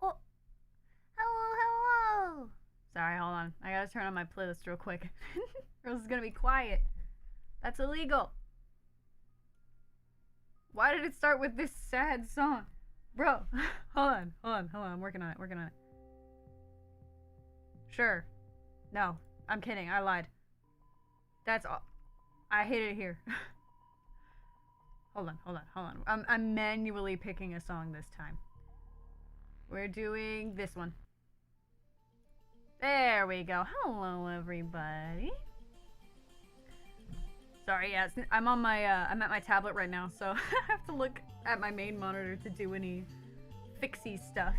Oh, hello. Sorry, hold on. I gotta turn on my playlist real quick. Or else it's gonna be quiet. That's illegal. Why did it start with this sad song? Bro, hold on. I'm working on it. Sure. No, I'm kidding. I lied. That's all. I hate it here. Hold on. I'm manually picking a song this time. We're doing this one. There we go. Hello, everybody. Sorry, yeah, I'm on my, I'm at my tablet right now, so I have to look at my main monitor to do any fixie stuff.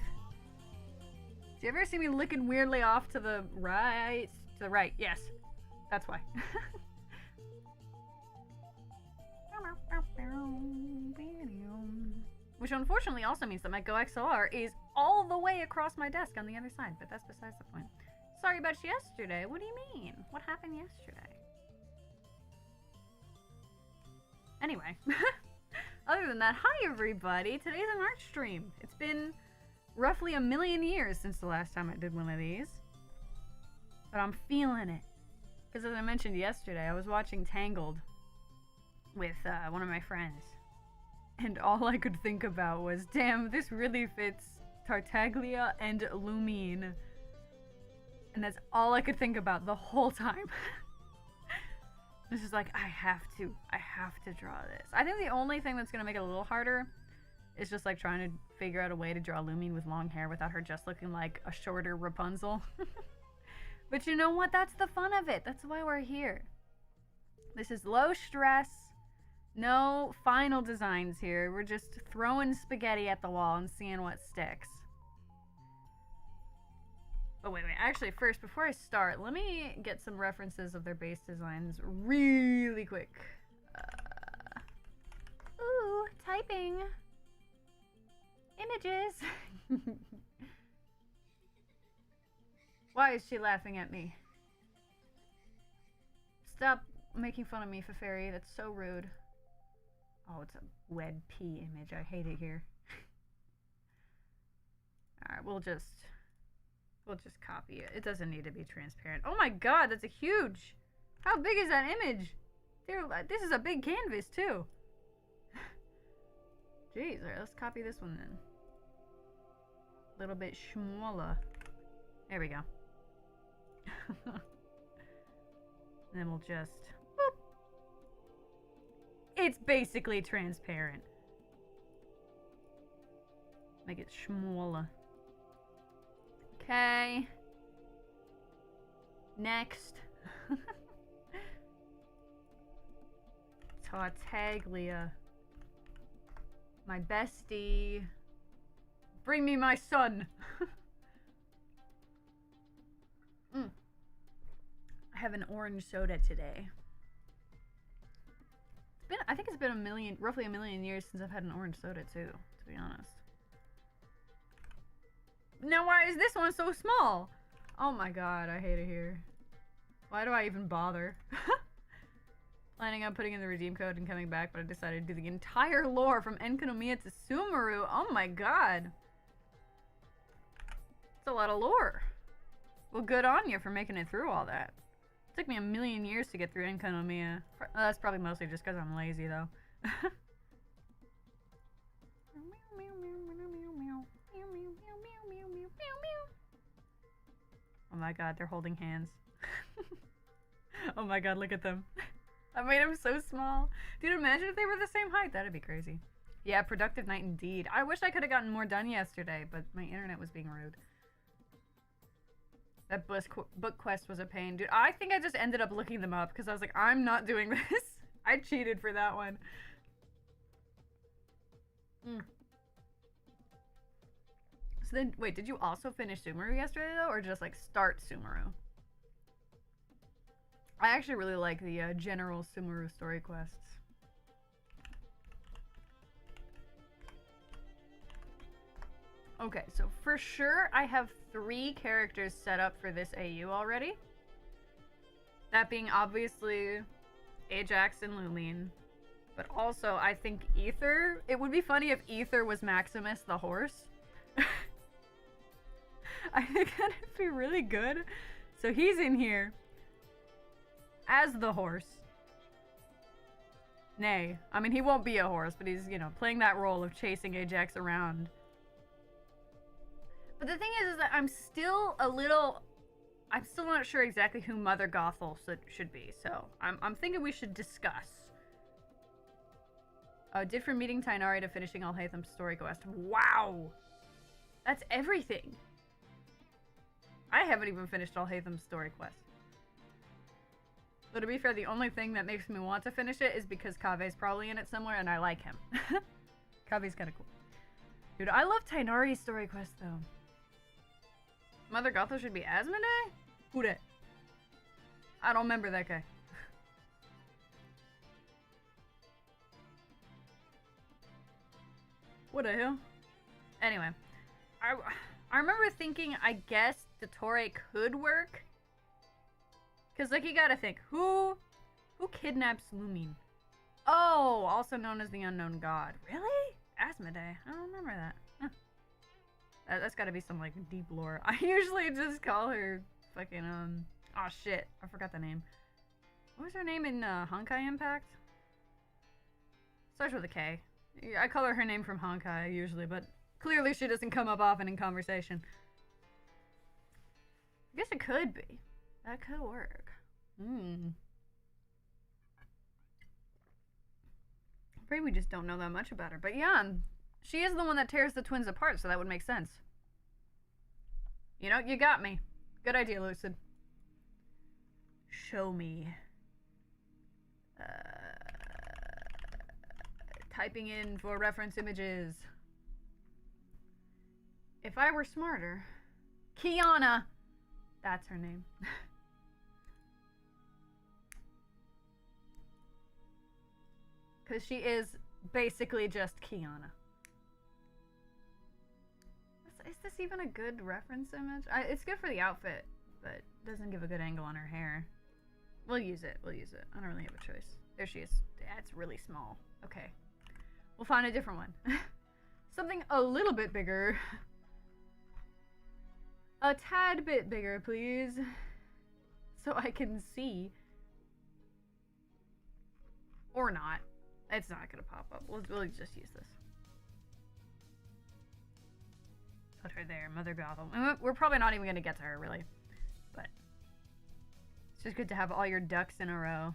Do you ever see me looking weirdly off to the right? To the right, yes. That's why. Which unfortunately also means that my Go XLR is all the way across my desk on the other side, but that's besides the point. Sorry about yesterday. What do you mean? What happened yesterday? Anyway, other than that, hi everybody. Today's an art stream. It's been roughly 1,000,000 years since the last time I did one of these, but I'm feeling it. Because as I mentioned yesterday, I was watching Tangled with one of my friends, and all I could think about was, damn, this really fits Tartaglia and Lumine. And that's all I could think about the whole time. This is like, I have to draw this. I think the only thing that's gonna make it a little harder is just like trying to figure out a way to draw Lumine with long hair without her just looking like a shorter Rapunzel. But you know what? That's the fun of it. That's why we're here. This is low stress, no final designs here. We're just throwing spaghetti at the wall and seeing what sticks. Oh, wait. Actually, first, before I start, let me get some references of their base designs really quick. Ooh, typing. Images. Why is she laughing at me? Stop making fun of me, Fairy. That's so rude. Oh, it's a wed P image. I hate it here. Alright, we'll just copy it. It doesn't need to be transparent. Oh my god, that's a huge! How big is that image? This is a big canvas, too. Jeez, alright, let's copy this one then. A little bit smaller. There we go. And then we'll just... Boop. It's basically transparent. Make it smaller. Okay. Next. Tartaglia. My bestie. Bring me my son. I have an orange soda today. I think it's been roughly a million years since I've had an orange soda too, to be honest. Now why is this one so small? Oh my god, I hate it here. Why do I even bother? Planning on putting in the redeem code and coming back, but I decided to do the entire lore from Enkanomiya to Sumeru. Oh my god. It's a lot of lore. Well, good on you for making it through all that. It took me a million years to get through Enkanomiya. That's probably mostly just because I'm lazy, though. Oh my god, they're holding hands. Oh my god, look at them. I made them so small. Dude, imagine if they were the same height. That'd be crazy. Yeah, productive night indeed. I wish I could have gotten more done yesterday, but my internet was being rude. That book quest was a pain. Dude, I think I just ended up looking them up because I was like, I'm not doing this. I cheated for that one. So then, wait, did you also finish Sumeru yesterday, though? Or just, like, start Sumeru? I actually really like the general Sumeru story quests. Okay, so for sure I have 3 characters set up for this AU already. That being obviously Ajax and Lumine. But also, I think Ether... It would be funny if Ether was Maximus the horse. I think that'd be really good. So he's in here as the horse. Nay. I mean, he won't be a horse, but he's, you know, playing that role of chasing Ajax around. But the thing is that I'm still not sure exactly who Mother Gothel should be, so I'm thinking we should discuss. Did from meeting Tighnari to finishing Alhaitham's story quest. Wow! That's everything! I haven't even finished Alhaitham's story quest. But to be fair, the only thing that makes me want to finish it is because Kave's probably in it somewhere and I like him. Kave's kinda cool. Dude, I love Tighnari's story quest though. Mother Gothel should be Asmodee? Who dat? I don't remember that guy. What the hell? Anyway. I remember thinking, I guess, Dottore could work. Because, like, you gotta think, who kidnaps Lumine? Oh, also known as the Unknown God. Really? Asmodee? I don't remember that. Huh. That's gotta be some, like, deep lore. I usually just call her fucking, oh shit, I forgot the name. What was her name in, Honkai Impact? Starts with a K. I call her name from Honkai, usually, but clearly she doesn't come up often in conversation. I guess it could be. That could work. Maybe we just don't know that much about her. But yeah, she is the one that tears the twins apart, so that would make sense. You know, you got me. Good idea, Lucid. Show me. Typing in for reference images. If I were smarter... Kiana! That's her name. Because she is basically just Kiana. Is this even a good reference image? It's good for the outfit, but it doesn't give a good angle on her hair. We'll use it. We'll use it. I don't really have a choice. There she is. That's really small. Okay. We'll find a different one. Something a little bit bigger. A tad bit bigger, please. So I can see. Or not. It's not gonna pop up. We'll just use this. Put her there, Mother Gothel. And we're probably not even going to get to her, really. But it's just good to have all your ducks in a row.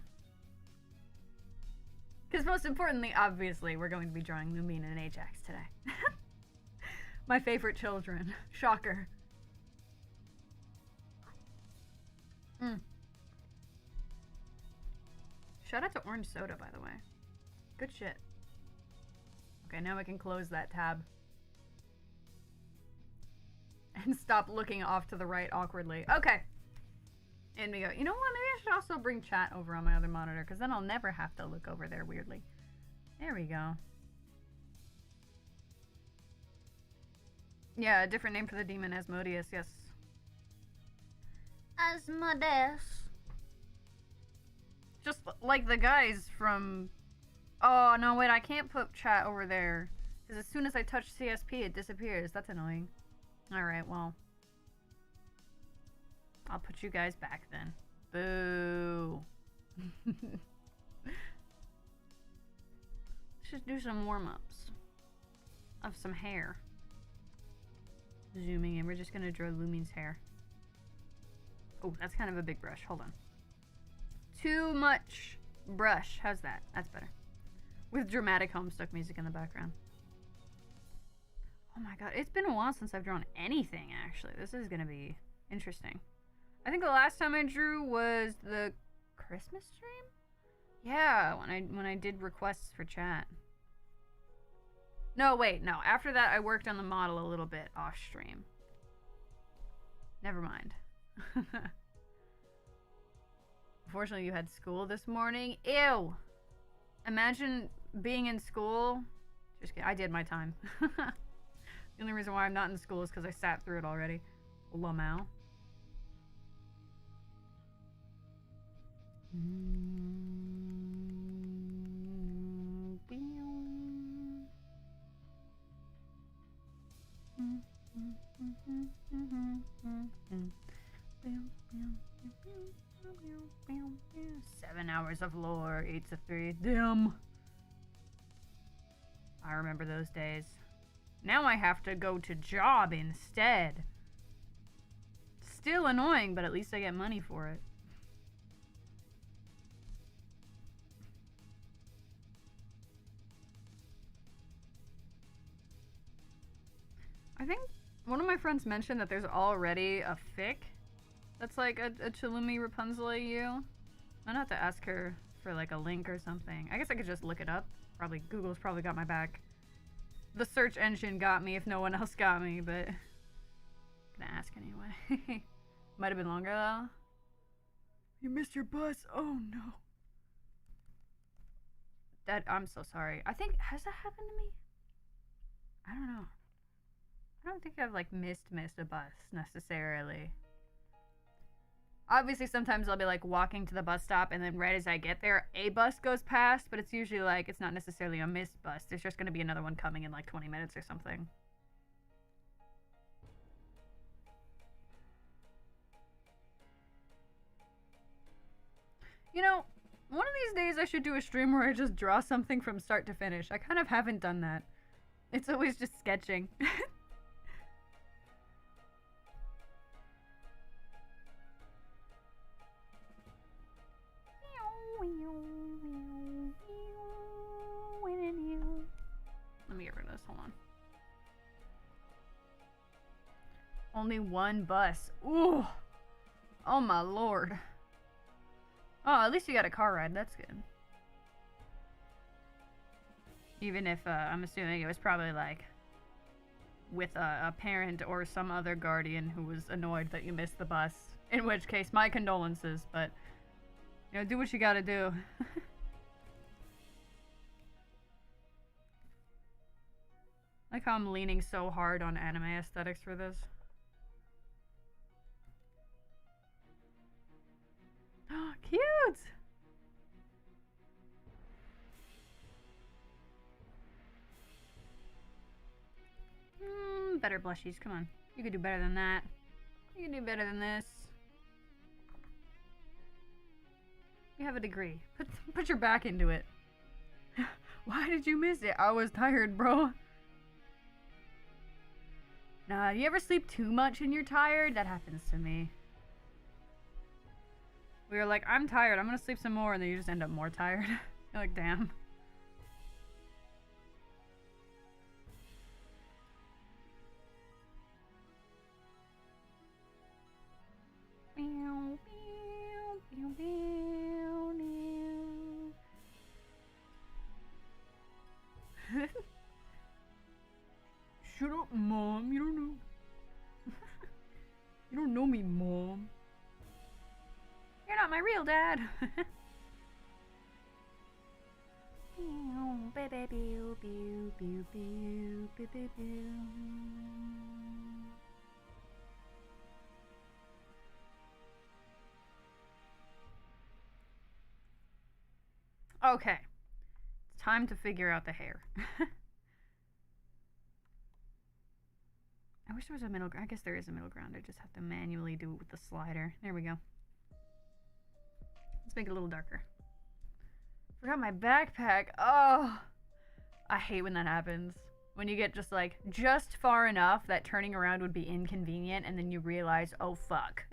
Because most importantly, obviously, we're going to be drawing Lumine and Ajax today. My favorite children. Shocker. Shout out to Orange Soda, by the way. Good shit. Okay, now we can close that tab. And stop looking off to the right awkwardly. Okay. And we go, you know what? Maybe I should also bring chat over on my other monitor, because then I'll never have to look over there weirdly. There we go. Yeah, a different name for the demon, Asmodeus, yes. Asmodeus. Just like the guys from... Oh, no, wait, I can't put chat over there. Because as soon as I touch CSP, it disappears. That's annoying. Alright, well. I'll put you guys back then. Boo. Let's just do some warm-ups. Of some hair. Zooming in. We're just going to draw Lumine's hair. Oh, that's kind of a big brush. Hold on. Too much brush. How's that? That's better. With dramatic Homestuck music in the background. Oh my god, it's been a while since I've drawn anything, actually. This is gonna be interesting. I think the last time I drew was the Christmas stream? Yeah, when I did requests for chat. No, wait, no. After that, I worked on the model a little bit off stream. Never mind. Unfortunately, you had school this morning. Ew! Imagine being in school. Just kidding. I did my time. The only reason why I'm not in school is because I sat through it already. Lamau. Seven hours of lore, 8 to 3. Damn. I remember those days. Now I have to go to job instead. Still annoying, but at least I get money for it. I think one of my friends mentioned that there's already a fic that's like a chilumi Rapunzel AU. I'd have to ask her for like a link or something. I guess I could just look it up. Probably Google's probably got my back. The search engine got me if no one else got me, but I'm gonna ask anyway. Might have been longer though. You missed your bus. Oh no. I'm so sorry. I think, has that happened to me? I don't know. I don't think I've like missed a bus necessarily. Obviously, sometimes I'll be like walking to the bus stop, and then right as I get there, a bus goes past, but it's usually like, it's not necessarily a missed bus. There's just going to be another one coming in like 20 minutes or something. You know, one of these days I should do a stream where I just draw something from start to finish. I kind of haven't done that. It's always just sketching. Let me get rid of this, hold on. Only one bus. Ooh. Oh my lord. Oh, at least you got a car ride, that's good. Even if, I'm assuming it was probably like with a parent or some other guardian who was annoyed that you missed the bus. In which case, my condolences, but you know, do what you gotta do. Like how I'm leaning so hard on anime aesthetics for this. Cute! Better blushies, come on. You could do better than that. You can do better than this. You have a degree. Put your back into it. Why did you miss it? I was tired, bro. You ever sleep too much and you're tired? That happens to me. We were like, I'm tired, I'm gonna sleep some more, and then you just end up more tired. You're like, damn. Shut up, Mom. You don't know. You don't know me, Mom. You're not my real dad. Okay. It's time to figure out the hair. I wish there was a middle ground. I guess there is a middle ground. I just have to manually do it with the slider. There we go. Let's make it a little darker. Forgot my backpack. Oh, I hate when that happens. When you get just like, just far enough that turning around would be inconvenient, and then you realize, oh fuck.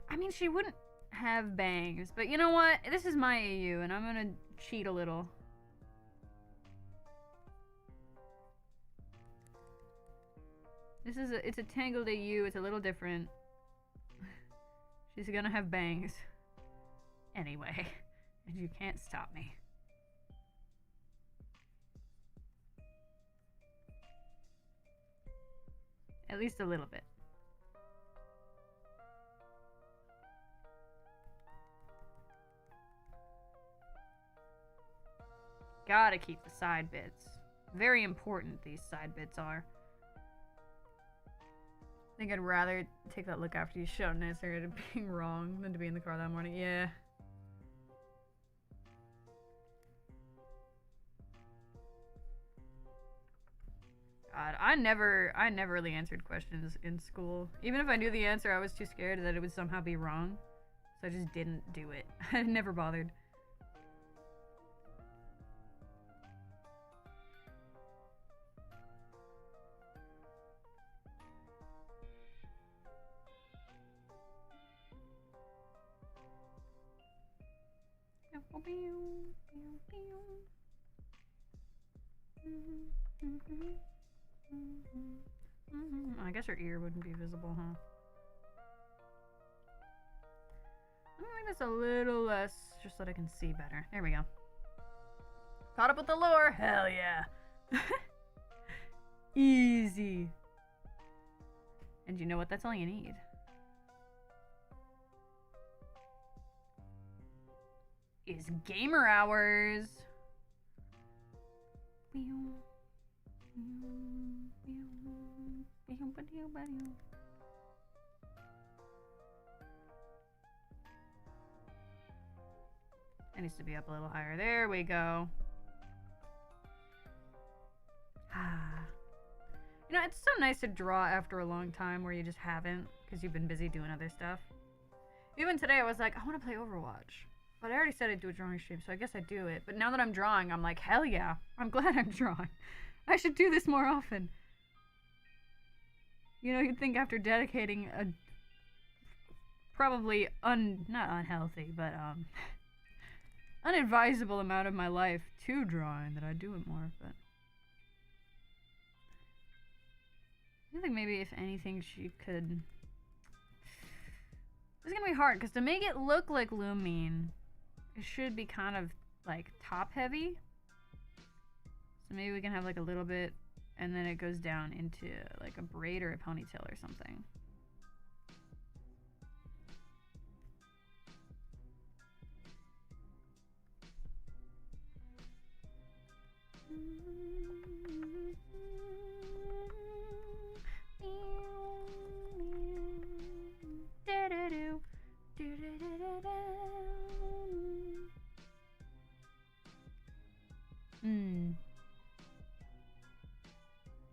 I mean, she wouldn't have bangs, but you know what? This is my AU, and I'm gonna cheat a little. It's a tangled AU. It's a little different. She's gonna have bangs. Anyway, and you can't stop me. At least a little bit. Gotta keep the side bits. Very important, these side bits are. I think I'd rather take that look after you showed and answer it being wrong than to be in the car that morning. Yeah. God, I never really answered questions in school. Even if I knew the answer, I was too scared that it would somehow be wrong. So I just didn't do it. I never bothered. I guess her ear wouldn't be visible, huh? I'm gonna make this a little less, just so that I can see better. There we go. Caught up with the lore! Hell yeah! Easy! And you know what? That's all you need. Is gamer hours. It needs to be up a little higher. There we go. You know, it's so nice to draw after a long time where you just haven't, because you've been busy doing other stuff. Even today I was like, I want to play Overwatch. But I already said I'd do a drawing stream, so I guess I'd do it. But now that I'm drawing, I'm like, hell yeah. I'm glad I'm drawing. I should do this more often. You know, you'd think after dedicating a probably not unhealthy, but unadvisable amount of my life to drawing that I'd do it more, but I feel like maybe if anything she could... It's gonna be hard, because to make it look like Lumine, it should be kind of like top heavy. So maybe we can have like a little bit and then it goes down into like a braid or a ponytail or something.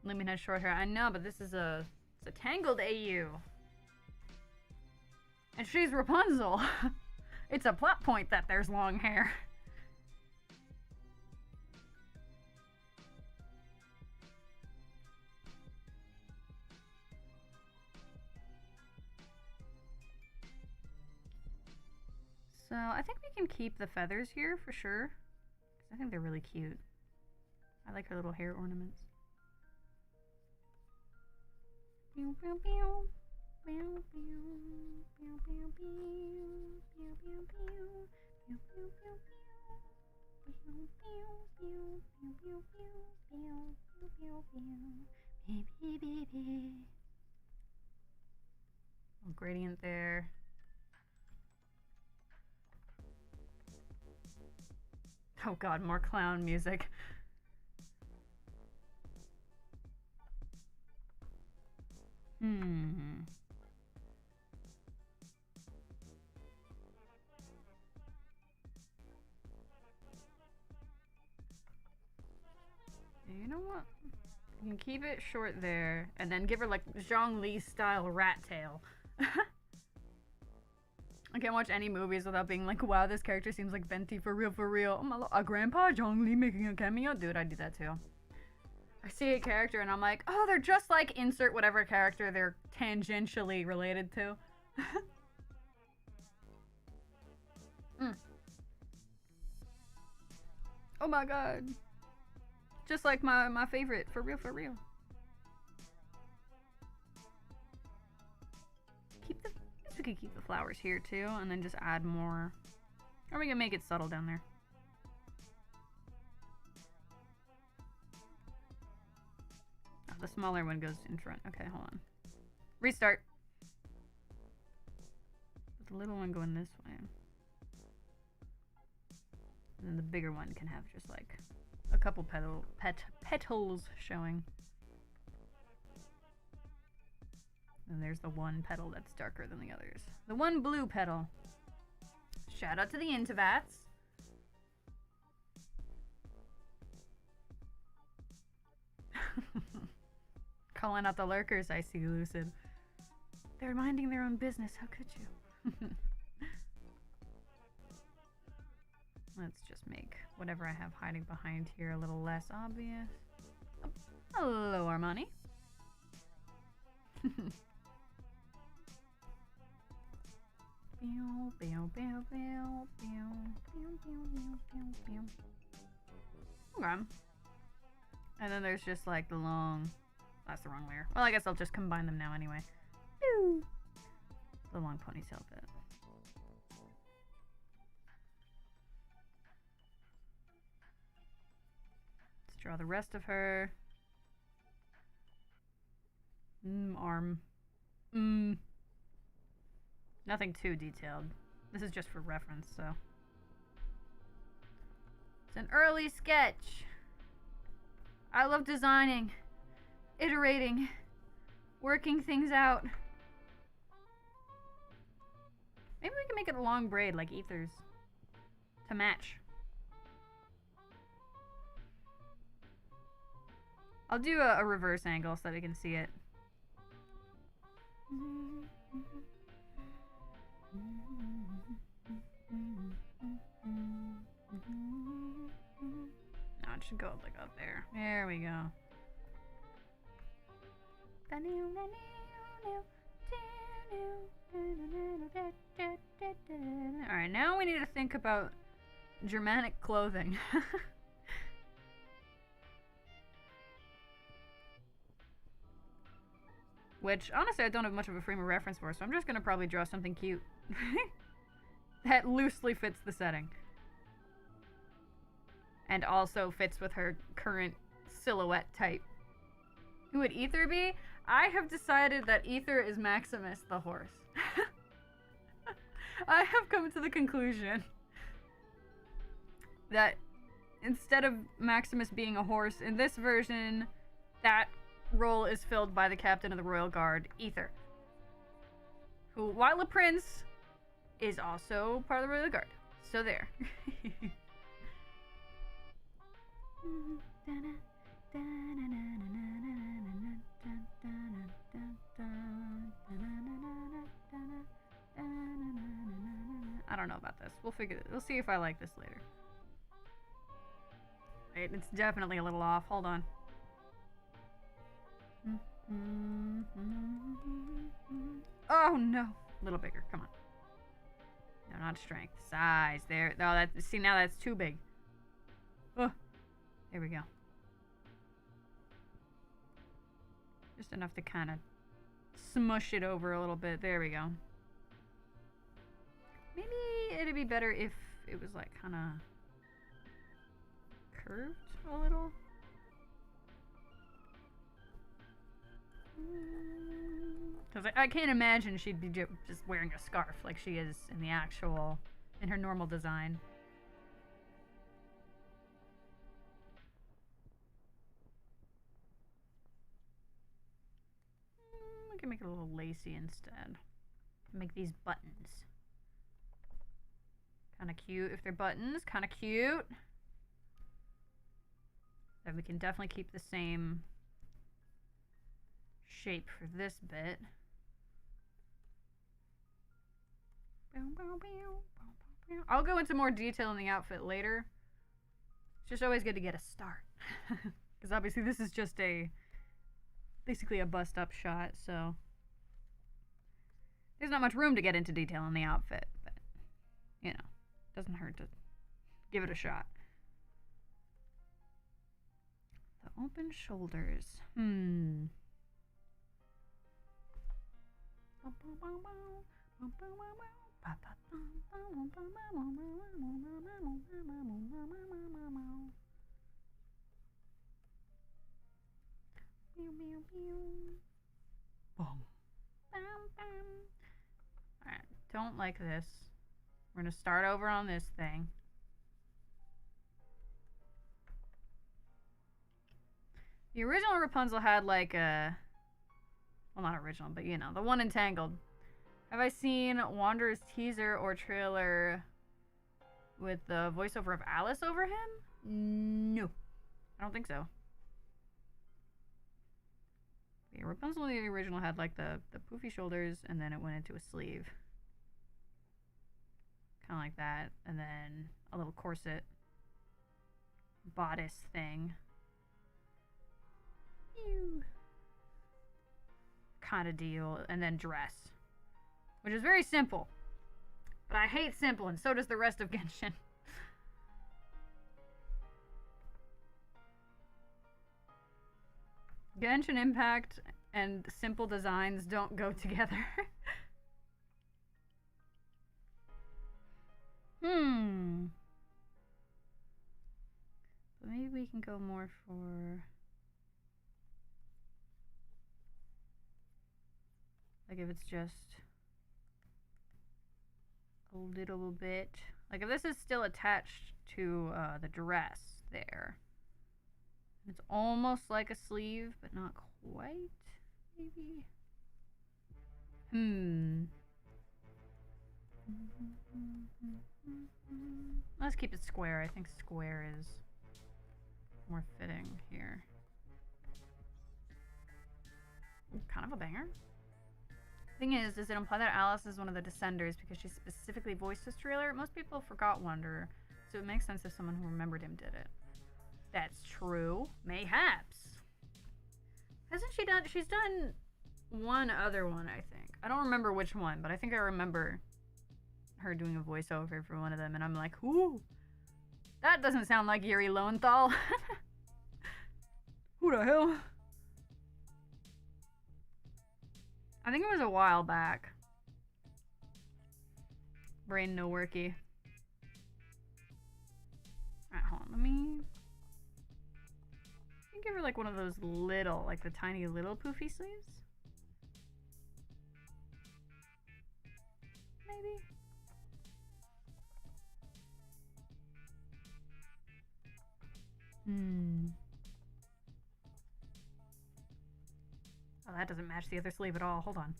Lumen has short hair. I know, but this is it's a tangled AU. And she's Rapunzel. It's a plot point that there's long hair. So I think we can keep the feathers here for sure. I think they're really cute. I like her little hair ornaments. Pew, pew, pew. Pew, pew. Pew, pew, pew. Pew, pew, pew. Pew, pew, pew, pew. Pew, pew, pew. Pew, pew, pew. Pew, pew, pew. Baby, baby. Little gradient there. Oh god, more clown music. You know what? You can keep it short there, and then give her like Zhongli style rat tail. I can't watch any movies without being like, wow, this character seems like Venti for real, for real. Oh my a grandpa Zhongli making a cameo? Dude, I do that too. I see a character and I'm like, oh, they're just like insert whatever character they're tangentially related to. Oh my god. Just like my favorite, for real, for real. Keep the, I guess we could keep the flowers here too, and then just add more. Or we can make it subtle down there. Oh, the smaller one goes in front. Okay, hold on. Restart. The little one going this way. And then the bigger one can have just like a couple petals showing. And there's the one petal that's darker than the others. The one blue petal. Shout out to the Intivats. Calling out the lurkers, I see, Lucid. They're minding their own business, how could you? Let's just make whatever I have hiding behind here a little less obvious. Oh, hello, Armani. Okay. And then there's just like the long... That's the wrong layer. Well, I guess I'll just combine them now anyway. The long ponytail bit. Let's draw the rest of her. Arm. Nothing too detailed. This is just for reference, so. It's an early sketch. I love designing, iterating, working things out. Maybe we can make it a long braid like Ether's to match. I'll do a reverse angle so that we can see it. No, it should go like up there. There we go. Alright, now we need to think about Germanic clothing. Which, honestly, I don't have much of a frame of reference for, so I'm just gonna probably draw something cute. That loosely fits the setting. And also fits with her current silhouette type. Who would Ether be? I have decided that Ether is Maximus the horse. I have come to the conclusion that instead of Maximus being a horse, in this version, that role is filled by the captain of the Royal Guard, Ether. Who, while a prince, is also part of the Royal Guard. So there. I don't know about this. We'll figure it. We'll see if I like this later. Wait, it's definitely a little off. Hold on. Oh no. A little bigger. Come on. No, not strength. Size. There. Oh, that. See, now that's too big. Oh. There we go. Just enough to kind of smush it over a little bit. There we go. Maybe it'd be better if it was like kind of curved a little. Because I can't imagine she'd be just wearing a scarf like she is in the actual, in her normal design. We can make it a little lacy instead. Make these buttons. Kind of cute if they're buttons. Kind of cute. Then we can definitely keep the same shape for this bit. I'll go into more detail in the outfit later. It's just always good to get a start. Because obviously this is just basically a bust up shot, so there's not much room to get into detail in the outfit, but you know, doesn't hurt to give it a shot. The open shoulders. Alright, don't like this. We're gonna start over on this thing. The original Rapunzel had like a... Well, not original, but you know, the one in Tangled. Have I seen Wanderer's teaser or trailer with the voiceover of Alice over him? No. I don't think so. Yeah, Rapunzel in the original had like the poofy shoulders and then it went into a sleeve. Kind of like that. And then a little corset bodice thing. Kind of deal. And then dress. Which is very simple. But I hate simple and so does the rest of Genshin. Genshin Impact and simple designs don't go together. But maybe we can go more for... Like if it's just a little bit... Like if this is still attached to the dress there. It's almost like a sleeve, but not quite, maybe. Let's keep it square. I think square is more fitting here. Kind of a banger. Thing is, does it imply that Alice is one of the Descenders because she specifically voiced this trailer? Most people forgot Wanderer, so it makes sense if someone who remembered him did it. That's true. Mayhaps. Hasn't she done... She's done one other one, I think. I don't remember which one, but I think I remember her doing a voiceover for one of them, and I'm like, ooh, that doesn't sound like Yuri Lowenthal. Who the hell? I think it was a while back. Brain no worky. Alright, hold on. Let me give her like one of those little, like the tiny little poofy sleeves. Maybe. Oh, that doesn't match the other sleeve at all. Hold on.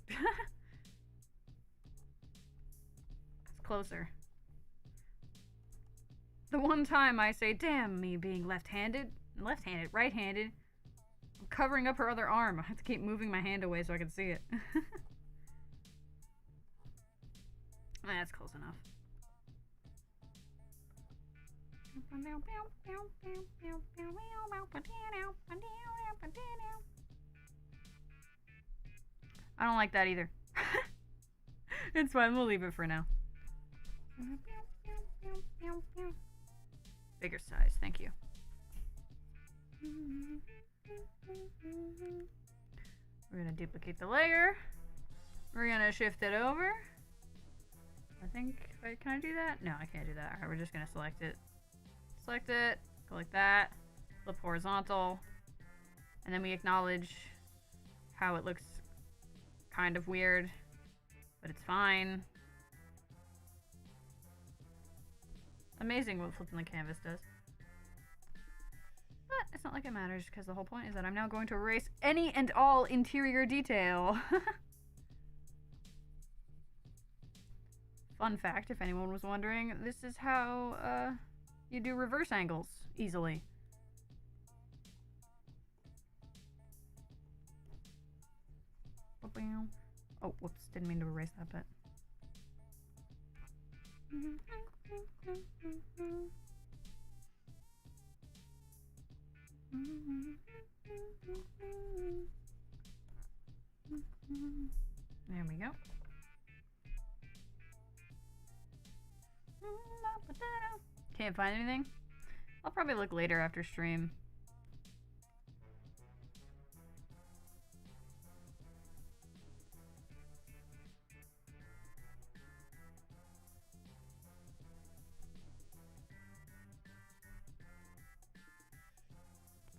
It's closer. The one time I say, damn me being left-handed, right-handed, I'm covering up her other arm. I have to keep moving my hand away so I can see it. That's close enough. I don't like that either. It's fine, we'll leave it for now. Bigger size, thank you. We're gonna duplicate the layer. We're gonna shift it over. I think, wait, can I do that? No, I can't do that. Alright, we're just gonna select it. Select it, go like that, flip horizontal, and then we acknowledge how it looks kind of weird, but it's fine. Amazing what flipping the canvas does. But it's not like it matters, because the whole point is that I'm now going to erase any and all interior detail. Fun fact, if anyone was wondering, this is how you do reverse angles easily. Oh, whoops, didn't mean to erase that bit. There we go. Can't find anything? I'll probably look later after stream.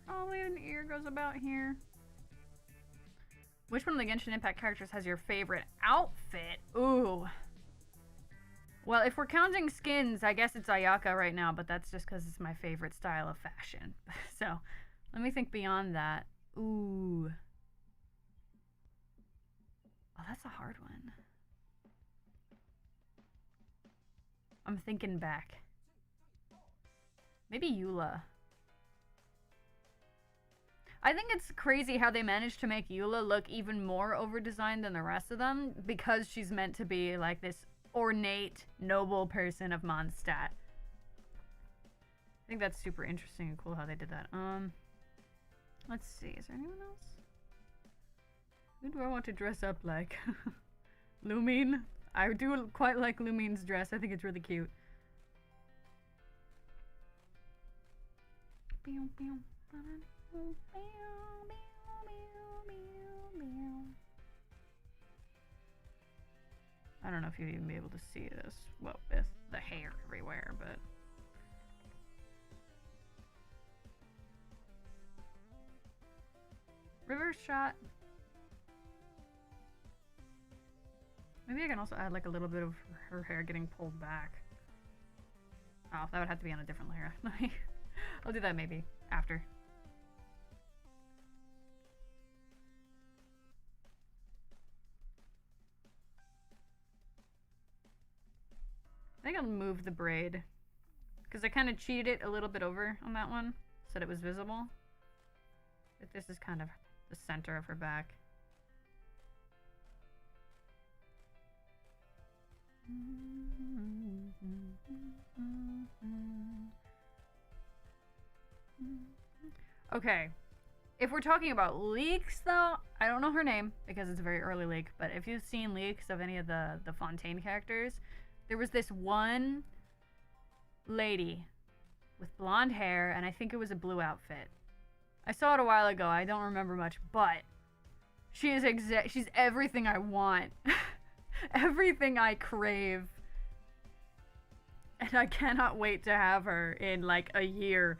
Probably an ear goes about here. Which one of the Genshin Impact characters has your favorite outfit? Ooh. Well, if we're counting skins, I guess it's Ayaka right now, but that's just because it's my favorite style of fashion. So, let me think beyond that. Ooh. Oh, that's a hard one. I'm thinking back. Maybe Eula. I think it's crazy how they managed to make Eula look even more over-designed than the rest of them, because she's meant to be like this ornate, noble person of Mondstadt. I think that's super interesting and cool how they did that. Let's see, is there anyone else? Who do I want to dress up like? Lumine? I do quite like Lumine's dress. I think it's really cute. I don't know if you'd even be able to see this, well, with the hair everywhere, but... Reverse shot. Maybe I can also add like a little bit of her hair getting pulled back. Oh, that would have to be on a different layer. I'll do that maybe after. I think I'll move the braid, because I kind of cheated it a little bit over on that one so that it was visible. But this is kind of the center of her back. Okay, if we're talking about leaks though, I don't know her name because it's a very early leak, but if you've seen leaks of any of the Fontaine characters, there was this one lady with blonde hair, and I think it was a blue outfit. I saw it a while ago, I don't remember much, but she is she's everything I want. Everything I crave. And I cannot wait to have her in like a year.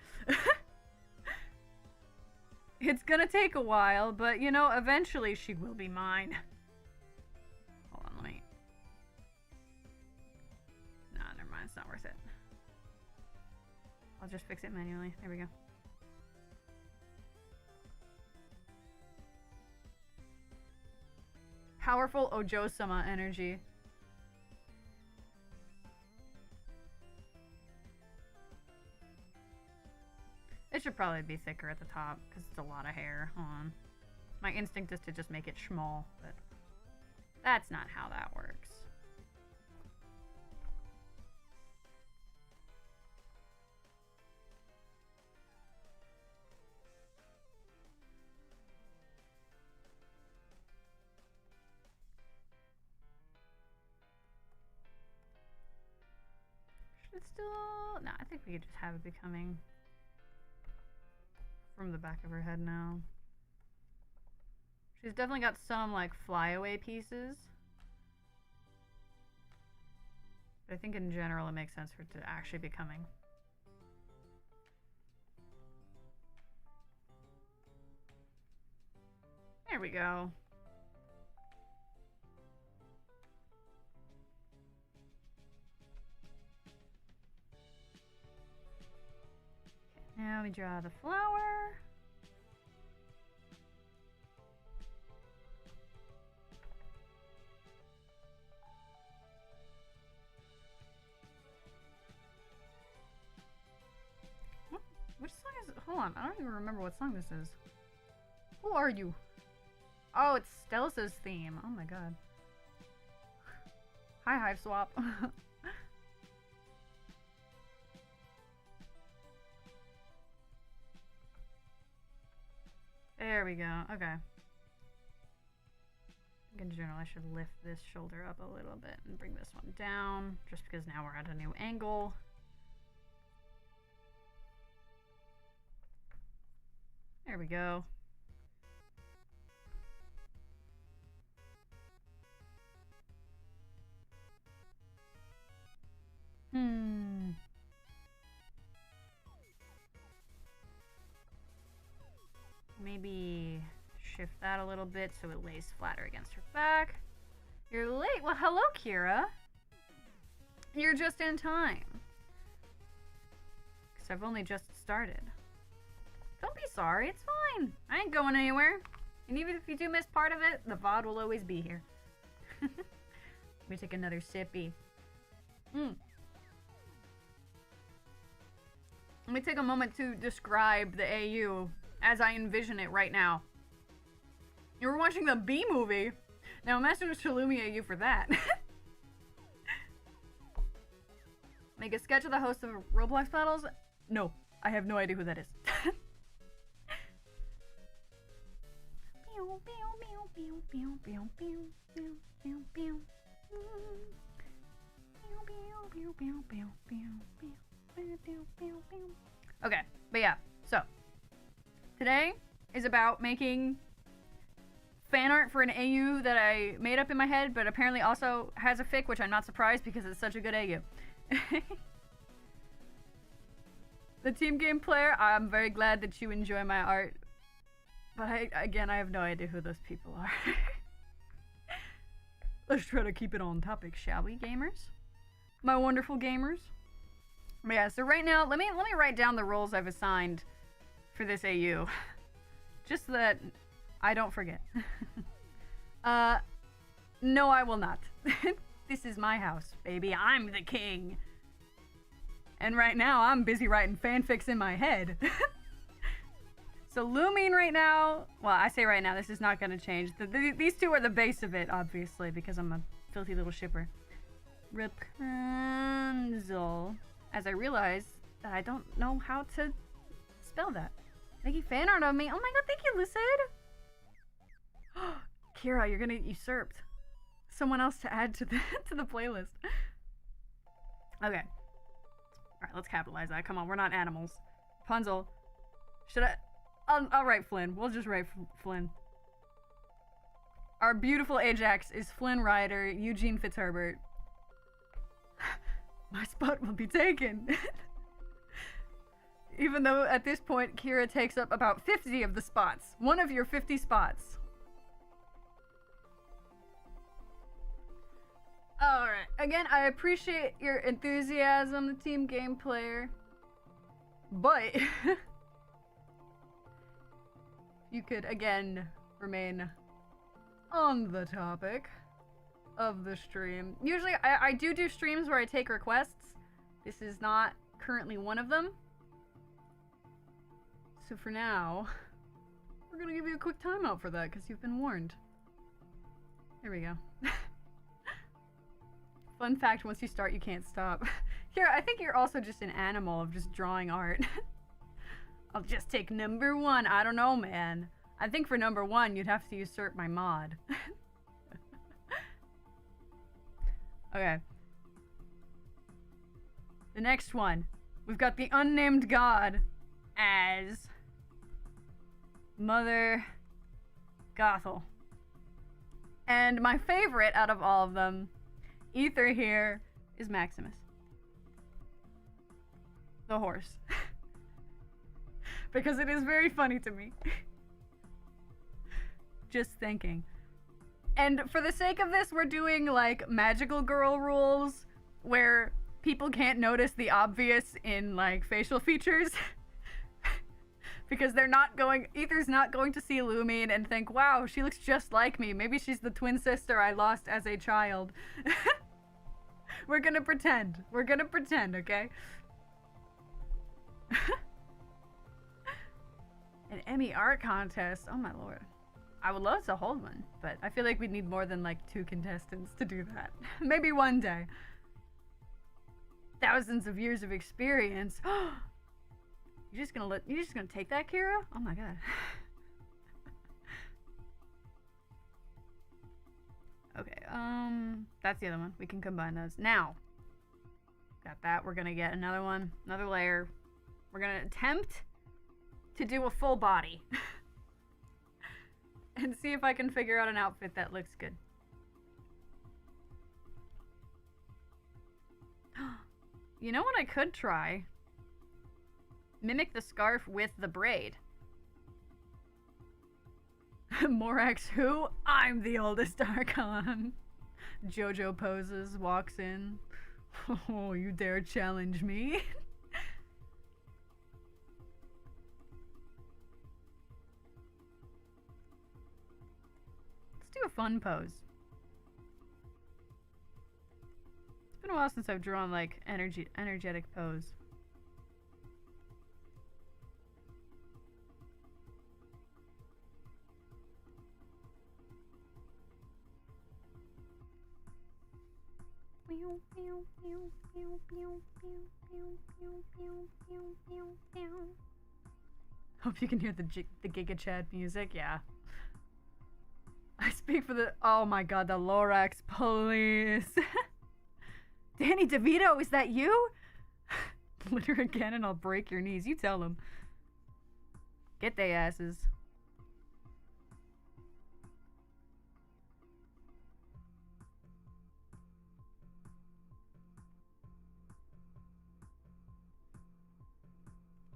It's gonna take a while, but you know, eventually she will be mine. Hold on, let me... Nah, never mind, it's not worth it. I'll just fix it manually. There we go. Powerful Ojo-sama energy. It should probably be thicker at the top because it's a lot of hair. Hold on. My instinct is to just make it small, but that's not how that works. Should it still... No, I think we could just have it be coming from the back of her head now. She's definitely got some, like, flyaway pieces. But I think in general it makes sense for it to actually be coming. There we go. Okay, now we draw the flower. Which song is it? Hold on, I don't even remember what song this is. Who are you? Oh, it's Stella's theme. Oh my god. Hi, Hive Swap. There we go. Okay. I think in general I should lift this shoulder up a little bit and bring this one down, just because now we're at a new angle. There we go. Maybe shift that a little bit so it lays flatter against her back. You're late. Well, hello, Kira. You're just in time. Because I've only just started. Don't be sorry. It's fine. I ain't going anywhere. And even if you do miss part of it, the VOD will always be here. Let me take another sippy. Let me take a moment to describe the AU as I envision it right now. You were watching the B movie. Now imagine a chilumi AU for that. Make a sketch of the host of Roblox battles? No, I have no idea who that is. Okay, but yeah, so today is about making fan art for an AU that I made up in my head, but apparently also has a fic, which I'm not surprised because it's such a good AU. The team game player, I'm very glad that you enjoy my art, but again, I have no idea who those people are. Let's try to keep it on topic, shall we, gamers? My wonderful gamers. But yeah, so right now, let me write down the roles I've assigned for this AU, just so that I don't forget. No, I will not. This is my house, baby. I'm the king. And right now, I'm busy writing fanfics in my head. So Lumine right now, well, I say right now, this is not going to change. These two are the base of it, obviously, because I'm a filthy little shipper. Rapunzel, as I realize that I don't know how to spell that. Making fan art of me. Oh my god, thank you, Lucid. Kira, you're gonna get usurped. Someone else to add to the playlist. Okay. Alright, let's capitalize that. Come on, we're not animals. Rapunzel. Should I... I'll write Flynn. We'll just write Flynn. Our beautiful Ajax is Flynn Rider, Eugene Fitzherbert. My spot will be taken. Even though at this point, Kira takes up about 50 of the spots. One of your 50 spots. Alright. Again, I appreciate your enthusiasm, the team game player. But... you could, again, remain on the topic of the stream. Usually, I do streams where I take requests. This is not currently one of them. So for now, we're gonna give you a quick timeout for that, because you've been warned. There we go. Fun fact, once you start, you can't stop. Here, I think you're also just an animal of just drawing art. I'll just take number one. I don't know, man. I think for number one, you'd have to usurp my mod. Okay. The next one, we've got the unnamed god as Mother Gothel. And my favorite out of all of them, Ether here, is Maximus. The horse. Because it is very funny to me. Just thinking. And for the sake of this, we're doing like magical girl rules where people can't notice the obvious in like facial features. Because they're not going, Ether's not going to see Illumine and think, wow, she looks just like me. Maybe she's the twin sister I lost as a child. We're gonna pretend. We're gonna pretend, okay? An Emmy art contest. Oh my lord. I would love to hold one, but I feel like we'd need more than like 2 contestants to do that. Maybe one day. Thousands of years of experience. You're just gonna take that, Kira? Oh my god. Okay, that's the other one. We can combine those. Now, got that. We're gonna get another one, another layer. We're gonna attempt to do a full body. And see if I can figure out an outfit that looks good. You know what I could try? Mimic the scarf with the braid. Morax who? I'm the oldest Archon. Jojo poses, walks in. Oh, you dare challenge me? Let's do a fun pose. It's been a while since I've drawn like energetic pose. Hope you can hear the Giga Chad music. Yeah. I speak for the. Oh my god, the Lorax police. Danny DeVito, is that you? Litter again and I'll break your knees. You tell them. Get they asses.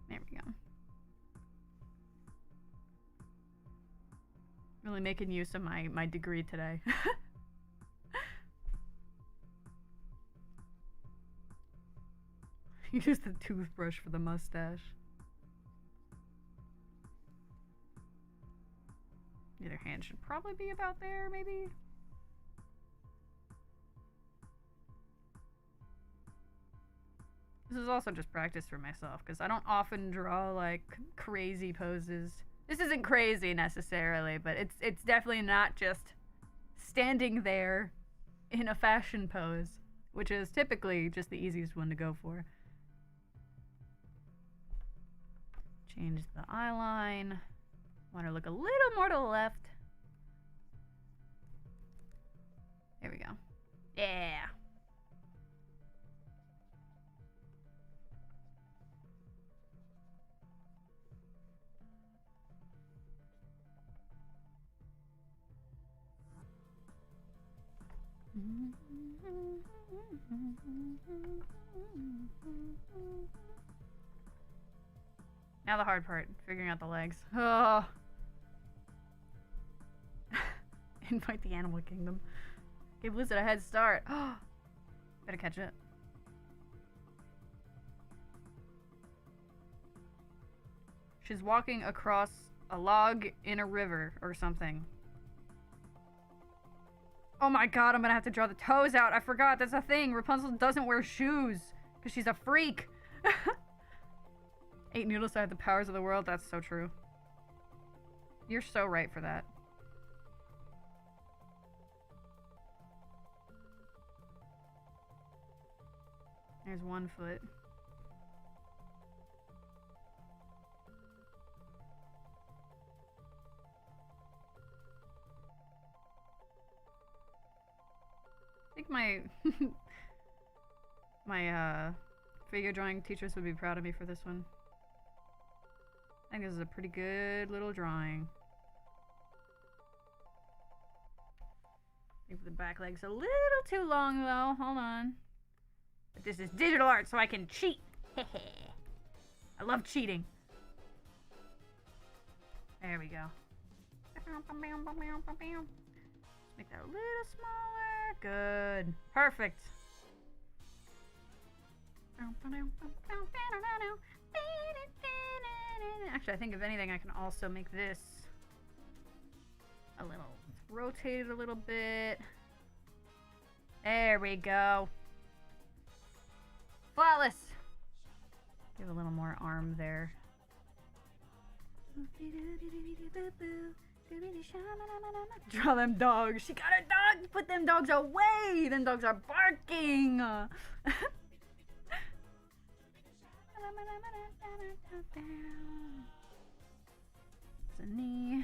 There we go. Really making use of my degree today. Use the toothbrush for the mustache. The other hand should probably be about there, maybe? This is also just practice for myself, because I don't often draw, like, crazy poses. This isn't crazy, necessarily, but it's definitely not just standing there in a fashion pose, which is typically just the easiest one to go for. Change the eye line. Want to look a little more to the left. There we go. Yeah. Now the hard part, figuring out the legs. Oh. Invite the animal kingdom. Give Blizzard a head start. Oh. Better catch it. She's walking across a log in a river or something. Oh my god, I'm gonna have to draw the toes out. I forgot, that's a thing. Rapunzel doesn't wear shoes because she's a freak. 8 noodles to have the powers of the world. That's so true. You're so right for that. There's one foot. I think my Figure drawing teachers would be proud of me for this one. I think this is a pretty good little drawing. Maybe the back leg's a little too long though. Hold on. But this is digital art, so I can cheat. I love cheating. There we go. Make that a little smaller. Good. Perfect. Actually, I think if anything, I can also make this a little, rotate it a little bit. There we go. Flawless. Give a little more arm there. Draw them dogs. She got her dogs. Put them dogs away. Them dogs are barking. It's a knee.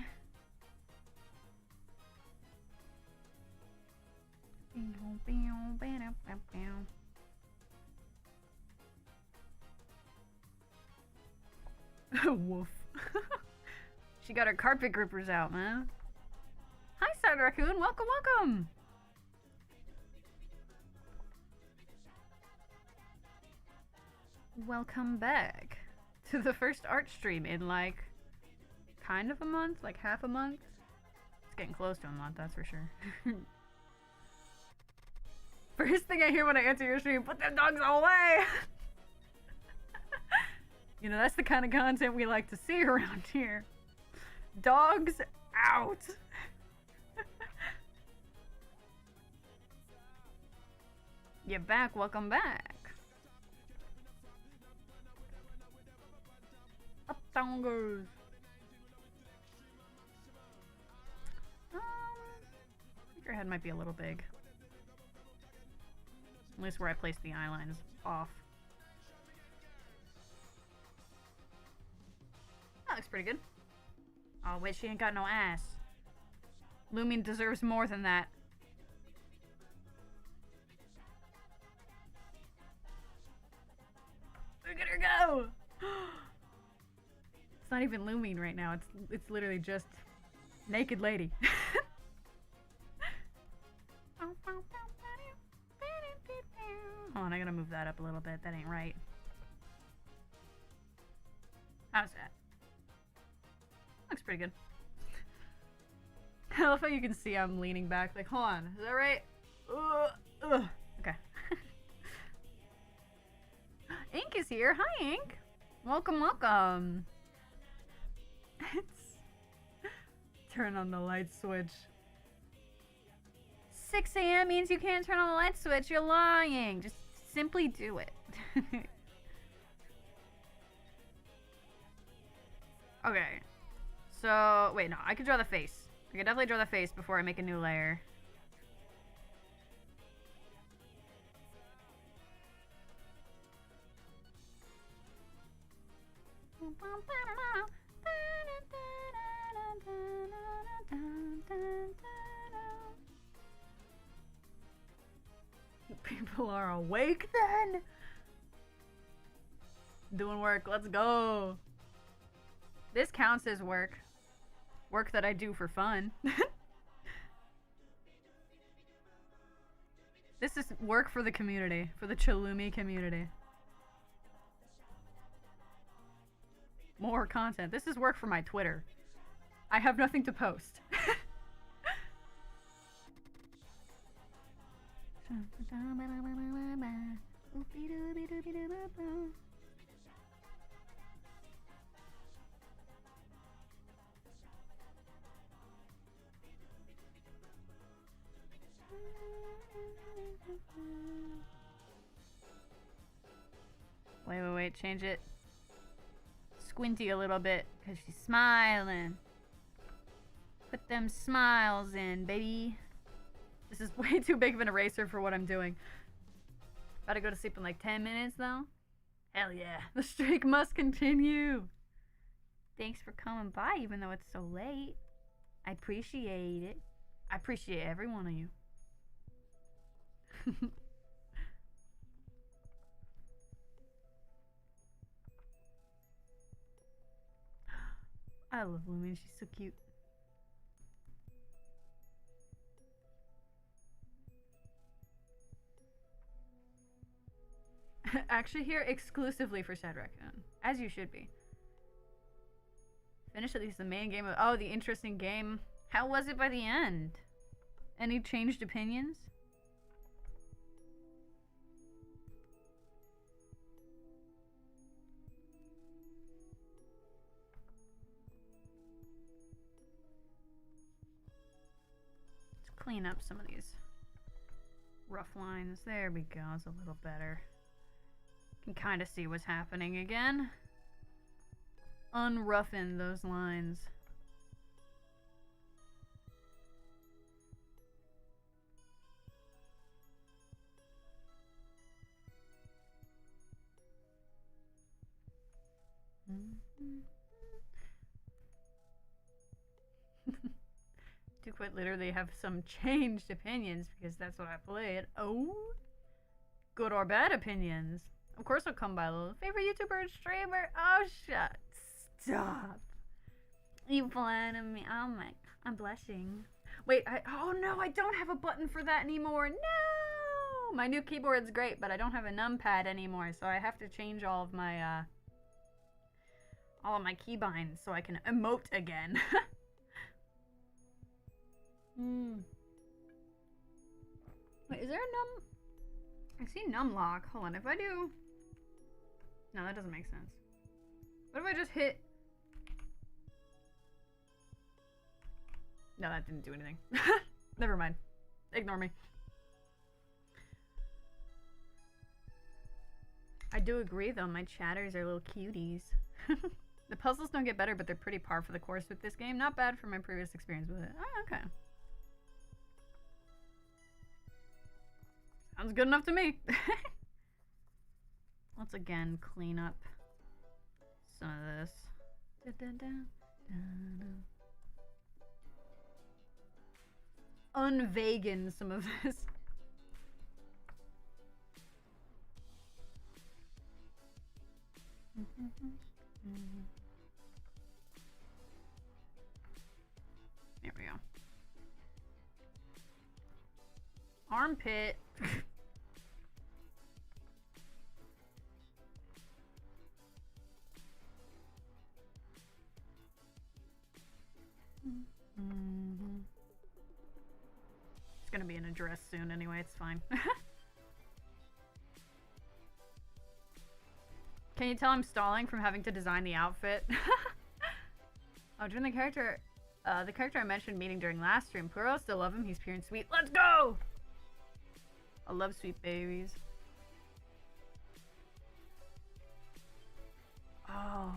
Woof. She got her carpet grippers out, man. Hi, Side Raccoon. Welcome, welcome. Welcome back to the first art stream in like kind of a month, like half a month. It's getting close to a month, that's for sure. First thing I hear when I enter your stream, put them dogs away! You know, that's the kind of content we like to see around here. Dogs out! You're back, welcome back. Up down goes. I think your head might be a little big. At least where I placed the eyelines off. That looks pretty good. Oh wait, she ain't got no ass. Lumion deserves more than that. Look at her go! It's not even Lumion right now. It's literally just naked lady. Hold on, I gotta move that up a little bit. That ain't right. How's that? Looks pretty good. I love how you can see I'm leaning back. Like, hold on, is that right? Okay. Ink is here. Hi, Ink. Welcome, welcome. Turn on the light switch. 6 a.m. means you can't turn on the light switch. You're lying. Just simply do it. Okay. So, wait, no. I could draw the face. I could definitely draw the face before I make a new layer. People are awake then? Doing work, let's go. This counts as work. Work that I do for fun. This is work for the community, for the chilumi community. More content. This is work for my Twitter. I have nothing to post. Wait, change it. Squinty a little bit, because she's smiling. Put them smiles in, baby. This is way too big of an eraser for what I'm doing. About to go to sleep in like 10 minutes, though. Hell yeah. The streak must continue. Thanks for coming by, even though it's so late. I appreciate it. I appreciate every one of you. I love Lumion. She's so cute. Actually here exclusively for Sad Raccoon. As you should be. Finish at least the main game of— oh, the interesting game. How was it by the end? Any changed opinions? Let's clean up some of these rough lines. There we go. It's a little better. Can kind of see what's happening again. Unroughen those lines. To quit literally have some changed opinions because that's what I played. Oh, good or bad opinions. Of course I'll come by a little. Favorite YouTuber and streamer? Oh, stop. You flatter me. Oh my, I'm blushing. Wait, oh no, I don't have a button for that anymore. No! My new keyboard's great, but I don't have a numpad anymore, so I have to change all of my keybinds so I can emote again. Wait, is there a num? I see numlock. Hold on, if I do... no, that doesn't make sense. What if I just hit... no, that didn't do anything. Never mind. Ignore me. I do agree, though. My chatters are little cuties. The puzzles don't get better, but they're pretty par for the course with this game. Not bad for my previous experience with it. Oh, okay. Sounds good enough to me. Let's again clean up some of this. Unvegan some of this. There we go. Armpit. It's gonna be in a dress soon anyway, it's fine. Can you tell I'm stalling from having to design the outfit? Oh, during the character I mentioned meeting during last stream. Puro, still love him, he's pure and sweet. Let's go! I love sweet babies. Oh.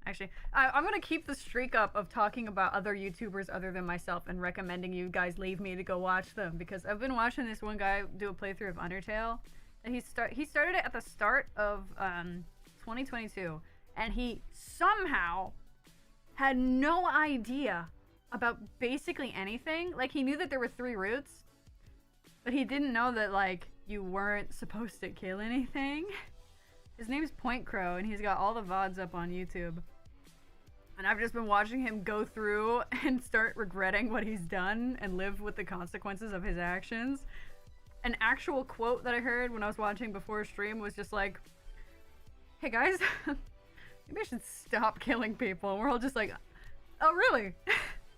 Actually, I'm gonna keep the streak up of talking about other YouTubers other than myself and recommending you guys leave me to go watch them, because I've been watching this one guy do a playthrough of Undertale, and he started it at the start of 2022, and he somehow had no idea about basically anything. Like, he knew that there were 3 routes, but he didn't know that, like, you weren't supposed to kill anything. His name's Point Crow, and he's got all the VODs up on YouTube. And I've just been watching him go through and start regretting what he's done and live with the consequences of his actions. An actual quote that I heard when I was watching before stream was just like, hey guys, maybe I should stop killing people. And we're all just like, oh really?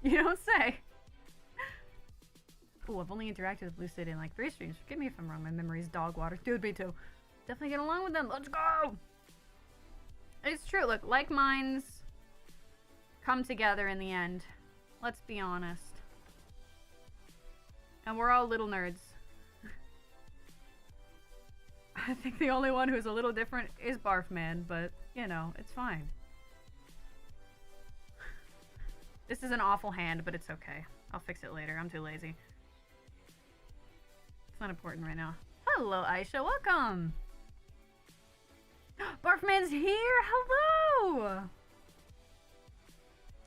You don't say. Oh, I've only interacted with Lucid in like 3 streams. Forgive me if I'm wrong, my memory's dog water. Dude, me too. Definitely get along with them. Let's go! It's true, look, like minds come together in the end. Let's be honest. And we're all little nerds. I think the only one who's a little different is Barfman, but, you know, it's fine. This is an awful hand, but it's okay. I'll fix it later. I'm too lazy. It's not important right now. Hello, Aisha. Welcome! Barfman's here! Hello!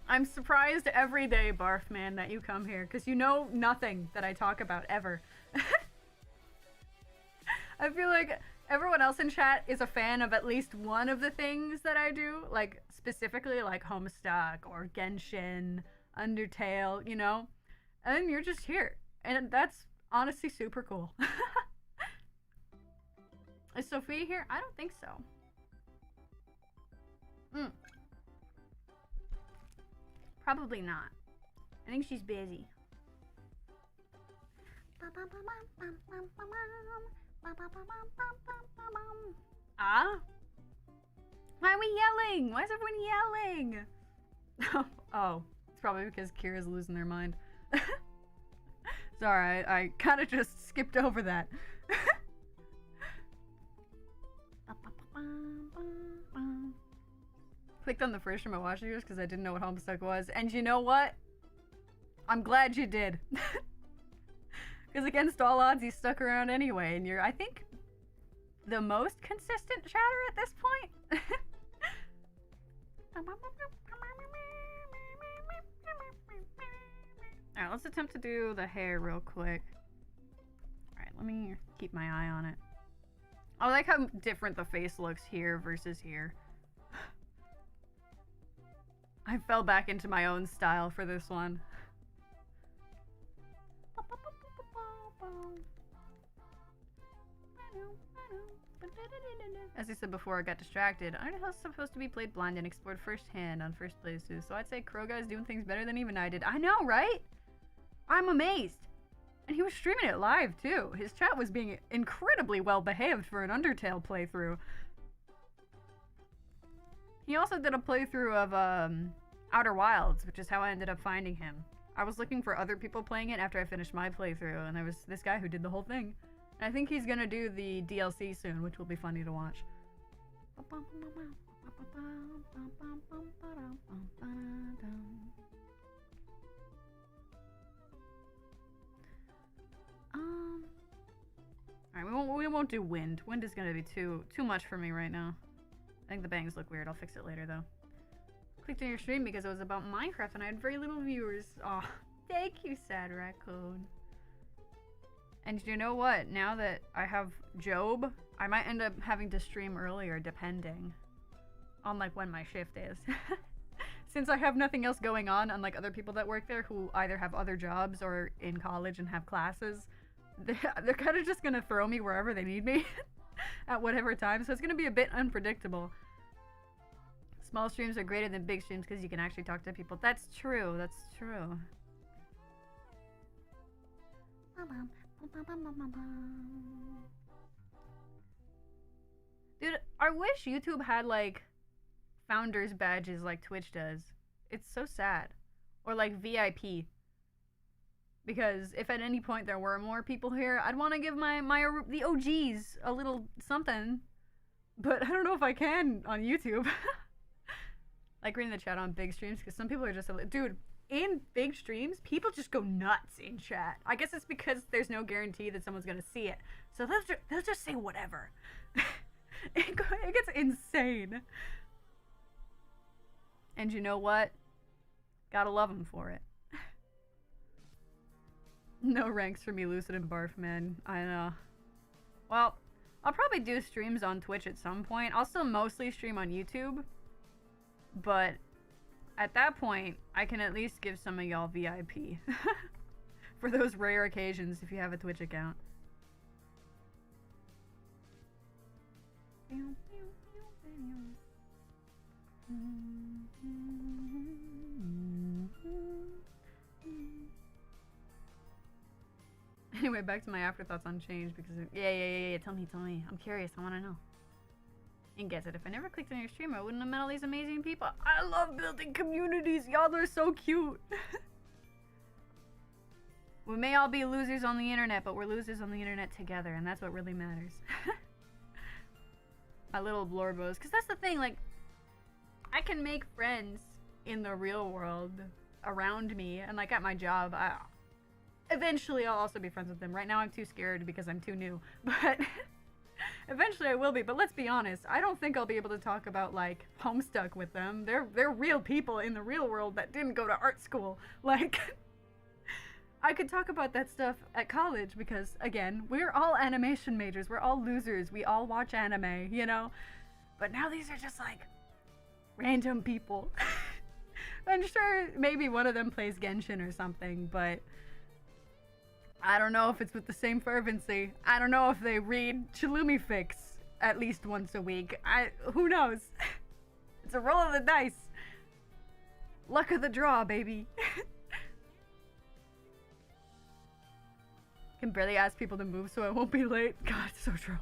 I'm surprised every day, Barfman, that you come here, because you know nothing that I talk about, ever. I feel like everyone else in chat is a fan of at least one of the things that I do, like specifically like Homestuck or Genshin, Undertale, you know? And then you're just here. And that's honestly super cool. Is Sophia here? I don't think so. Probably not. I think she's busy. Ah? Why are we yelling? Why is everyone yelling? Oh, it's probably because Kira's losing their mind. Sorry, I kind of just skipped over that. Clicked on the first stream I watched yours because I didn't know what Homestuck was. And you know what? I'm glad you did. Because against all odds, he stuck around anyway. And you're, I think, the most consistent chatter at this point. Alright, let's attempt to do the hair real quick. Alright, let me keep my eye on it. I like how different the face looks here versus here. I fell back into my own style for this one. As I said before, I got distracted. Aren't I supposed to be played blind and explored firsthand on first playthrough? So I'd say Krogai's doing things better than even I did. I know, right? I'm amazed. And he was streaming it live, too. His chat was being incredibly well behaved for an Undertale playthrough. He also did a playthrough of Outer Wilds, which is how I ended up finding him. I was looking for other people playing it after I finished my playthrough, and there was this guy who did the whole thing. And I think he's gonna do the DLC soon, which will be funny to watch. Alright, we won't do wind. Wind is gonna be too much for me right now. I think the bangs look weird. I'll fix it later, though. Clicked on your stream because it was about Minecraft and I had very little viewers. Aw, thank you, Sad Raccoon. And you know what? Now that I have Job, I might end up having to stream earlier, depending on like when my shift is. Since I have nothing else going on, unlike other people that work there who either have other jobs or in college and have classes, they're kind of just gonna throw me wherever they need me at whatever time, so it's gonna be a bit unpredictable. Small streams are greater than big streams because you can actually talk to people. That's true, that's true. Dude, I wish YouTube had like founders badges like Twitch does. It's so sad. Or like VIP. Because if at any point there were more people here, I'd want to give the OGs a little something. But I don't know if I can on YouTube. Like reading the chat on big streams, because some people are just dude, in big streams, people just go nuts in chat. I guess it's because there's no guarantee that someone's gonna see it. So they'll just say whatever. It gets insane. And you know what? Gotta love them for it. No ranks for me, Lucid and Barf, man. I know. Well, I'll probably do streams on Twitch at some point. I'll still mostly stream on YouTube. But at that point, I can at least give some of y'all VIP. For those rare occasions if you have a Twitch account. Anyway, back to my afterthoughts on change because yeah. Tell me. I'm curious. I want to know. And gets it. If I never clicked on your stream, I wouldn't have met all these amazing people. I love building communities. Y'all are so cute. We may all be losers on the internet, but we're losers on the internet together, and that's what really matters. My little blorbos. Because that's the thing, like, I can make friends in the real world around me, and like at my job, eventually I'll also be friends with them. Right now I'm too scared because I'm too new, but eventually I will be. But let's be honest, I don't think I'll be able to talk about like Homestuck with them. They're real people in the real world that didn't go to art school. Like, I could talk about that stuff at college because, again, we're all animation majors. We're all losers. We all watch anime, you know? But now these are just like random people. I'm sure maybe one of them plays Genshin or something, but I don't know if it's with the same fervency. I don't know if they read chilumi fics at least once a week. Who knows? It's a roll of the dice. Luck of the draw, baby. Can barely ask people to move so I won't be late. God, it's so true.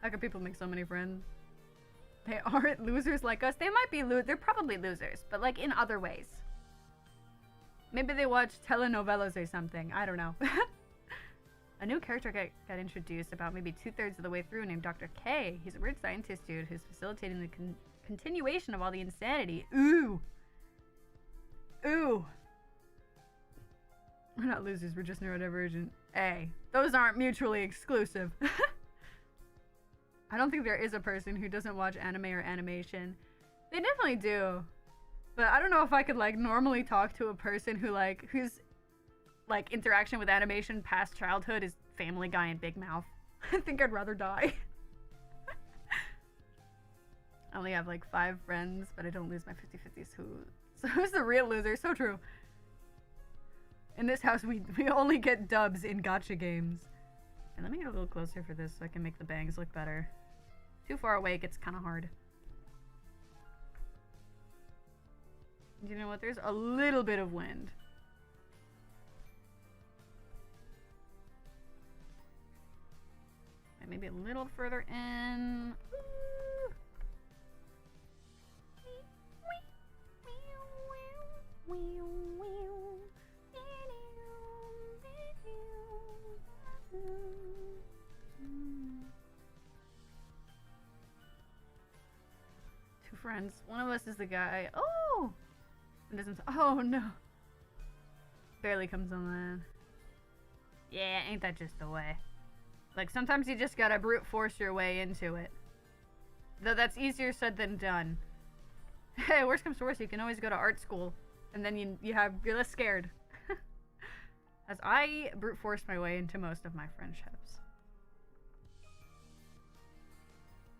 How can people make so many friends? They aren't losers like us. They might be they're probably losers, but like in other ways. Maybe they watch telenovelas or something. I don't know. A new character got introduced about maybe 2/3 of the way through named Dr. K. He's a weird scientist dude who's facilitating the continuation of all the insanity. Ooh. Ooh. We're not losers, we're just neurodivergent. Hey, those aren't mutually exclusive. I don't think there is a person who doesn't watch anime or animation. They definitely do. But I don't know if I could like normally talk to a person whose like interaction with animation past childhood is Family Guy and Big Mouth. I think I'd rather die. I only have like 5 friends, but I don't lose my 50/50s. So who's the real loser? So true. In this house, we only get dubs in gacha games. And let me get a little closer for this so I can make the bangs look better. Too far away, it gets kind of hard. You know what? There's a little bit of wind. Maybe a little further in. Two friends. One of us is the guy. Oh! It doesn't. Oh no. Barely comes on land. Yeah, ain't that just the way? Like, sometimes you just gotta brute force your way into it. Though that's easier said than done. Hey, worst comes to worst, you can always go to art school. And then you're less scared. As I brute force my way into most of my friendships.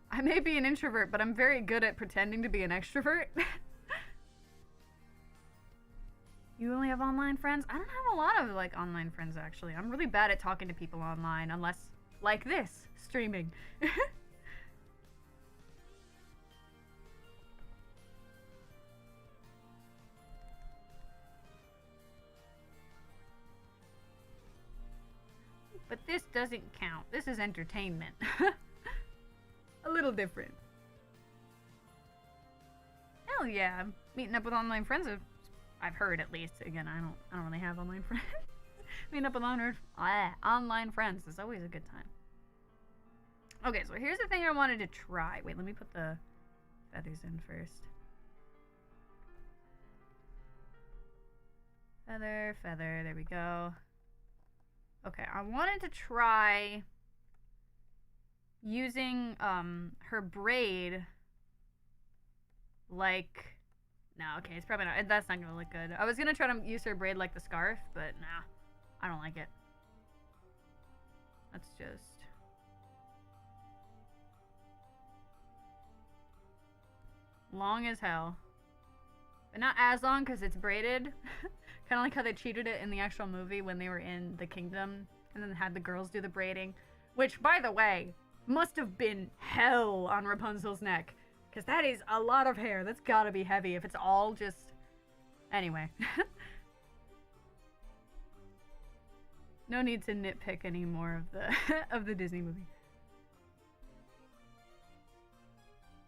I may be an introvert, but I'm very good at pretending to be an extrovert. You only have online friends? I don't have a lot of, like, online friends, actually. I'm really bad at talking to people online, unless, like this, streaming. But this doesn't count. This is entertainment. A little different. Hell yeah, meeting up with online friends. I've heard, at least. Again, I don't really have online friends. Meeting up with online friends is always a good time. Okay, so here's the thing I wanted to try. Wait, let me put the feathers in first. Feather, feather, there we go. Okay, I wanted to try using her braid like, no, okay, it's probably not, that's not gonna look good. I was gonna try to use her braid like the scarf, but nah, I don't like it. That's just long as hell, but not as long because it's braided. Kind of like how they cheated it in the actual movie when they were in the kingdom and then had the girls do the braiding, which, by the way, must have been hell on Rapunzel's neck, because that is a lot of hair. That's gotta be heavy if it's all just... Anyway. No need to nitpick anymore of the of the Disney movie.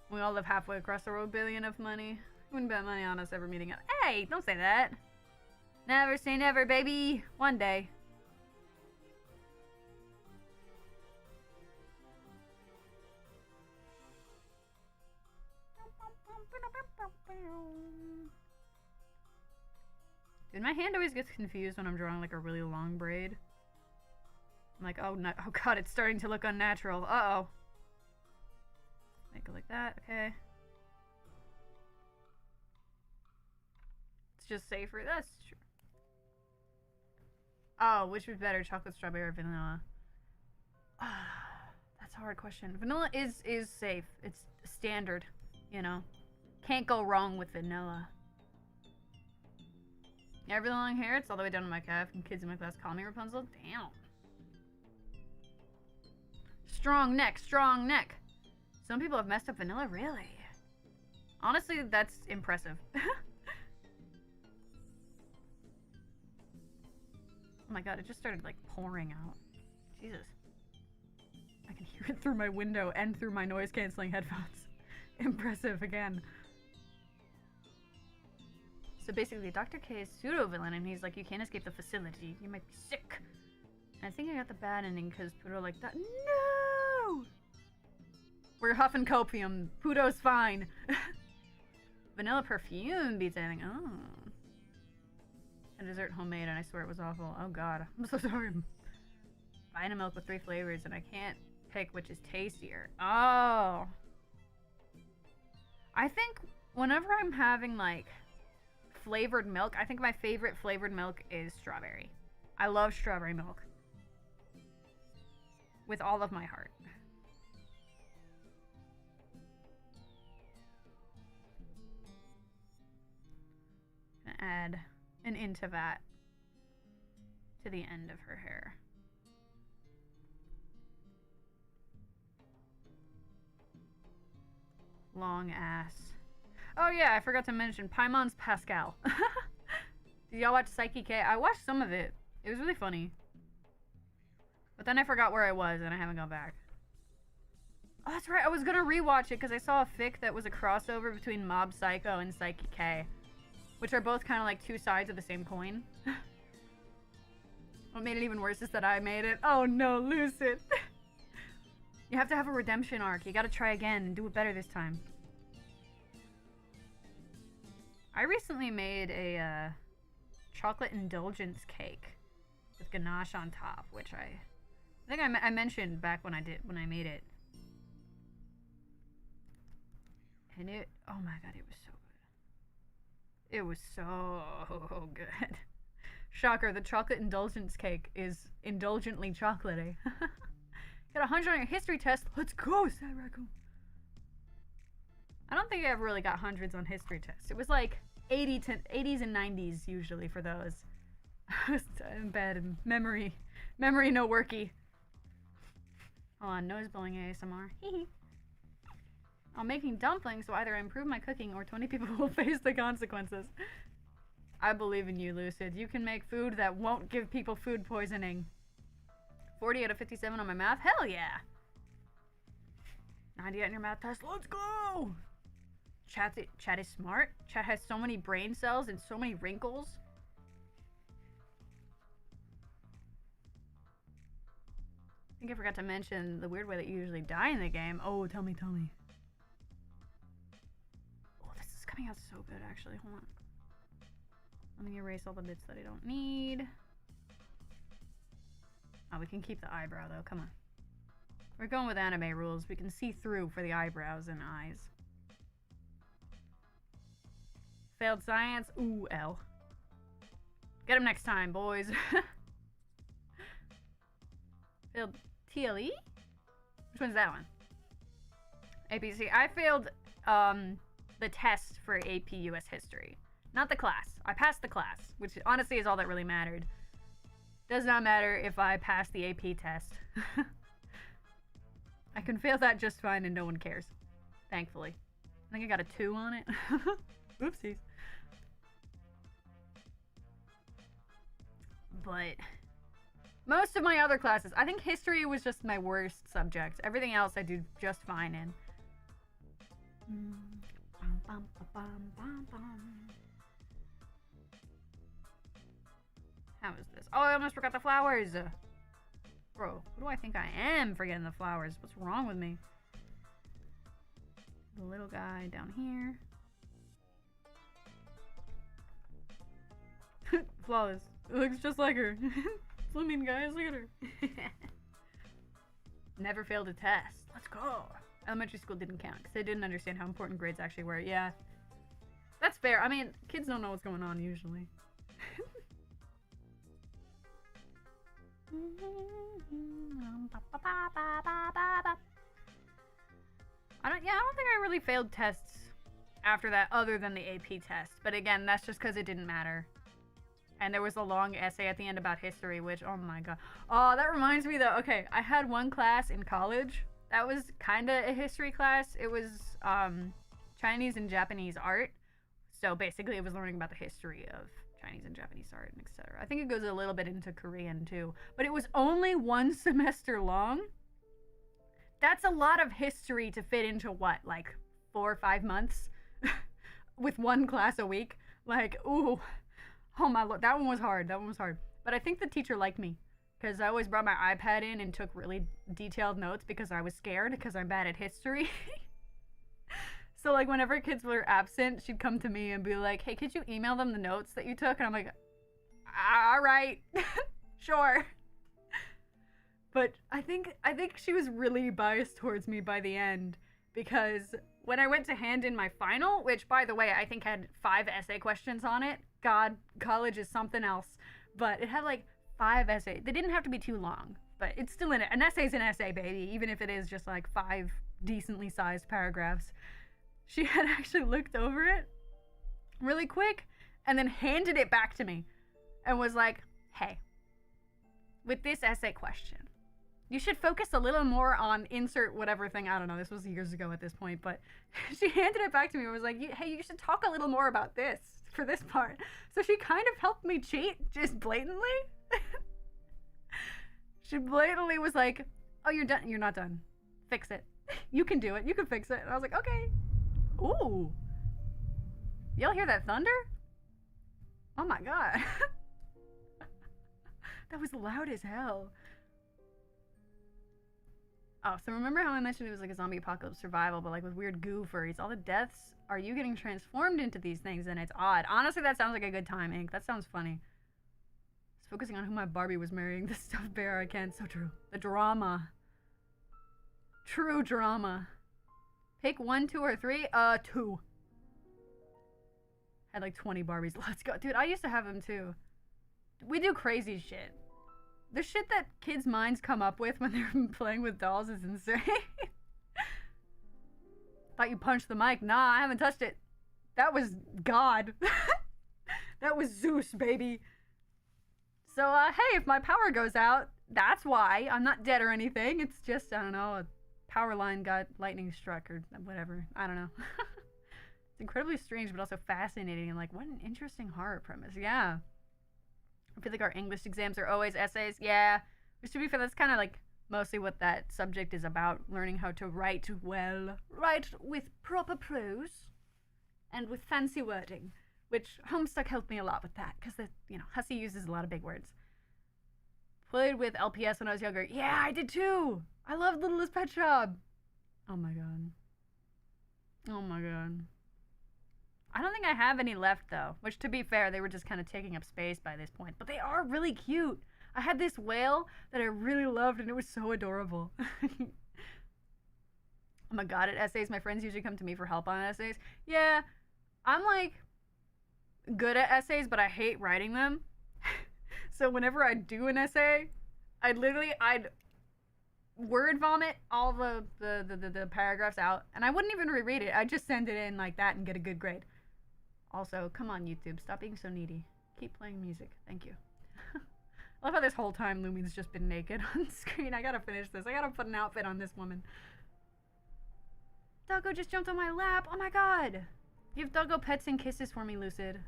We all live halfway across the road, billion of money. Wouldn't bet money on us ever meeting up. Hey, don't say that. Never say never, baby. One day. Dude, my hand always gets confused when I'm drawing like a really long braid. I'm like, oh no, oh god, it's starting to look unnatural. Uh-oh. Make it like that, okay. It's just safer, that's true. Oh, which was better, chocolate, strawberry, or vanilla? That's a hard question. Vanilla is safe. It's standard, you know. Can't go wrong with vanilla. Yeah, I have really long hair. It's all the way down to my calf, and kids in my class call me Rapunzel. Damn. Strong neck, strong neck. Some people have messed up vanilla, really? Honestly, that's impressive. Oh my god, it just started like pouring out. Jesus. I can hear it through my window and through my noise canceling headphones. Impressive again. So basically, Dr. K is pseudo-villain, and he's like, you can't escape the facility. You might be sick. And I think I got the bad ending because Puto like that. No! We're huffing copium. Puto's fine. Vanilla perfume beats anything. Oh. A dessert homemade, and I swear it was awful. Oh god, I'm so sorry. Vitamilk with 3 flavors, and I can't pick which is tastier. Oh. I think whenever I'm having like flavored milk, I think my favorite flavored milk is strawberry. I love strawberry milk. With all of my heart. Gonna add an Intavat to the end of her hair. Long ass. Oh yeah, I forgot to mention Paimon's Pascal. Did y'all watch Psyche K? I watched some of it. It was really funny. But then I forgot where I was and I haven't gone back. Oh, that's right. I was gonna rewatch it because I saw a fic that was a crossover between Mob Psycho and Psyche K, which are both kind of like two sides of the same coin. What made it even worse is that I made it. Oh no, Lucid. You have to have a redemption arc. You gotta try again and do it better this time. I recently made a chocolate indulgence cake with ganache on top, which I think I mentioned back when I made it. And it, oh my god, it was so good. It was so good. Shocker, the chocolate indulgence cake is indulgently chocolatey. Got 100 on your history test. Let's go, Sad Raccoon. I don't think I ever really got hundreds on history tests. It was like 80s and 90s usually for those. I was in bed and memory no worky. Hold on, nose blowing ASMR. I'm making dumplings, so either I improve my cooking or 20 people will face the consequences. I believe in you, Lucid. You can make food that won't give people food poisoning. 40 out of 57 on my math? Hell yeah! 98 on your math test. Let's go! Chat is smart. Chat has so many brain cells and so many wrinkles. I think I forgot to mention the weird way that you usually die in the game. Oh, tell me. Oh, this is coming out so good, actually. Hold on. Let me erase all the bits that I don't need. Oh, we can keep the eyebrow, though. Come on. We're going with anime rules. We can see through for the eyebrows and eyes. Failed science. Ooh, L. Get him next time, boys. Failed TLE? Which one's that one? APC. I failed the test for AP US History. Not the class. I passed the class, which honestly is all that really mattered. Does not matter if I pass the AP test. I can fail that just fine and no one cares. Thankfully. I think I got a 2 on it. Oopsies. But most of my other classes, I think history was just my worst subject. Everything else I do just fine in. How is this? Oh, I almost forgot the flowers. Bro, who do I think I am forgetting the flowers? What's wrong with me? The little guy down here. Flawless. It looks just like her. Swimming, guys, look at her. Never failed a test. Let's go. Elementary school didn't count because they didn't understand how important grades actually were. Yeah. That's fair. I mean, kids don't know what's going on usually. I don't think I really failed tests after that other than the AP test. But again, that's just because it didn't matter. And there was a long essay at the end about history, which, oh my god. Oh, that reminds me though. Okay, I had one class in college that was kind of a history class. It was Chinese and Japanese art. So basically it was learning about the history of Chinese and Japanese art and etc. I think it goes a little bit into Korean too. But it was only one semester long. That's a lot of history to fit into what, like 4 or 5 months? With one class a week? Like, ooh. Oh my lord, that one was hard. But I think the teacher liked me because I always brought my iPad in and took really detailed notes because I was scared because I'm bad at history. So like whenever kids were absent, she'd come to me and be like, hey, could you email them the notes that you took? And I'm like, all right, sure. But I think she was really biased towards me by the end because when I went to hand in my final, which by the way, I think had 5 essay questions on it. God, college is something else. But it had like 5 essays. They didn't have to be too long, but it's still in it. An essay's an essay, baby, even if it is just like 5 decently sized paragraphs. She had actually looked over it really quick and then handed it back to me and was like, hey, with this essay question, you should focus a little more on insert whatever thing. I don't know. This was years ago at this point, but she handed it back to me and was like, hey, you should talk a little more about this for this part. So she kind of helped me cheat just blatantly. She blatantly was like, oh, you're done. You're not done. Fix it. You can do it. You can fix it. And I was like, okay. Ooh. Y'all hear that thunder? Oh my god. That was loud as hell. Oh, so remember how I mentioned it was like a zombie apocalypse survival, but like with weird goo furries? All the deaths are you getting transformed into these things, and it's odd. Honestly, that sounds like a good time, Ink. That sounds funny. Just focusing on who my Barbie was marrying. The stuffed bear I can. So true. The drama. True drama. Pick 1, 2, or 3? 2. Had like 20 Barbies. Let's go. Dude, I used to have them too. We do crazy shit. The shit that kids' minds come up with when they're playing with dolls is insane. Thought you punched the mic. Nah, I haven't touched it. That was God. That was Zeus, baby. So, hey, if my power goes out, that's why. I'm not dead or anything. It's just, I don't know, a power line got lightning struck or whatever. I don't know. It's incredibly strange, but also fascinating. And like, what an interesting horror premise. Yeah. I feel like our English exams are always essays. Yeah. Which, to be fair, that's kind of like mostly what that subject is about. Learning how to write well. Write with proper prose. And with fancy wording. Which Homestuck helped me a lot with that. Because, Hussey uses a lot of big words. Played with LPS when I was younger. Yeah, I did too. I loved Littlest Pet Shop. Oh my god. Oh my god. I don't think I have any left though. Which, to be fair, they were just kind of taking up space by this point. But they are really cute. I had this whale that I really loved and it was so adorable. Oh my god, at essays, my friends usually come to me for help on essays. Yeah, I'm like good at essays, but I hate writing them. So whenever I do an essay, I'd word vomit all the paragraphs out, and I wouldn't even reread it. I'd just send it in like that and get a good grade. Also, come on YouTube, stop being so needy. Keep playing music. Thank you. I love how this whole time Lumi's just been naked on screen. I gotta finish this. I gotta put an outfit on this woman. Doggo just jumped on my lap. Oh my god. Give Doggo pets and kisses for me, Lucid.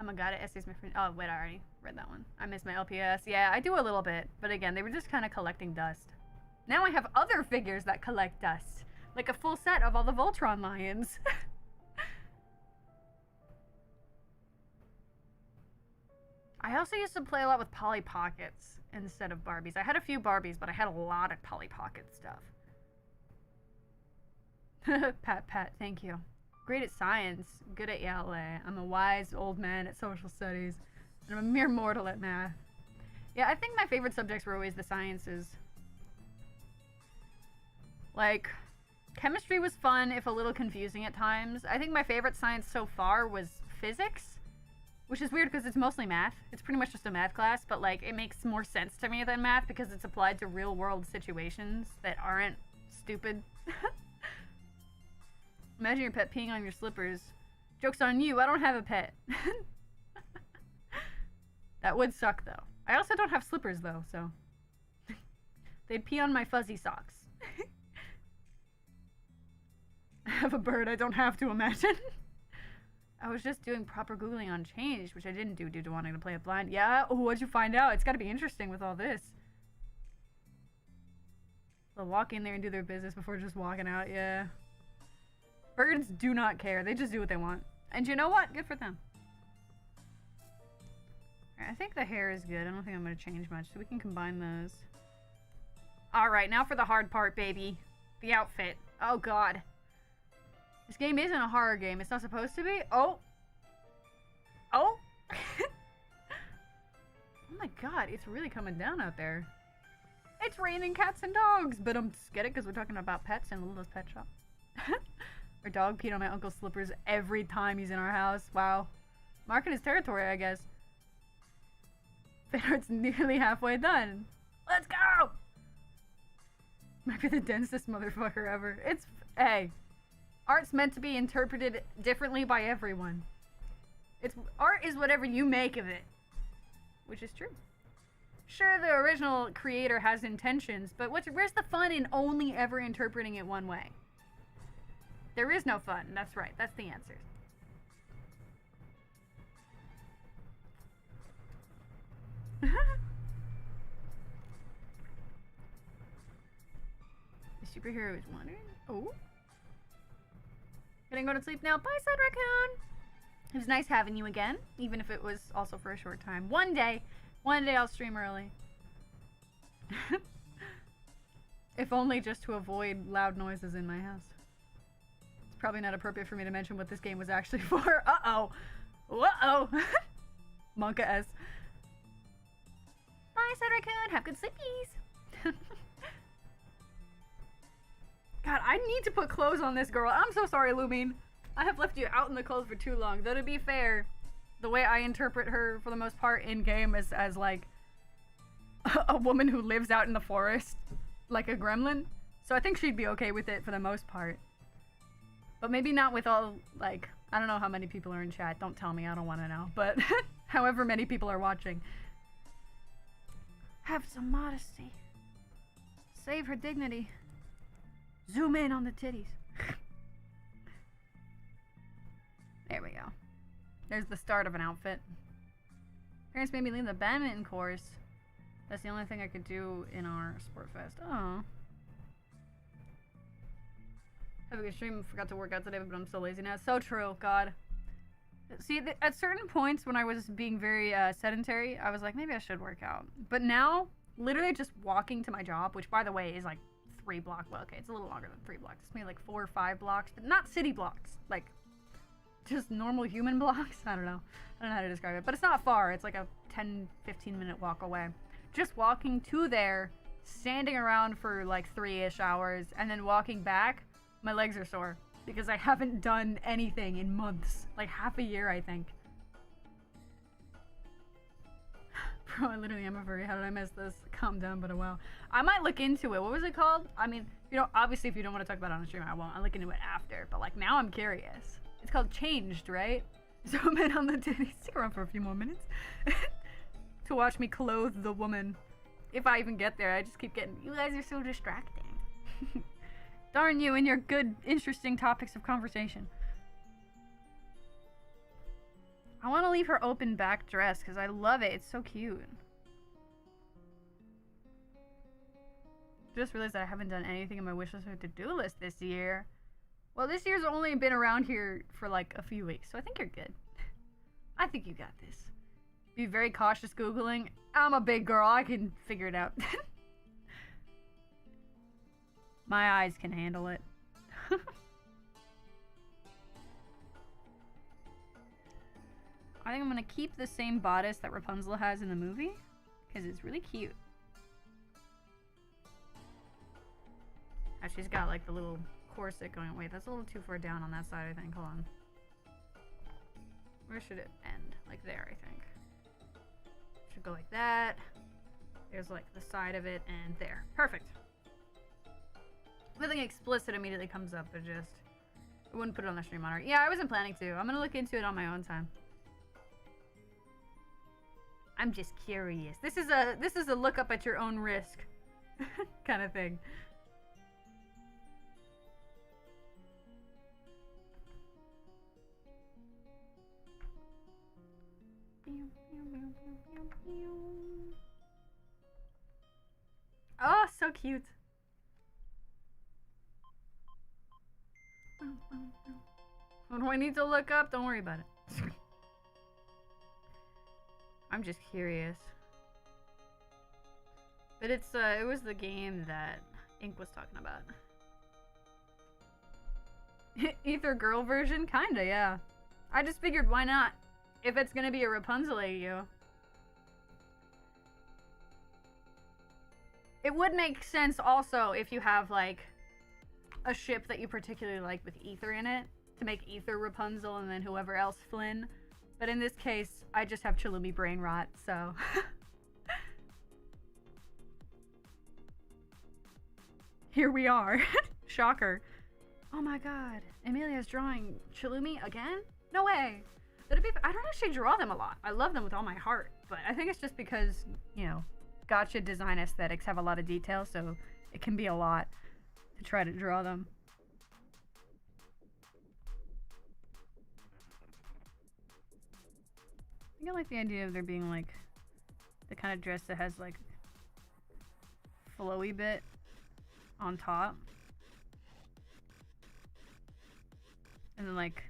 Oh my god, it essays my friend. Oh, wait, I already read that one. I missed my LPS. Yeah, I do a little bit. But again, they were just kind of collecting dust. Now I have other figures that collect dust. Like a full set of all the Voltron lions. I also used to play a lot with Polly Pockets instead of Barbies. I had a few Barbies, but I had a lot of Polly Pocket stuff. Pat, thank you. Great at science, good at ELA. I'm a wise old man at social studies, and I'm a mere mortal at math. Yeah, I think my favorite subjects were always the sciences. Like, chemistry was fun, if a little confusing at times. I think my favorite science so far was physics. Which is weird because it's mostly math. It's pretty much just a math class, but like it makes more sense to me than math because it's applied to real world situations that aren't stupid. Imagine your pet peeing on your slippers. Joke's on you, I don't have a pet. That would suck though. I also don't have slippers though, so. They'd pee on my fuzzy socks. I have a bird I don't have to imagine. I was just doing proper Googling on change, which I didn't do due to wanting to play it blind. Yeah? Oh, what'd you find out? It's gotta be interesting with all this. They'll walk in there and do their business before just walking out, yeah. Birds do not care. They just do what they want. And you know what? Good for them. Alright, I think the hair is good. I don't think I'm gonna change much, so we can combine those. Alright, now for the hard part, baby. The outfit. Oh, God. This game isn't a horror game. It's not supposed to be. Oh. Oh. Oh my God. It's really coming down out there. It's raining cats and dogs. But get it? Because we're talking about pets and Little's Pet Shop. Our dog peed on my uncle's slippers every time he's in our house. Wow. Marking his territory, I guess. Fanart's nearly halfway done. Let's go! Might be the densest motherfucker ever. It's... Hey. Art's meant to be interpreted differently by everyone. Art is whatever you make of it. Which is true. Sure, the original creator has intentions, but where's the fun in only ever interpreting it one way? There is no fun. That's right. That's the answer. The superhero is wandering. Oh. Gonna go to sleep now. Bye, Sad Raccoon. It was nice having you again, even if it was also for a short time. One day I'll stream early. If only just to avoid loud noises in my house. It's probably not appropriate for me to mention what this game was actually for. Uh-oh. Uh-oh. Monka S. Bye, Sad Raccoon. Have good sleepies. God, I need to put clothes on this girl. I'm so sorry, Lumine. I have left you out in the cold for too long. Though to be fair, the way I interpret her for the most part in-game is as like a woman who lives out in the forest like a gremlin. So I think she'd be okay with it for the most part. But maybe not with all, like, I don't know how many people are in chat. Don't tell me, I don't want to know. But however many people are watching. Have some modesty. Save her dignity. Zoom in on the titties. There we go. There's the start of an outfit. Parents made me leave the badminton course. That's the only thing I could do in our sport fest. Oh. Have a good stream. Forgot to work out today, but I'm so lazy now. So true. God. See, at certain points when I was being very sedentary, I was like, maybe I should work out. But now, literally just walking to my job, which by the way is like 3 blocks. Well, okay, it's a little longer than 3 blocks. It's maybe like 4 or 5 blocks, but not city blocks. Like, just normal human blocks. I don't know how to describe it. But it's not far. It's like a 10-15 minute walk away. Just walking to there, standing around for like 3-ish hours, and then walking back, my legs are sore. Because I haven't done anything in months. Like half a year, I think. Bro, I literally am a furry. How did I miss this? Calm down, but a wow. I might look into it. What was it called? I mean, you know, obviously if you don't want to talk about it on the stream, I won't. I'll look into it after. But like now I'm curious. It's called Changed, right? Zoom in on the titties. Stick around for a few more minutes. To watch me clothe the woman. If I even get there, I just keep getting... You guys are so distracting. Darn you and your good, interesting topics of conversation. I want to leave her open back dress because I love it. It's so cute. Just realized that I haven't done anything in my wish list or to-do list this year. Well, this year's only been around here for like a few weeks, so I think you're good. I think you got this. Be very cautious Googling. I'm a big girl. I can figure it out. My eyes can handle it. I think I'm gonna keep the same bodice that Rapunzel has in the movie because it's really cute. She's got like the little corset going. Wait, that's a little too far down on that side, I think. Hold on. Where should it end? Like there, I think. Should go like that. There's like the side of it, and there. Perfect. Nothing explicit immediately comes up, but just... I wouldn't put it on the stream monitor. Yeah, I wasn't planning to. I'm gonna look into it on my own time. I'm just curious. This is a look up at your own risk kind of thing. Oh, so cute. What do I need to look up? Don't worry about it. I'm just curious. But it's it was the game that Ink was talking about. Ether girl version? Kinda, yeah. I just figured why not? If it's gonna be a Rapunzel AU. It would make sense also if you have like a ship that you particularly like with Ether in it, to make Ether Rapunzel and then whoever else Flynn. But in this case, I just have chilumi brain rot, so... Here we are. Shocker. Oh my god. Emilia's drawing chilumi again? No way. I don't actually draw them a lot. I love them with all my heart, but I think it's just because, you know, gacha design aesthetics have a lot of detail, so it can be a lot to try to draw them. I think I like the idea of there being like the kind of dress that has like flowy bit on top. And then like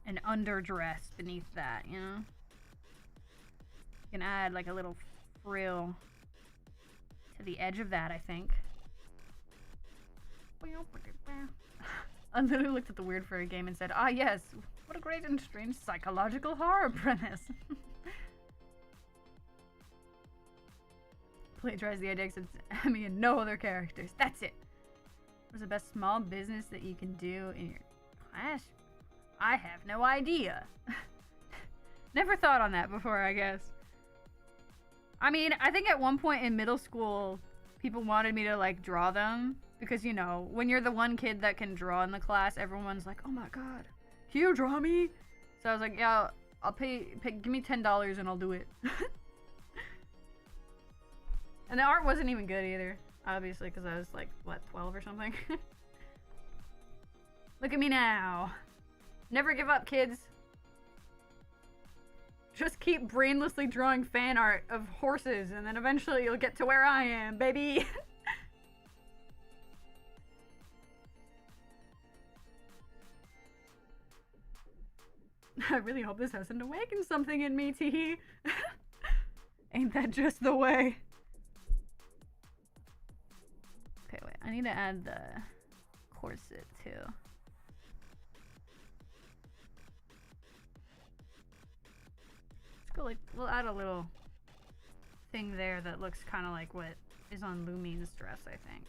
an underdress beneath that, you know? You can add like a little frill to the edge of that, I think. I literally looked at the Weird Furry game and said, ah yes, what a great and strange psychological horror premise. Plagiarize the ajax of Emmy and no other characters. That's it. What's the best small business that you can do in your class? I have no idea. Never thought on that before, I guess. I mean, I think at one point in middle school, people wanted me to like draw them. Because, you know, when you're the one kid that can draw in the class, everyone's like, oh my god, can you draw me? So I was like, yeah, I'll pay give me $10 and I'll do it. And the art wasn't even good either, obviously, because I was like, what, 12 or something? Look at me now. Never give up, kids. Just keep brainlessly drawing fan art of horses, and then eventually you'll get to where I am, baby. I really hope this hasn't awakened something in me, Teehee. Ain't that just the way? Okay, wait. I need to add the corset, too. Let's go, like, we'll add a little thing there that looks kind of like what is on Lumine's dress, I think.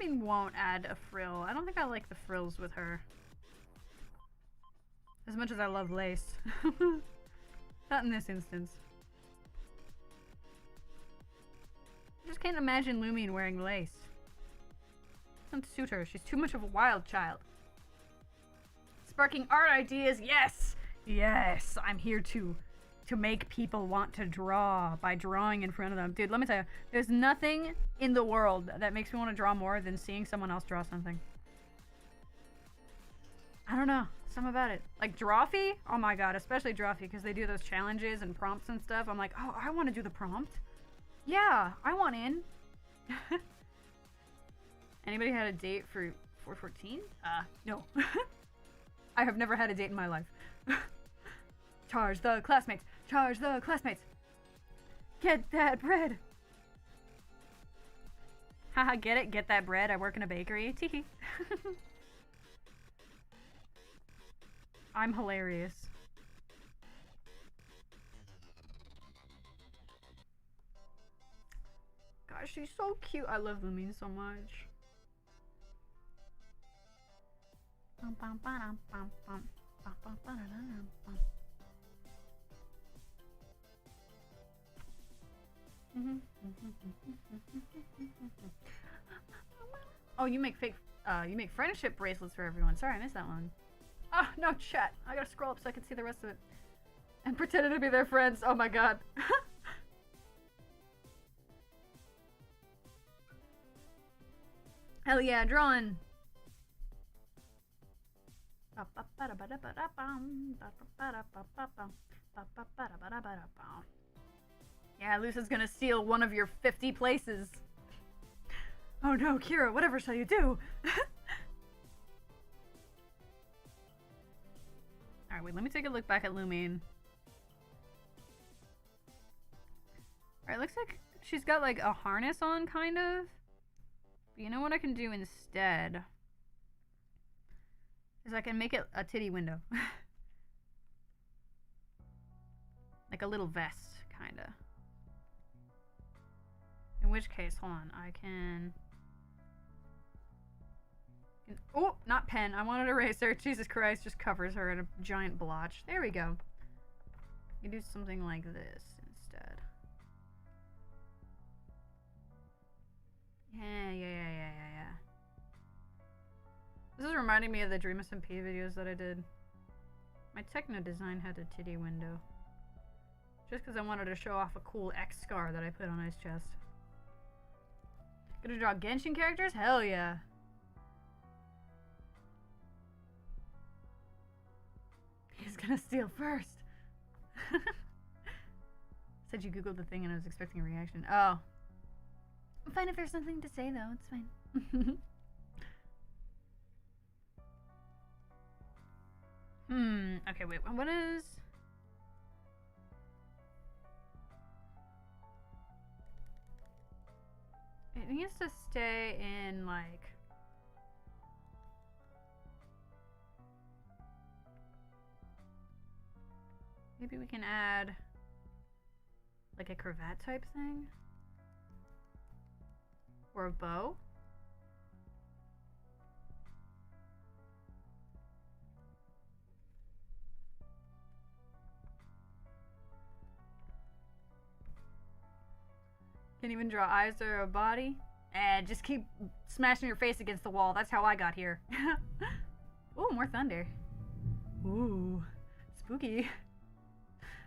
Maybe won't add a frill. I don't think I like the frills with her. As much as I love lace. Not in this instance. I just can't imagine Lumine wearing lace. Doesn't suit her. She's too much of a wild child. Sparking art ideas, yes! Yes! I'm here to make people want to draw by drawing in front of them. Dude, let me tell you, there's nothing in the world that makes me want to draw more than seeing someone else draw something. I don't know. Something about it. Like Drawfee? Oh my god, especially Drawfee, because they do those challenges and prompts and stuff. I'm like, oh, I want to do the prompt. Yeah, I want in. Anybody had a date for 414? No. I have never had a date in my life. Charge the classmates! Charge the classmates! Get that bread! Haha, get it? Get that bread? I work in a bakery. Teehee. I'm hilarious. she's so cute. I love Lumine so much. Oh, you make friendship bracelets for everyone. Sorry, I missed that one. Ah, no chat. I gotta scroll up so I can see the rest of it. And pretended to be their friends. Oh my god. Hell yeah, drawing. Yeah, Lusa's gonna steal one of your 50 places. Oh no, Kira, whatever shall you do? Alright, wait, let me take a look back at Lumine. Alright, looks like she's got like a harness on, kind of. But you know what I can do instead? Is I can make it a titty window. Like a little vest, kinda. In which case, hold on, I can... Oh, not pen. I wanted eraser. Jesus Christ, just covers her in a giant blotch. There we go. You do something like this instead. Yeah. This is reminding me of the Dream SMP videos that I did. My techno design had a titty window. Just because I wanted to show off a cool X scar that I put on his chest. Gonna draw Genshin characters? Hell yeah. He's gonna steal first. Said you googled the thing and I was expecting a reaction. Oh. I'm fine if there's something to say though, it's fine. Okay, wait, what is... It needs to stay in, like... Maybe we can add, like, a cravat type thing? Or a bow? Can't even draw eyes or a body? And just keep smashing your face against the wall. That's how I got here. Ooh, more thunder. Ooh, spooky.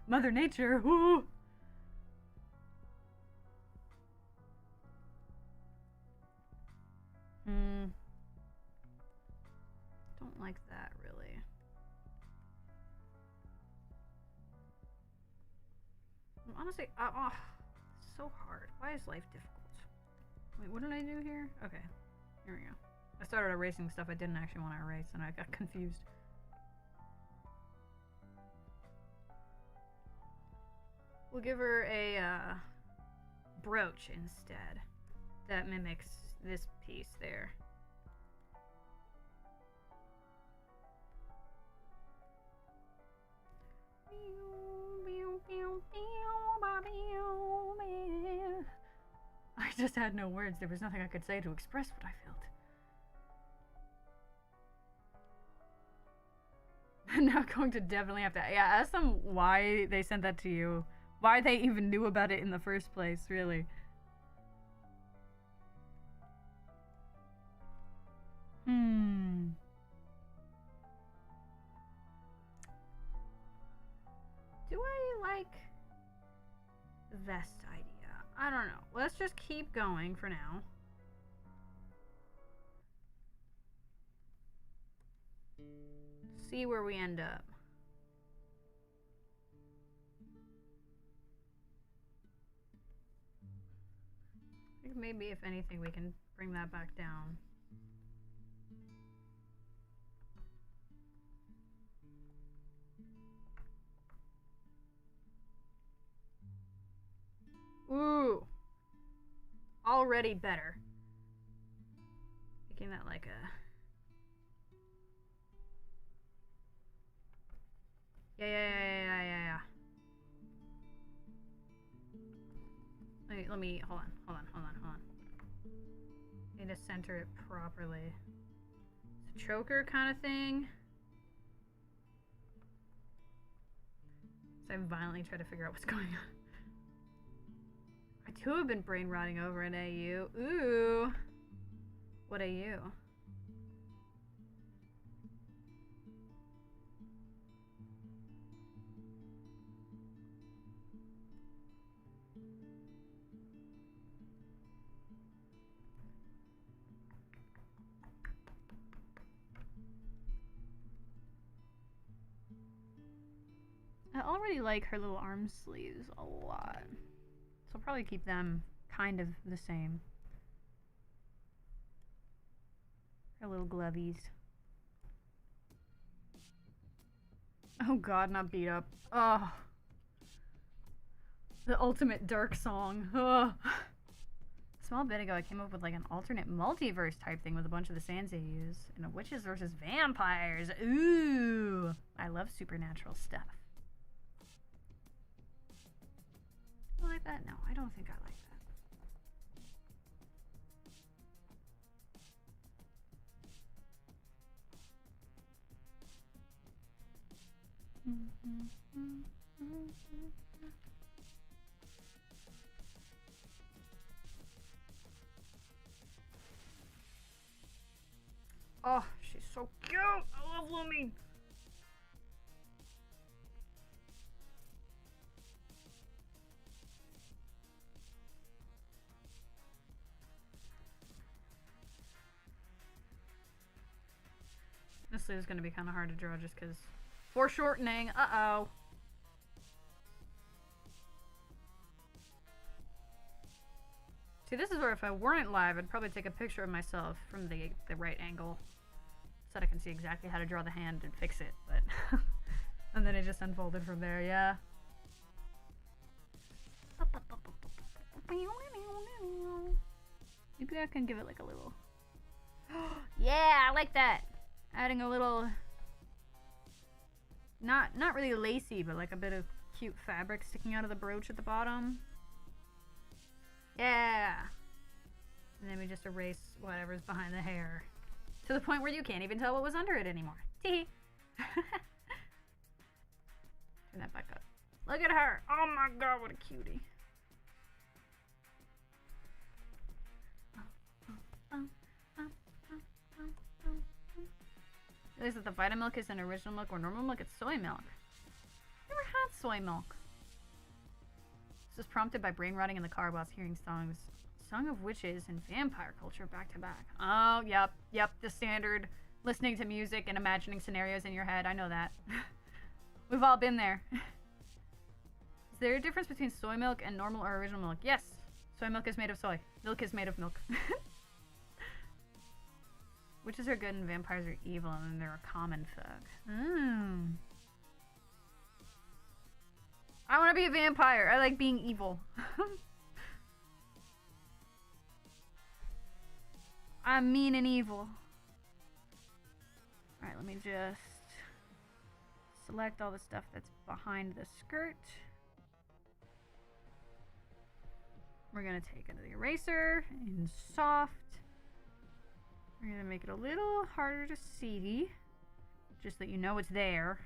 Mother Nature. Ooh. Don't like that really. Honestly, so hard. Why is life difficult? Wait, what did I do here? Okay, here we go. I started erasing stuff I didn't actually want to erase and I got confused. We'll give her a brooch instead that mimics this piece there. I just had no words. There was nothing I could say to express what I felt. Now going to definitely have to... Yeah, ask them why they sent that to you. Why they even knew about it in the first place, really. Do I like the vest idea? I don't know. Let's just keep going for now. See where we end up. I think maybe if anything we can bring that back down. Ooh. Already better. Making that like a... Yeah. Let me, hold on. center it properly. It's a choker kind of thing. So I violently try to figure out what's going on. I too have been brain rotting over an AU. Ooh. What AU? I already like her little arm sleeves a lot. So I'll probably keep them kind of the same. Her little glovies. Oh god, not beat up. Oh. The ultimate dark song. Oh. A small bit ago I came up with like an alternate multiverse type thing with a bunch of the Sans AUs. And witches versus vampires. Ooh. I love supernatural stuff. You like that? No, I don't think I like that. Oh, she's so cute! I love Lumi! This is going to be kind of hard to draw just because foreshortening. Uh-oh. See, this is where if I weren't live, I'd probably take a picture of myself from the right angle so that I can see exactly how to draw the hand and fix it, but... and then it just unfolded from there, yeah. Maybe I can give it like a little... yeah, I like that! Adding a little... Not really lacy, but like a bit of cute fabric sticking out of the brooch at the bottom. Yeah! And then we just erase whatever's behind the hair. To the point where you can't even tell what was under it anymore. Tee. Turn that back up. Look at her! Oh my god, what a cutie. Is it the Vitamilk is an original milk or normal milk? It's soy milk. Never had soy milk. This was prompted by brain rotting in the car whilst hearing songs. Song of Witches and vampire culture back to back. Oh, yep. The standard listening to music and imagining scenarios in your head. I know that. We've all been there. Is there a difference between soy milk and normal or original milk? Yes. Soy milk is made of soy. Milk is made of milk. Witches are good and vampires are evil, and then they're a common thug. I want to be a vampire. I like being evil. I'm mean and evil. Alright, let me just select all the stuff that's behind the skirt. We're going to take it to the eraser in soft. We're going to make it a little harder to see, just that you know it's there,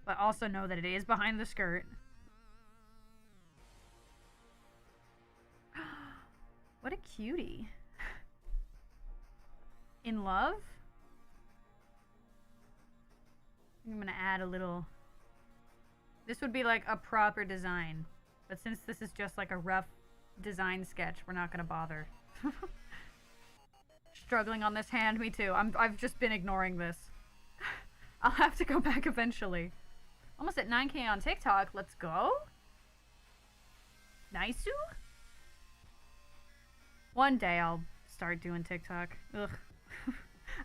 but also know that it is behind the skirt. What a cutie. In love? I'm going to add a little... This would be like a proper design, but since this is just like a rough design sketch, we're not going to bother. Struggling on this hand, me too. I've just been ignoring this. I'll have to go back eventually. Almost at 9K on TikTok. Let's go. Nice. One day I'll start doing TikTok. Ugh.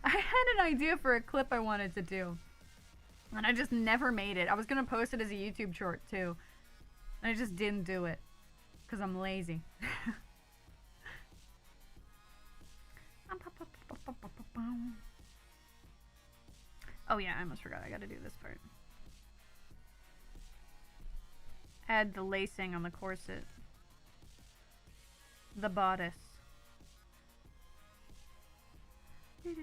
I had an idea for a clip I wanted to do, and I just never made it. I was gonna post it as a YouTube short too, and I just didn't do it because I'm lazy. Oh yeah, I almost forgot. I gotta do this part. Add the lacing on the corset. The bodice. Alright,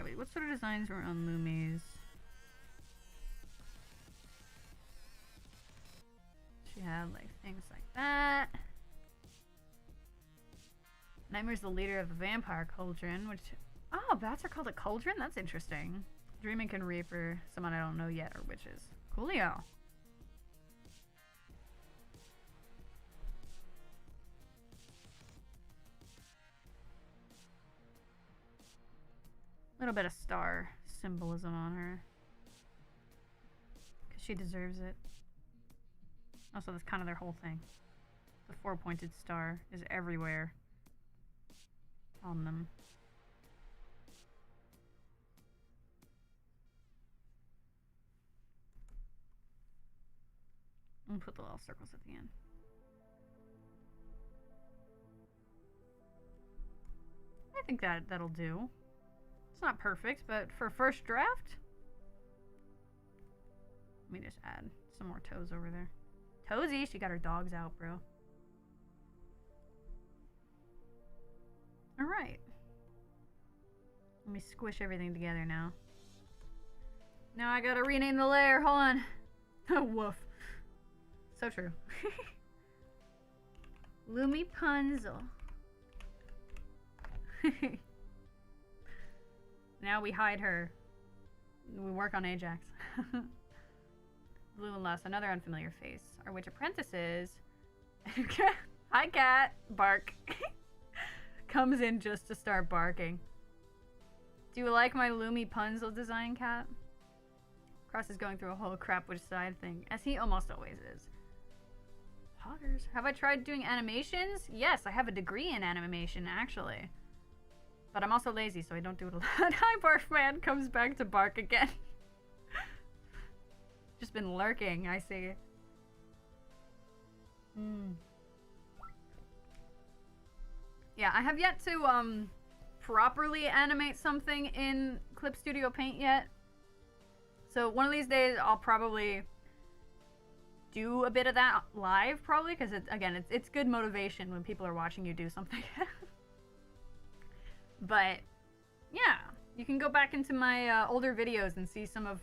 wait, what sort of designs were on Lumi's? She had like things like that. Nightmare's the leader of the vampire cauldron, which... Oh, bats are called a cauldron? That's interesting. Dreaming can reaper someone I don't know yet, or witches. Coolio. Little bit of star symbolism on her. Because she deserves it. Also, that's kind of their whole thing. The four-pointed star is everywhere on them. And put the little circles at the end. I think that'll do. It's not perfect, but for first draft, let me just add some more toes over there. Toesy, she got her dogs out, bro. Alright. Let me squish everything together now. Now I gotta rename the layer, hold on. Oh, woof. So true. Lumi Punzel. Now we hide her. We work on Ajax. Blue and Lust, another unfamiliar face. Our witch apprentices. Hi, cat. Bark. Comes in just to start barking. Do you like my Lumi Punzel design, cat? Cross is going through a whole crap which side thing, as he almost always is. Poggers. Have I tried doing animations? Yes, I have a degree in animation, actually. But I'm also lazy, so I don't do it a lot. Hi, Barfman comes back to bark again. Just been lurking, I see. Yeah, I have yet to properly animate something in Clip Studio Paint yet. So one of these days I'll probably do a bit of that live, probably, because it's good motivation when people are watching you do something. But yeah, you can go back into my older videos and see some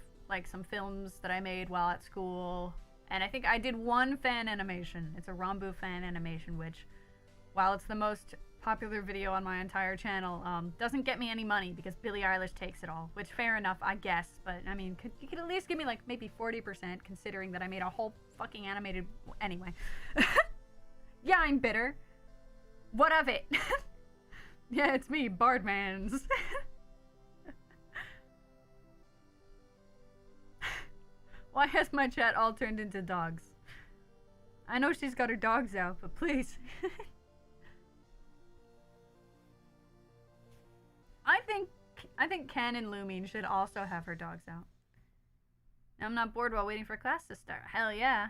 films that I made while at school. And I think I did one fan animation. It's a Rambo fan animation, which, while it's the most popular video on my entire channel, doesn't get me any money because Billie Eilish takes it all. Which, fair enough, I guess. But, I mean, you could at least give me, like, maybe 40%, considering that I made a whole fucking animated... Anyway. Yeah, I'm bitter. What of it? Yeah, it's me, Bardmans. Why has my chat all turned into dogs? I know she's got her dogs out, but please. I think Ken and Lumine should also have her dogs out. I'm not bored while waiting for class to start. Hell yeah.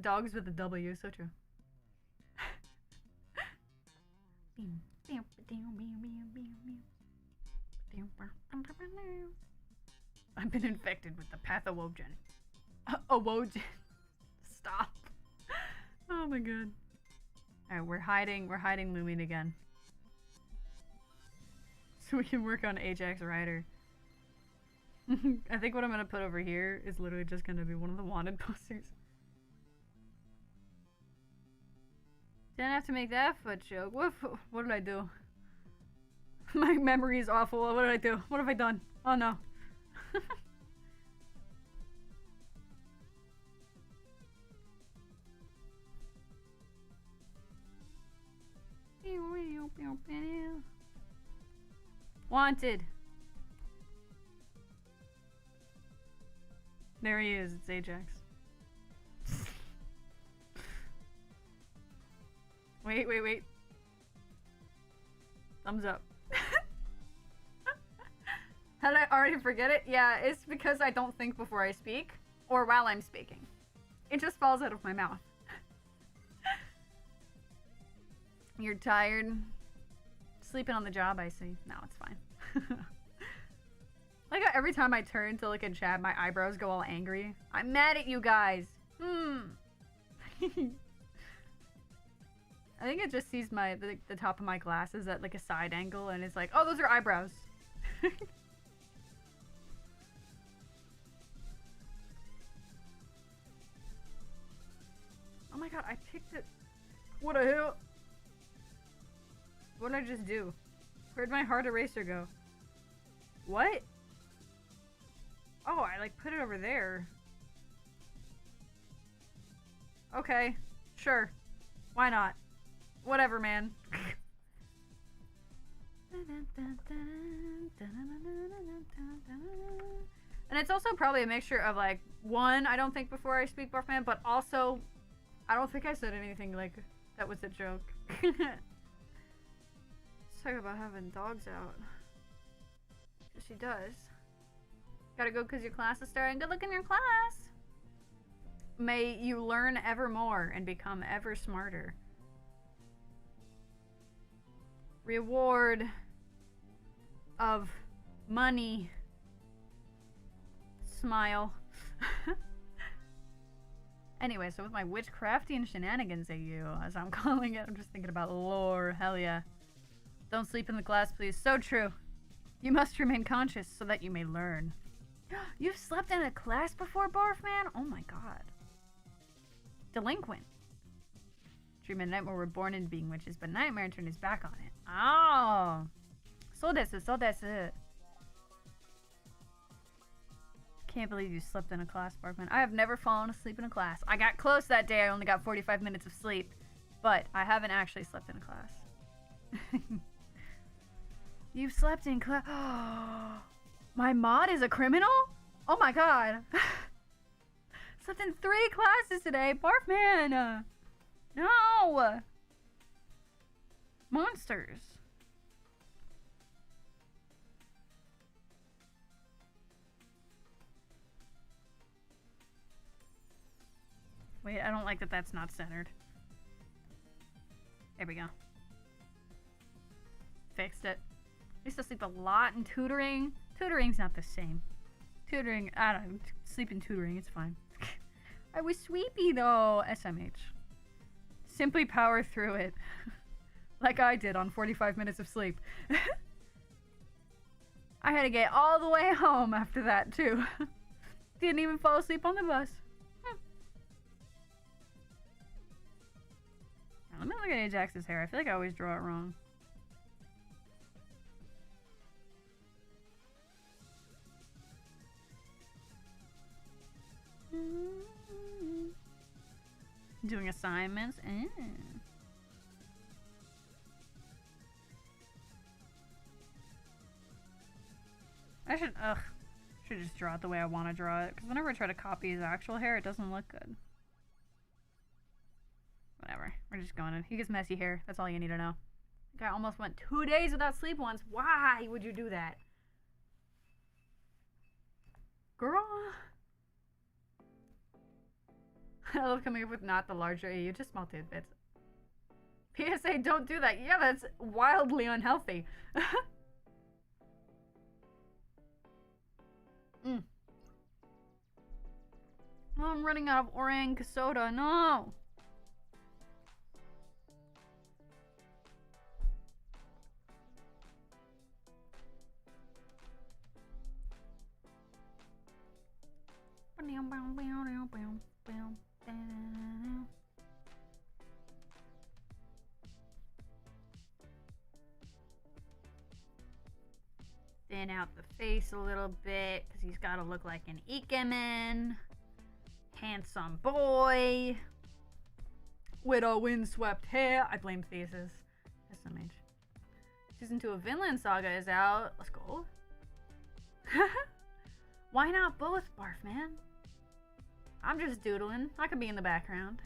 Dogs with a W, so true. I've been infected with the pathogen. Awogen. Stop. Oh my god. Alright, we're hiding Lumine again. So we can work on Ajax Rider. I think what I'm gonna put over here is literally just gonna be one of the wanted posters. Didn't have to make that foot joke. What did I do? My memory is awful. What did I do? What have I done? Oh no. Wanted. There he is. It's Ajax. Wait. Thumbs up. How did I already forget it? Yeah, it's because I don't think before I speak, or while I'm speaking. It just falls out of my mouth. You're tired? Sleeping on the job, I see. No, it's fine. Like, every time I turn to look at chat, my eyebrows go all angry. I'm mad at you guys. I think it just sees the top of my glasses at like a side angle, and it's like, oh, those are eyebrows. Oh my god, I picked it. What the hell? What did I just do? Where'd my heart eraser go? What? Oh, I like put it over there. Okay, sure. Why not? Whatever, man. And it's also probably a mixture of like, one, I don't think before I speak Barfman, but also, I don't think I said anything like that was a joke. Let's talk about having dogs out. She does. Gotta go because your class is starting. Good luck in your class! May you learn ever more and become ever smarter. Reward of money. Smile. Anyway, so with my witchcrafting shenanigans AU, as I'm calling it, I'm just thinking about lore. Hell yeah. Don't sleep in the class, please. So true. You must remain conscious so that you may learn. You've slept in a class before, Barfman? Oh my god. Delinquent. Dream and Nightmare were born in being witches, but Nightmare turned his back on it. Oh. So desu. Can't believe you slept in a class, Barfman. I have never fallen asleep in a class. I got close that day. I only got 45 minutes of sleep. But I haven't actually slept in a class. You've slept in class. My mod is a criminal? Oh my god. Slept in 3 classes today. Barfman. No. Monsters. Wait, I don't like that that's not centered. There we go. Fixed it. I used to sleep a lot in tutoring. Tutoring's not the same. Tutoring, I don't know. Sleep in tutoring, it's fine. I was sleepy though. SMH. Simply power through it. Like I did on 45 minutes of sleep. I had to get all the way home after that too. Didn't even fall asleep on the bus. Now, let me look at Ajax's hair. I feel like I always draw it wrong. Doing assignments. I should just draw it the way I want to draw it, because whenever I try to copy his actual hair, it doesn't look good. Whatever. We're just going in. He gets messy hair. That's all you need to know. Guy almost went 2 days without sleep once. Why would you do that? Girl. I love coming up with not the larger AU, just small tidbits. PSA, don't do that. Yeah, that's wildly unhealthy. Oh, I'm running out of orange soda. No. Thin out the face a little bit, because he's got to look like an ikemen. Handsome boy. With a windswept hair. I blame faces. SMH. Season 2 of Vinland Saga is out. Let's go. Why not both, Barfman? I'm just doodling. I could be in the background.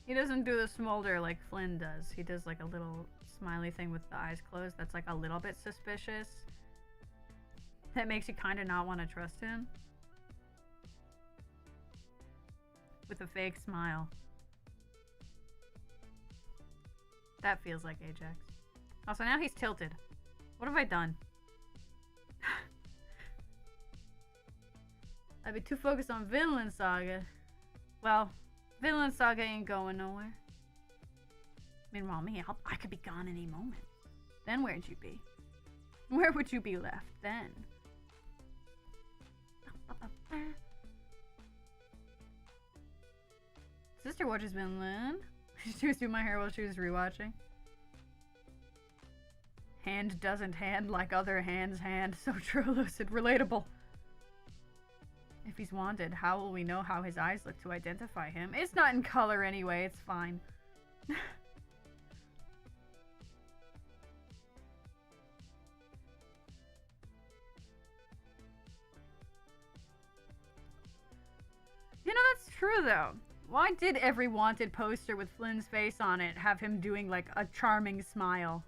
He doesn't do the smolder like Flynn does. He does like a little smiley thing with the eyes closed that's like a little bit suspicious. That makes you kind of not want to trust him. With a fake smile. That feels like Ajax. Also, now he's tilted. What have I done? I'd be too focused on Vinland Saga. Well, Vinland Saga ain't going nowhere. Meanwhile, me, I could be gone any moment. Then where'd you be? Where would you be left then? Sister watches Vinland. She was doing my hair while she was rewatching. Hand doesn't hand like other hands hand. So true, lucid, relatable. If he's wanted, how will we know how his eyes look to identify him? It's not in color anyway, it's fine. You know, that's true though. Why did every wanted poster with Flynn's face on it have him doing like a charming smile?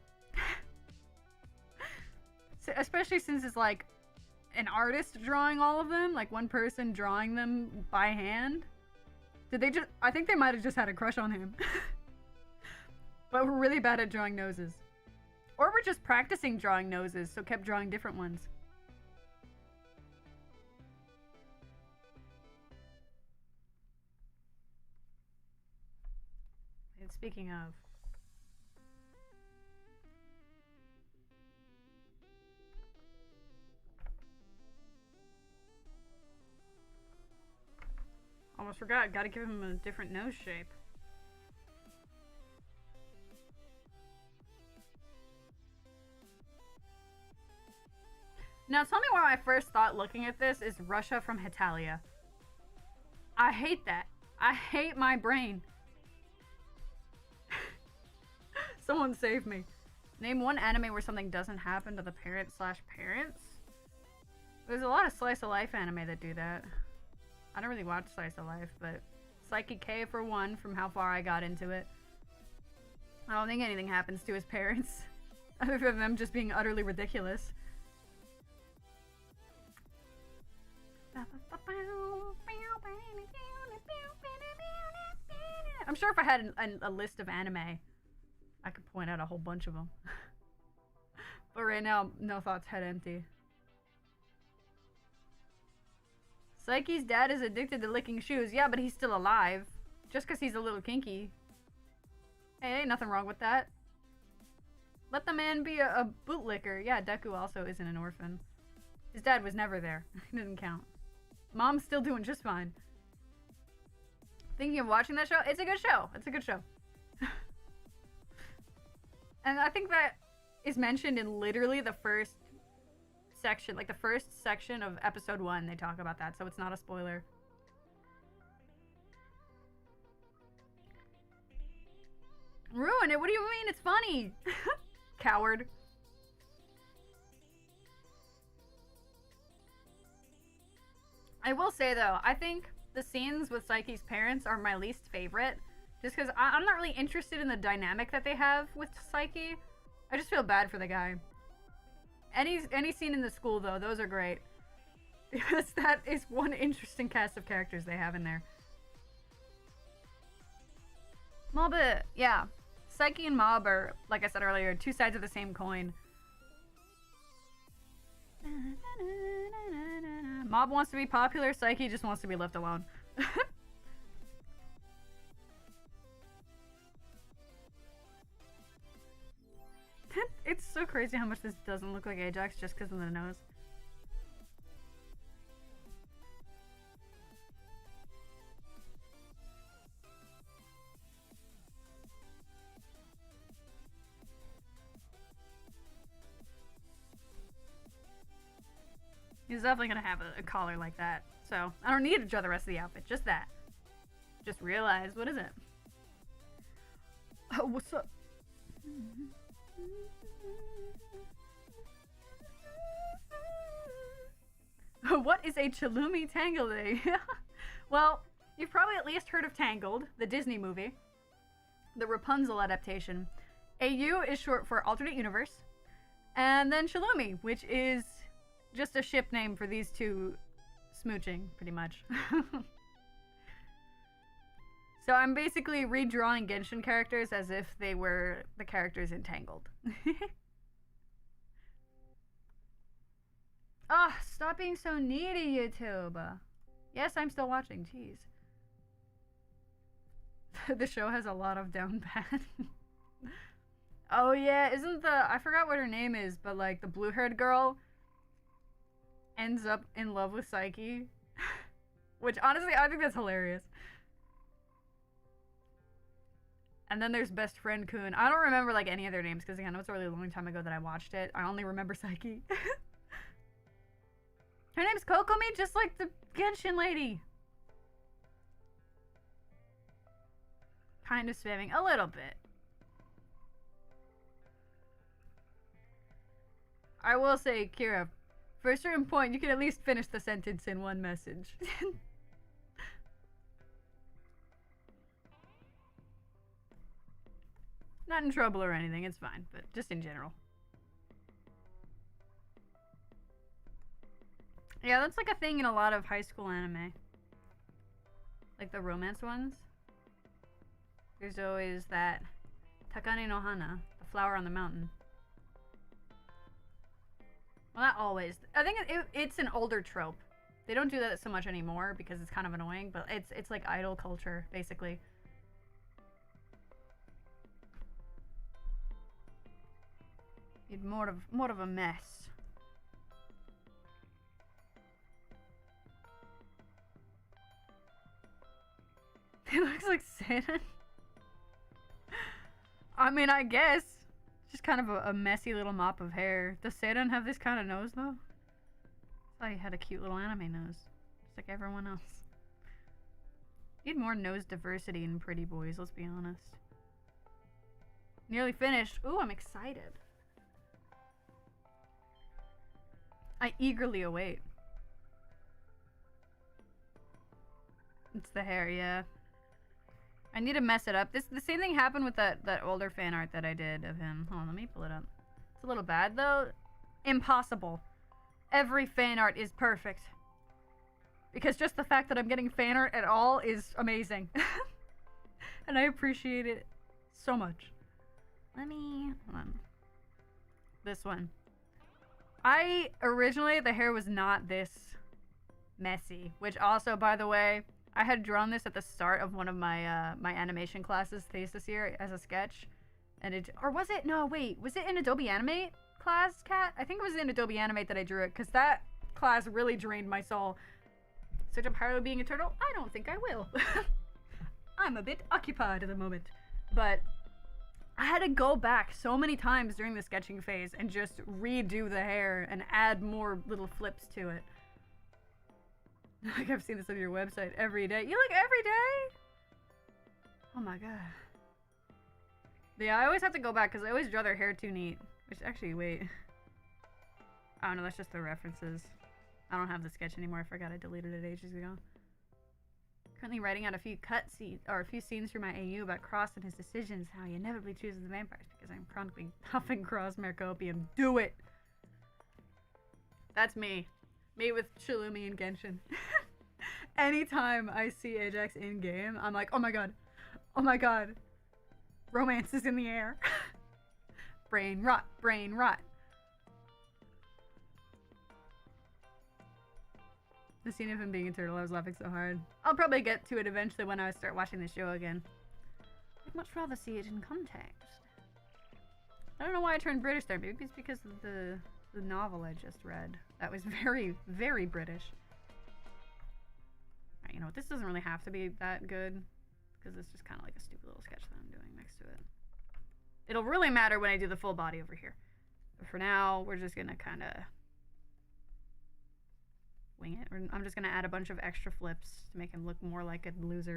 Especially since it's like an artist drawing all of them, like one person drawing them by hand. Did they just, I think they might have just had a crush on him. But we're really bad at drawing noses. Or we're just practicing drawing noses, so kept drawing different ones. And speaking of, almost forgot, gotta give him a different nose shape. Now tell me where I first thought looking at this is Russia from Hetalia. I hate that. I hate my brain. Someone save me. Name one anime where something doesn't happen to the parent/parents. There's a lot of slice of life anime that do that. I don't really watch slice of life, but Psyche K for one, from how far I got into it. I don't think anything happens to his parents, other than them just being utterly ridiculous. I'm sure if I had a list of anime, I could point out a whole bunch of them. But right now, no thoughts, head empty. Psyche's dad is addicted to licking shoes. Yeah, but he's still alive. Just because he's a little kinky. Hey, ain't nothing wrong with that. Let the man be a bootlicker. Yeah, Deku also isn't an orphan. His dad was never there. He didn't count. Mom's still doing just fine. Thinking of watching that show? It's a good show. It's a good show. And I think that is mentioned in literally the first section, like the first section of episode 1, they talk about that, so it's not a spoiler. Ruin it? What do you mean? It's funny. Coward. I will say though, I think the scenes with Psyche's parents are my least favorite, just because I'm not really interested in the dynamic that they have with Psyche. I just feel bad for the guy. Any scene in the school though, those are great. Because that is one interesting cast of characters they have in there. Mob, yeah. Psyche and Mob are, like I said earlier, two sides of the same coin. Mob wants to be popular, Psyche just wants to be left alone. It's so crazy how much this doesn't look like Ajax just because of the nose. He's definitely gonna have a collar like that. So, I don't need to draw the rest of the outfit, just that. Just realize, what is it? Oh, what's up? What is a chilumi tangled? Well, you've probably at least heard of Tangled, the Disney movie. The Rapunzel adaptation. AU is short for alternate universe. And then chilumi, which is just a ship name for these two smooching, pretty much. So I'm basically redrawing Genshin characters as if they were the characters in Tangled. Ah, oh, stop being so needy, YouTube. Yes, I'm still watching. Jeez. The show has a lot of down bad. Oh yeah, isn't I forgot what her name is, but like the blue-haired girl ends up in love with Psyche. Which honestly, I think that's hilarious. And then there's best friend Kun. I don't remember like any of their names because again, it was a really long time ago that I watched it. I only remember Psyche. Her name's Kokomi, just like the Genshin lady. Kind of spamming a little bit. I will say, Kira, for a certain point, you can at least finish the sentence in one message. Not in trouble or anything, it's fine, but just in general. Yeah, that's like a thing in a lot of high school anime. Like the romance ones. There's always that Takane no Hana, the flower on the mountain. Well, not always. I think it's an older trope. They don't do that so much anymore because it's kind of annoying, but it's like idol culture, basically. It's more of a mess. It looks like Satan. I mean, I guess. Just kind of a messy little mop of hair. Does Satan have this kind of nose, though? I thought he had a cute little anime nose. Just like everyone else. Need more nose diversity in pretty boys, let's be honest. Nearly finished. Ooh, I'm excited. I eagerly await. It's the hair, yeah. I need to mess it up. The same thing happened with that older fan art that I did of him. Hold on, let me pull it up. It's a little bad though. Impossible. Every fan art is perfect. Because just the fact that I'm getting fan art at all is amazing. And I appreciate it so much. Hold on. This one. Originally, the hair was not this messy. Which also, by the way, I had drawn this at the start of one of my my animation classes this year as a sketch, and was it in Adobe Animate class, Kat? I think it was in Adobe Animate that I drew it because that class really drained my soul. Search up Haru being a turtle? I don't think I will. I'm a bit occupied at the moment, but I had to go back so many times during the sketching phase and just redo the hair and add more little flips to it. Like, I've seen this on your website every day. You look every day? Oh my god. Yeah, I always have to go back because I always draw their hair too neat. Which, actually, wait. Oh no, that's just the references. I don't have the sketch anymore. I forgot I deleted it ages ago. Currently writing out a few scenes for my AU about Cross and his decisions, how he inevitably chooses the vampires because I'm chronically huffing Cross Mercopium. Do it! That's me. Me with chilumi and Genshin. Anytime I see Ajax in game, I'm like, oh my god. Oh my god. Romance is in the air. Brain rot. Brain rot. The scene of him being a turtle, I was laughing so hard. I'll probably get to it eventually when I start watching the show again. I'd much rather see it in context. I don't know why I turned British there. Maybe it's because of the novel I just read. That was very, very British. Alright, you know what? This doesn't really have to be that good. Because it's just kind of like a stupid little sketch that I'm doing next to it. It'll really matter when I do the full body over here. But for now, we're just gonna kind of wing it. I'm just gonna add a bunch of extra flips to make him look more like a loser.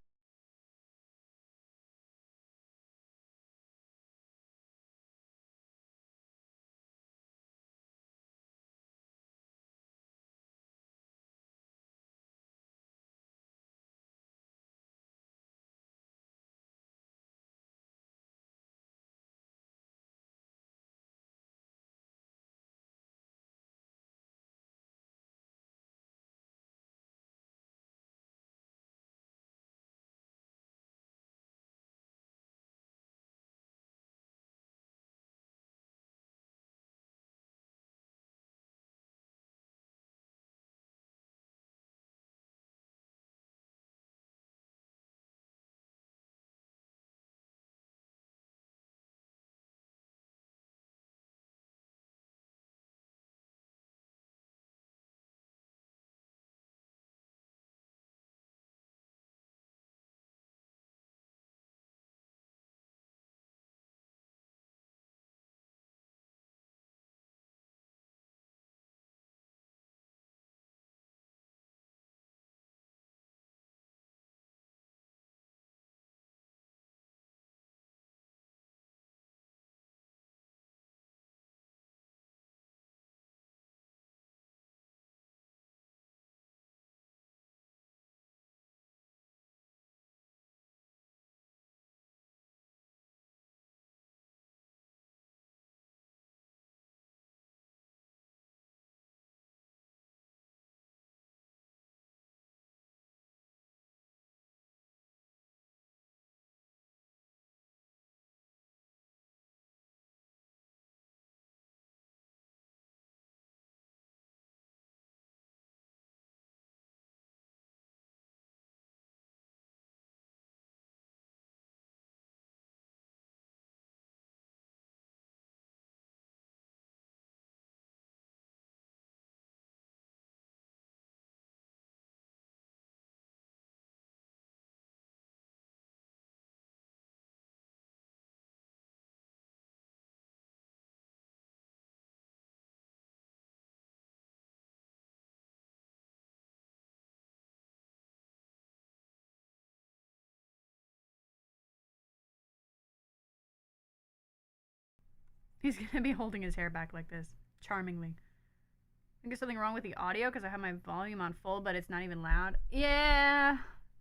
He's gonna be holding his hair back like this, charmingly. I think there's something wrong with the audio because I have my volume on full, but it's not even loud. Yeah,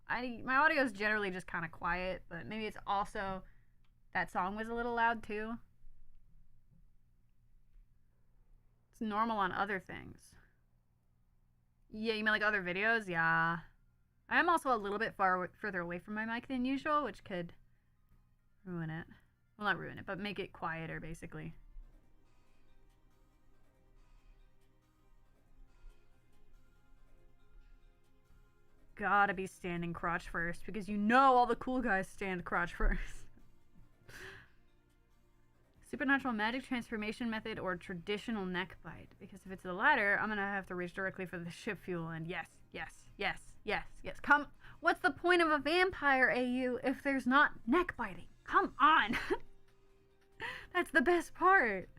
my audio is generally just kind of quiet, but maybe it's also that song was a little loud too. It's normal on other things. Yeah, you mean like other videos? Yeah. I am also a little bit further away from my mic than usual, which could ruin it. Well, not ruin it, but make it quieter, basically. Gotta be standing crotch first, because you know all the cool guys stand crotch first. Supernatural magic transformation method or traditional neck bite. Because if it's the latter, I'm gonna have to reach directly for the ship fuel, and yes, yes, yes, yes, yes. Come, what's the point of a vampire, AU, if there's not neck biting? Come on! That's the best part.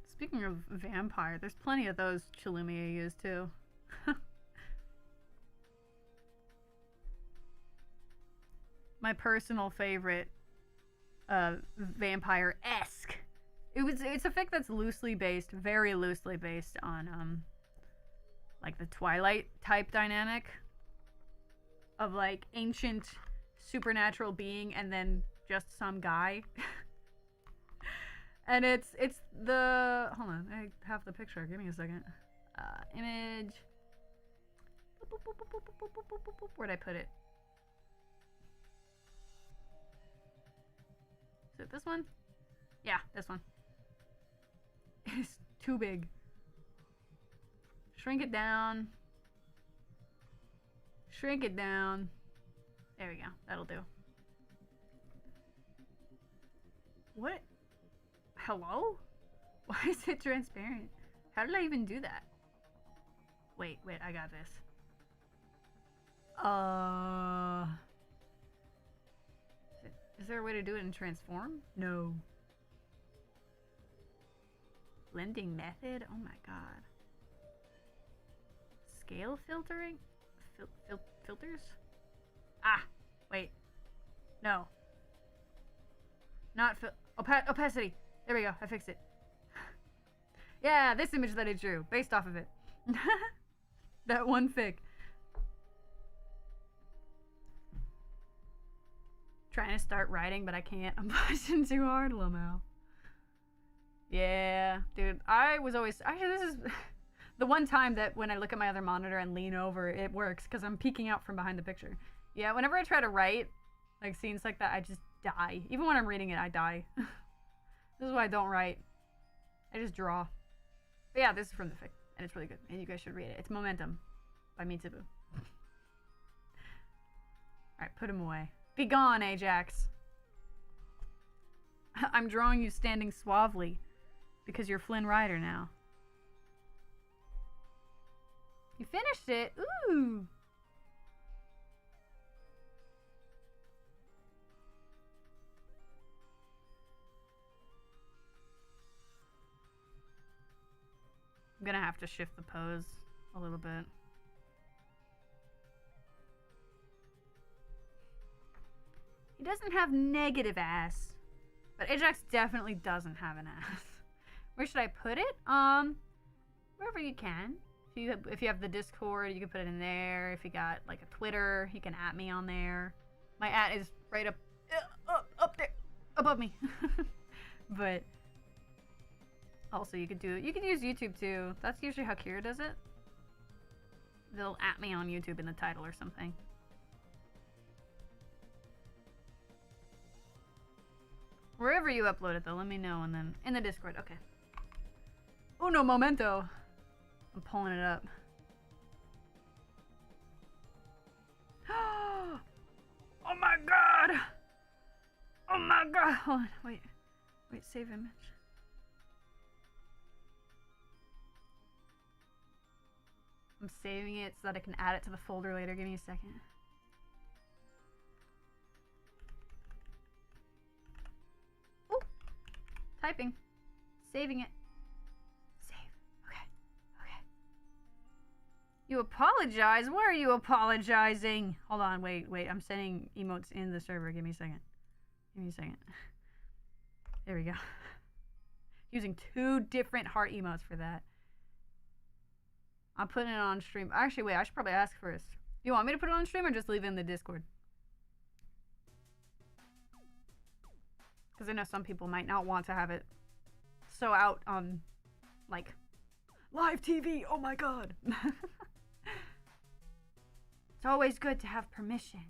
Speaking of vampire, there's plenty of those chilumi AUs too. My personal favorite vampire-esque. It's a fic that's loosely based, very loosely based on like the Twilight type dynamic of like ancient supernatural being and then just some guy. And it's the, hold on, I have the picture, give me a second. Image. Where'd I put it? Is it this one? Yeah, this one. It's too big. Shrink it down. Shrink it down. There we go, that'll do. What? Hello? Why is it transparent? How did I even do that? Wait, I got this. Is there a way to do it in transform? No. Blending method? Oh my god. Scale filtering? Filters? Ah! Wait. No. Not opacity! There we go, I fixed it. Yeah, this image that I drew, based off of it. That one fic. Trying to start writing, but I can't. I'm pushing too hard, Lamau. Yeah, dude, I was always... Actually, this is the one time that when I look at my other monitor and lean over, it works, because I'm peeking out from behind the picture. Yeah, whenever I try to write, like, scenes like that, I just die. Even when I'm reading it, I die. This is why I don't write. I just draw. But yeah, this is from the fic, and it's really good, and you guys should read it. It's Momentum by Mitsubu. Alright, put him away. Be gone, Ajax. I'm drawing you standing suavely, because you're Flynn Rider now. You finished it? Ooh! I'm gonna have to shift the pose a little bit. He doesn't have negative ass. But Ajax definitely doesn't have an ass. Where should I put it? Wherever you can. If you have the Discord, you can put it in there. If you got like a Twitter, you can @ me on there. My @ is right up there, above me. But also you could use YouTube too. That's usually how Kira does it. They'll @ me on YouTube in the title or something. Wherever you upload it though, let me know, and then in the Discord, okay. Uno momento. I'm pulling it up. Oh my god! Oh my god! Hold on, wait, save image. I'm saving it so that I can add it to the folder later. Give me a second. Oh! Typing. Saving it. Save. Okay. You apologize? Why are you apologizing? Hold on, wait. I'm sending emotes in the server. Give me a second. There we go. Using 2 different heart emotes for that. I'm putting it on stream. Actually, wait, I should probably ask first. You want me to put it on stream or just leave it in the Discord? Because I know some people might not want to have it so out on, like, live TV. Oh my god. It's always good to have permission.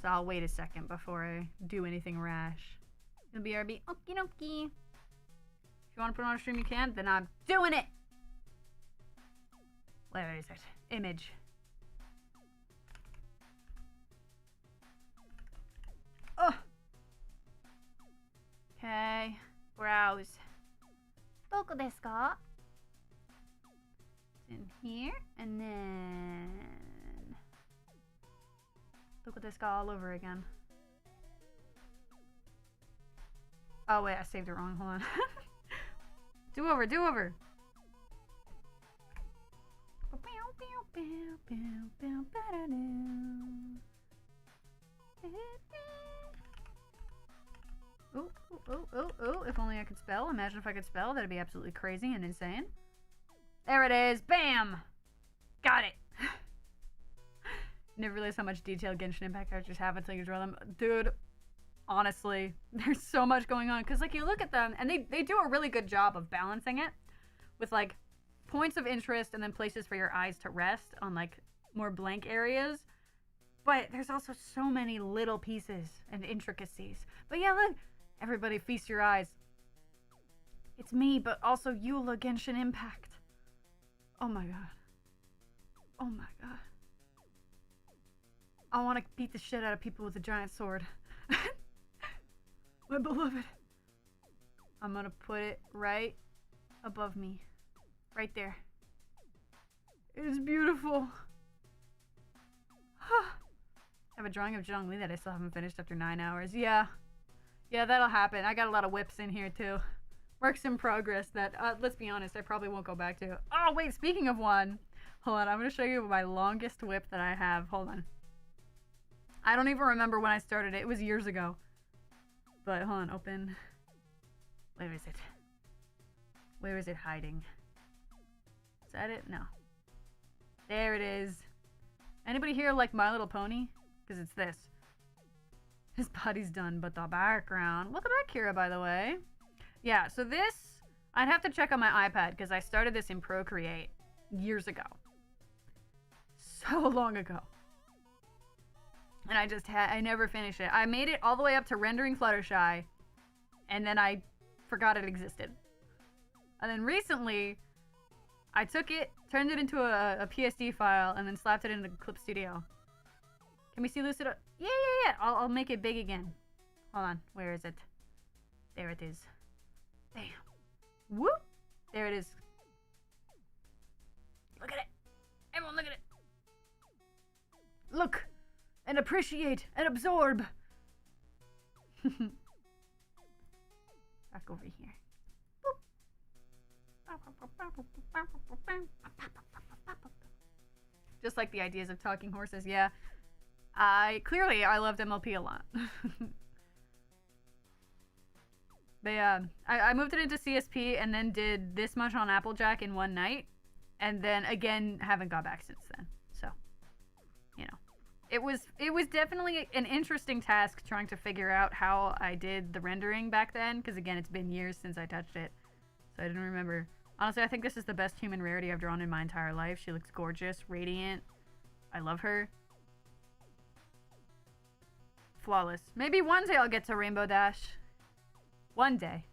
So I'll wait a second before I do anything rash. It'll be RB. Okie dokie. If you want to put it on a stream, you can. Then I'm doing it. Where is it? Image. Oh. Okay. Browse. どこですか? It's in here, and then どこですか all over again. Oh wait, I saved it wrong. Hold on. Do over. Oh, if only I could spell. Imagine if I could spell. That'd be absolutely crazy and insane. There it is. Bam! Got it. Never realized how much detail Genshin Impact characters have until you draw them. Dude, honestly, there's so much going on. Because, like, you look at them, and they do a really good job of balancing it with, like, points of interest and then places for your eyes to rest on, like, more blank areas. But there's also so many little pieces and intricacies. But yeah, look. Everybody feast your eyes. It's me, but also Eula Genshin Impact. Oh my god. Oh my god. I want to beat the shit out of people with a giant sword. My beloved. I'm gonna put it right above me. Right there. It is beautiful. I have a drawing of Zhongli that I still haven't finished after 9 hours. Yeah, that'll happen. I got a lot of whips in here too. Works in progress that, let's be honest, I probably won't go back to. Oh, wait, speaking of one. Hold on, I'm going to show you my longest whip that I have. Hold on. I don't even remember when I started it. It was years ago. But, hold on, open. Where is it? Where is it hiding? Is that it? No. There it is. Anybody here like My Little Pony? Because it's this. His body's done, but the background. Welcome back, Kira, by the way. Yeah, so this, I'd have to check on my iPad because I started this in Procreate years ago. So long ago. And I never finished it. I made it all the way up to rendering Fluttershy, and then I forgot it existed. And then recently, I took it, turned it into a PSD file, and then slapped it into Clip Studio. Can we see Lucid? Yeah. I'll make it big again. Hold on. Where is it? There it is. Bam. Whoop. There it is. Look at it. Everyone look at it. Look. And appreciate. And absorb. Back over here. Just like the ideas of talking horses, yeah. Clearly I loved MLP a lot. But yeah, I moved it into CSP and then did this much on Applejack in one night. And then again, haven't got back since then. So, you know. It was definitely an interesting task trying to figure out how I did the rendering back then. Because again, it's been years since I touched it. So I didn't remember. Honestly, I think this is the best human rarity I've drawn in my entire life. She looks gorgeous, radiant. I love her. Flawless. Maybe one day I'll get to Rainbow Dash. One day.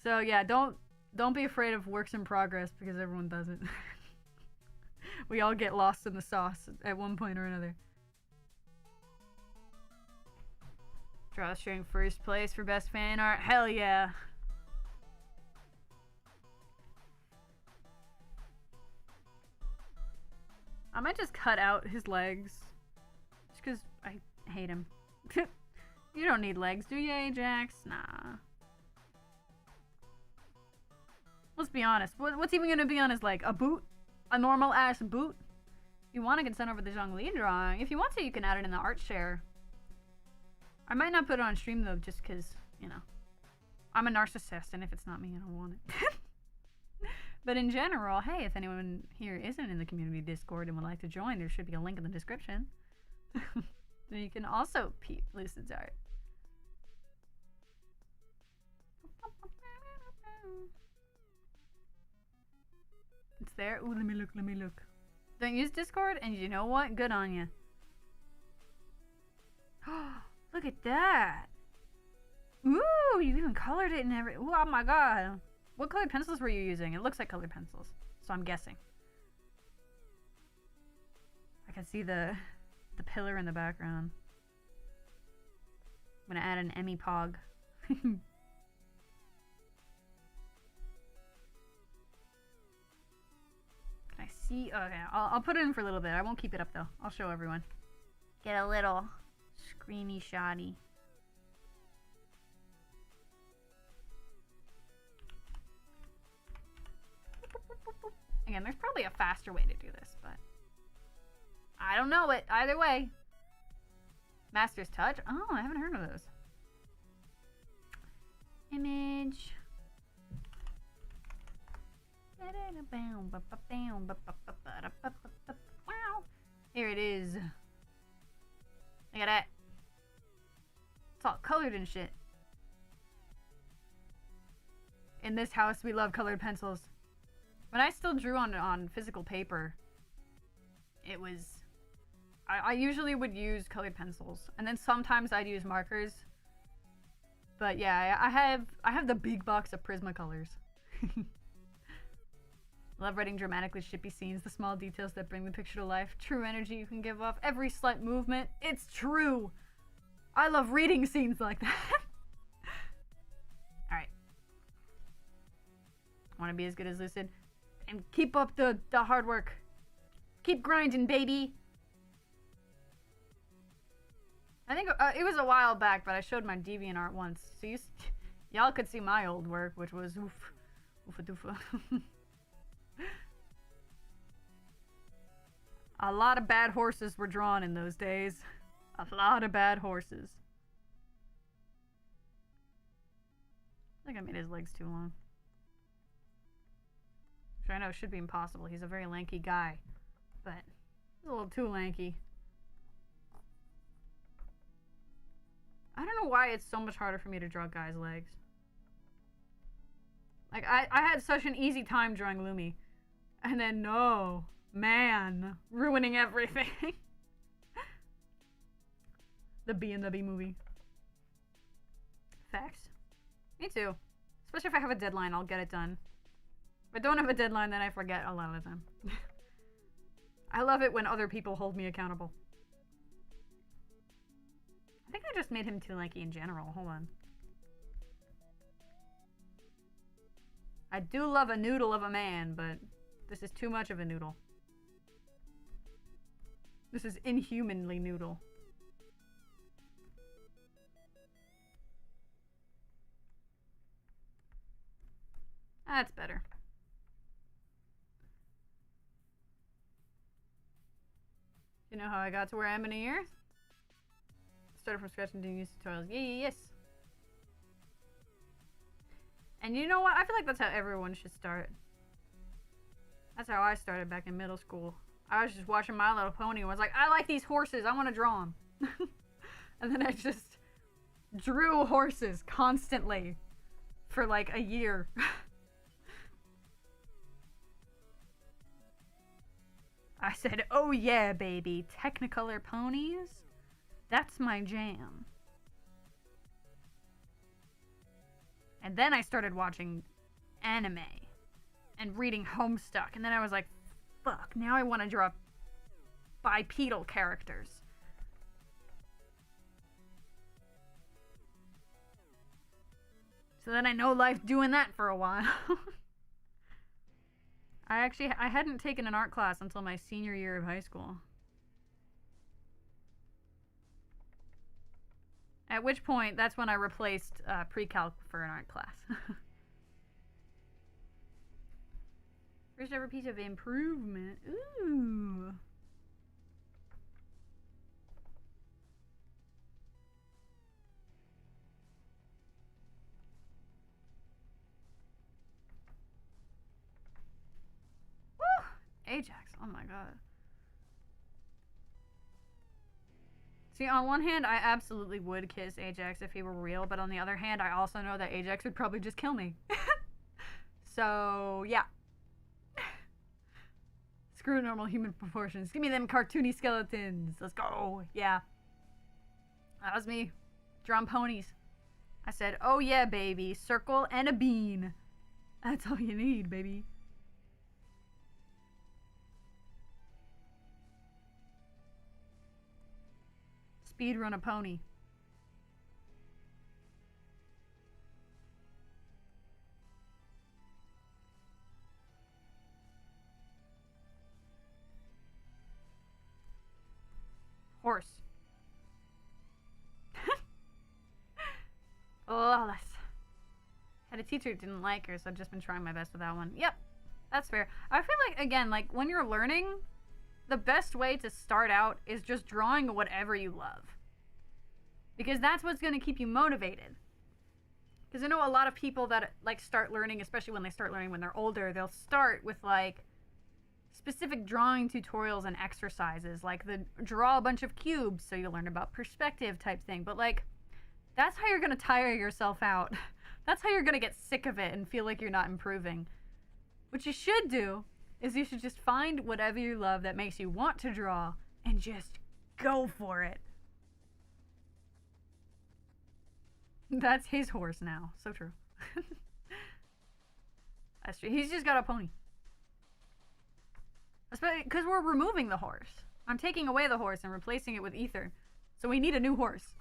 So yeah, don't be afraid of works in progress because everyone does it. We all get lost in the sauce at one point or another. Drawstring first place for best fan art. Hell yeah. I might just cut out his legs. Just because I hate him. You don't need legs, do you, Ajax? Nah. Let's be honest. What's even gonna be on his leg? A boot? A normal ass boot? If you want, I can send over the Zhongli drawing. If you want to, you can add it in the art share. I might not put it on stream though, just because, you know, I'm a narcissist, and if it's not me, I don't want it. But in general, hey, if anyone here isn't in the community Discord and would like to join, there should be a link in the description. So you can also peep Lucid's art. It's there. Ooh, let me look, let me look. Don't use Discord, and you know what? Good on you. Look at that. Ooh, you even colored it and everything. Oh my god. What colored pencils were you using? It looks like colored pencils, so I'm guessing. I can see the pillar in the background. I'm gonna add an Emmy Pog. Can I see? Okay, I'll put it in for a little bit. I won't keep it up though. I'll show everyone. Get a little screeny shotty. Again, there's probably a faster way to do this, but I don't know it either way. Master's Touch? Oh, I haven't heard of those. Image. Wow. Here it is. Look at that. It's all colored and shit. In this house, we love colored pencils. When I still drew on physical paper, it was... I usually would use colored pencils, and then sometimes I'd use markers. But yeah, I have the big box of Prismacolors. Love writing dramatically shippy scenes, the small details that bring the picture to life, true energy you can give off, every slight movement. It's true! I love reading scenes like that. Alright. Want to be as good as Lucid? And keep up the hard work. Keep grinding, baby! I think it was a while back, but I showed my DeviantArt once. So y'all could see my old work, which was oof. Oofa doofa. A lot of bad horses were drawn in those days. A lot of bad horses. I think I made his legs too long. Which I know should be impossible. He's a very lanky guy. But he's a little too lanky. I don't know why it's so much harder for me to draw guys' legs. Like, I had such an easy time drawing Lumi. And then, no. Man. Ruining everything. The B&W movie. Facts. Me too. Especially if I have a deadline, I'll get it done. If I don't have a deadline, then I forget a lot of the time. I love it when other people hold me accountable. I think I just made him too lanky in general. Hold on. I do love a noodle of a man, but this is too much of a noodle. This is inhumanly noodle. That's better. You know how I got to where I am in a year? Started from scratch and didn't use tutorials. Yes. And you know what? I feel like that's how everyone should start. That's how I started back in middle school. I was just watching My Little Pony and was like, I like these horses. I want to draw them. And then I just drew horses constantly for like a year. I said, oh yeah, baby. Technicolor ponies? That's my jam. And then I started watching anime and reading Homestuck. And then I was like, fuck, now I want to draw bipedal characters. So then I know life doing that for a while. I hadn't taken an art class until my senior year of high school. At which point, that's when I replaced pre-calc for an art class. First ever piece of improvement. Ooh. Woo! Ajax. Oh my god. See, on one hand, I absolutely would kiss Ajax if he were real, but on the other hand, I also know that Ajax would probably just kill me. So, yeah. Screw normal human proportions. Give me them cartoony skeletons. Let's go. Yeah. That was me. Drawing ponies. I said, oh yeah, baby. Circle and a bean. That's all you need, baby. Speed run a pony. Horse. Flawless. Had a teacher who didn't like her, so I've just been trying my best with that one. Yep, that's fair. I feel like, again, like, when you're learning, the best way to start out is just drawing whatever you love. Because that's what's going to keep you motivated. Because I know a lot of people that, like, start learning, especially when they start learning when they're older, they'll start with, like, specific drawing tutorials and exercises, like the draw a bunch of cubes so you learn about perspective type thing. But, like, that's how you're going to tire yourself out. That's how you're going to get sick of it and feel like you're not improving. What you should do is you should just find whatever you love that makes you want to draw and just go for it. That's his horse now. So true. That's true. He's just got a pony. Especially because we're removing the horse. I'm taking away the horse and replacing it with ether. So we need a new horse.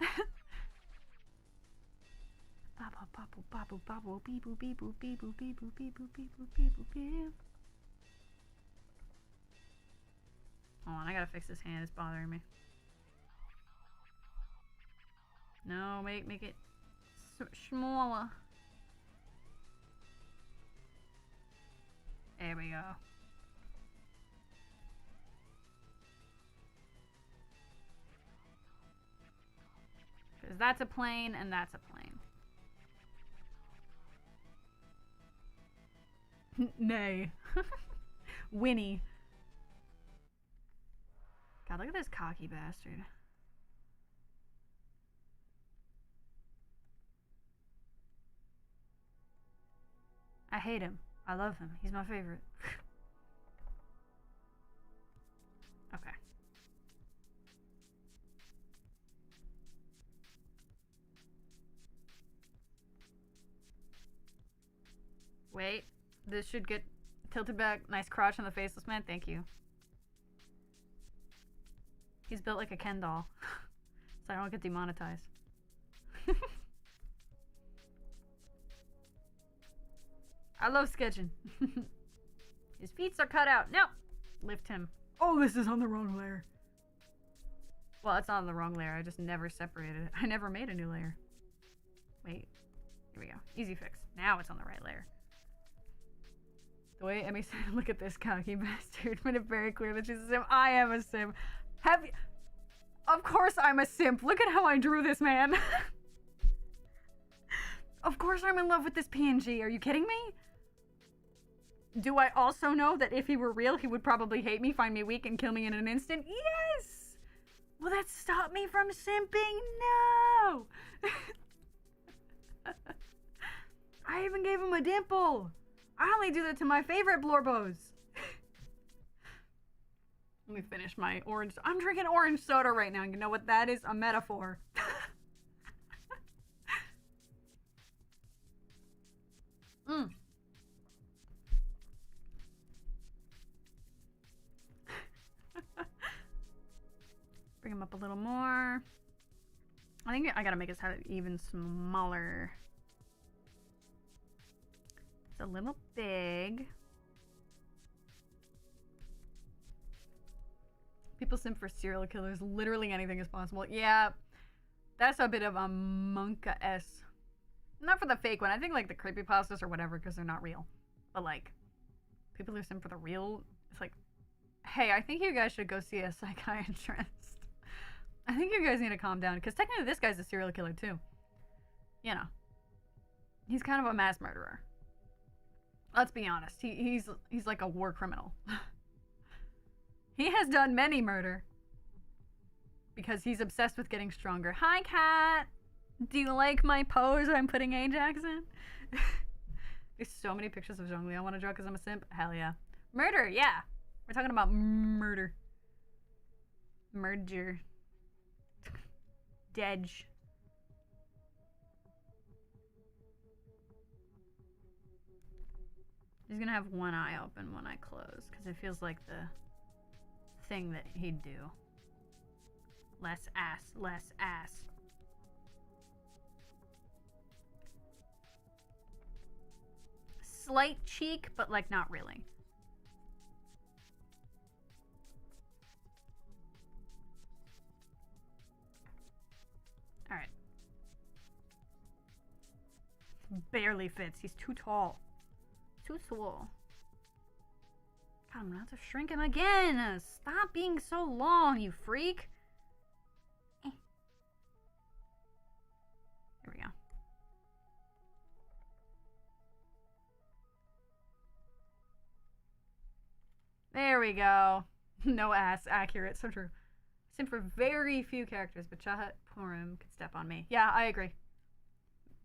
Hold on, I gotta fix this hand. It's bothering me. No, make it smaller. There we go. Because that's a plane and that's a plane. Nay. Winnie. God, look at this cocky bastard. I hate him. I love him. He's my favorite. Okay. Wait. This should get tilted back. Nice crotch on the faceless man. Thank you. He's built like a Ken doll. So I don't get demonetized. I love sketching. His feet are cut out. No! Lift him. Oh, this is on the wrong layer. Well, it's not on the wrong layer. I just never separated it. I never made a new layer. Wait. Here we go. Easy fix. Now it's on the right layer. The way Emmy said, look at this cocky bastard, made it very clear that she's a simp. I am a simp. Have you... Of course I'm a simp. Look at how I drew this man. Of course I'm in love with this PNG. Are you kidding me? Do I also know that if he were real, he would probably hate me, find me weak, and kill me in an instant? Yes! Will that stop me from simping? No! I even gave him a dimple. I only do that to my favorite blorbos. Let me finish my orange. I'm drinking orange soda right now. You know what that is? A metaphor. Bring him up a little more. I think I gotta make his head even smaller. It's a little big. People simp for serial killers. Literally anything is possible. Yeah, that's a bit of a monka-esque. Not for the fake one. I think like the creepypastas or whatever because they're not real. But like, People who sim for the real, it's like, hey, I think you guys should go see a psychiatrist. I think you guys need to calm down, because technically this guy's a serial killer too. You know, he's kind of a mass murderer. Let's be honest. He's like a war criminal. He has done many murder because he's obsessed with getting stronger. Hi, cat. Do you like my pose I'm putting Ajax in? There's so many pictures of Zhongli I want to draw because I'm a simp. Hell yeah. Murder, yeah. We're talking about murder. Merger. Dedge. He's gonna have one eye open, one eye closed, because it feels like the thing that he'd do. Less ass, less ass. Slight cheek, but like not really. Alright. Barely fits. He's too tall. Too tall. God, I'm gonna have to shrink him again. Stop being so long, you freak. There we go. There we go. No ass. Accurate. So true. Sim for very few characters, but Chahat Purim could step on me. Yeah, I agree.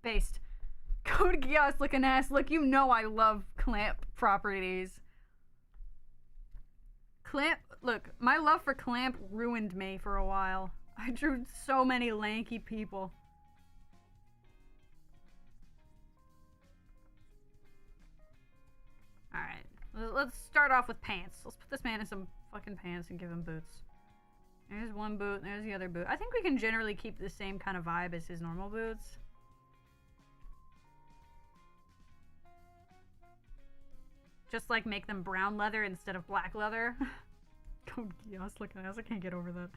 Based. Code Geass looking ass. Look, you know I love clamp properties. Clamp. Look, my love for clamp ruined me for a while. I drew so many lanky people. Alright. Let's start off with pants. Let's put this man in some fucking pants and give him boots. There's one boot, there's the other boot. I think we can generally keep the same kind of vibe as his normal boots. Just like make them brown leather instead of black leather. Code Geass looking ass. I can't get over that.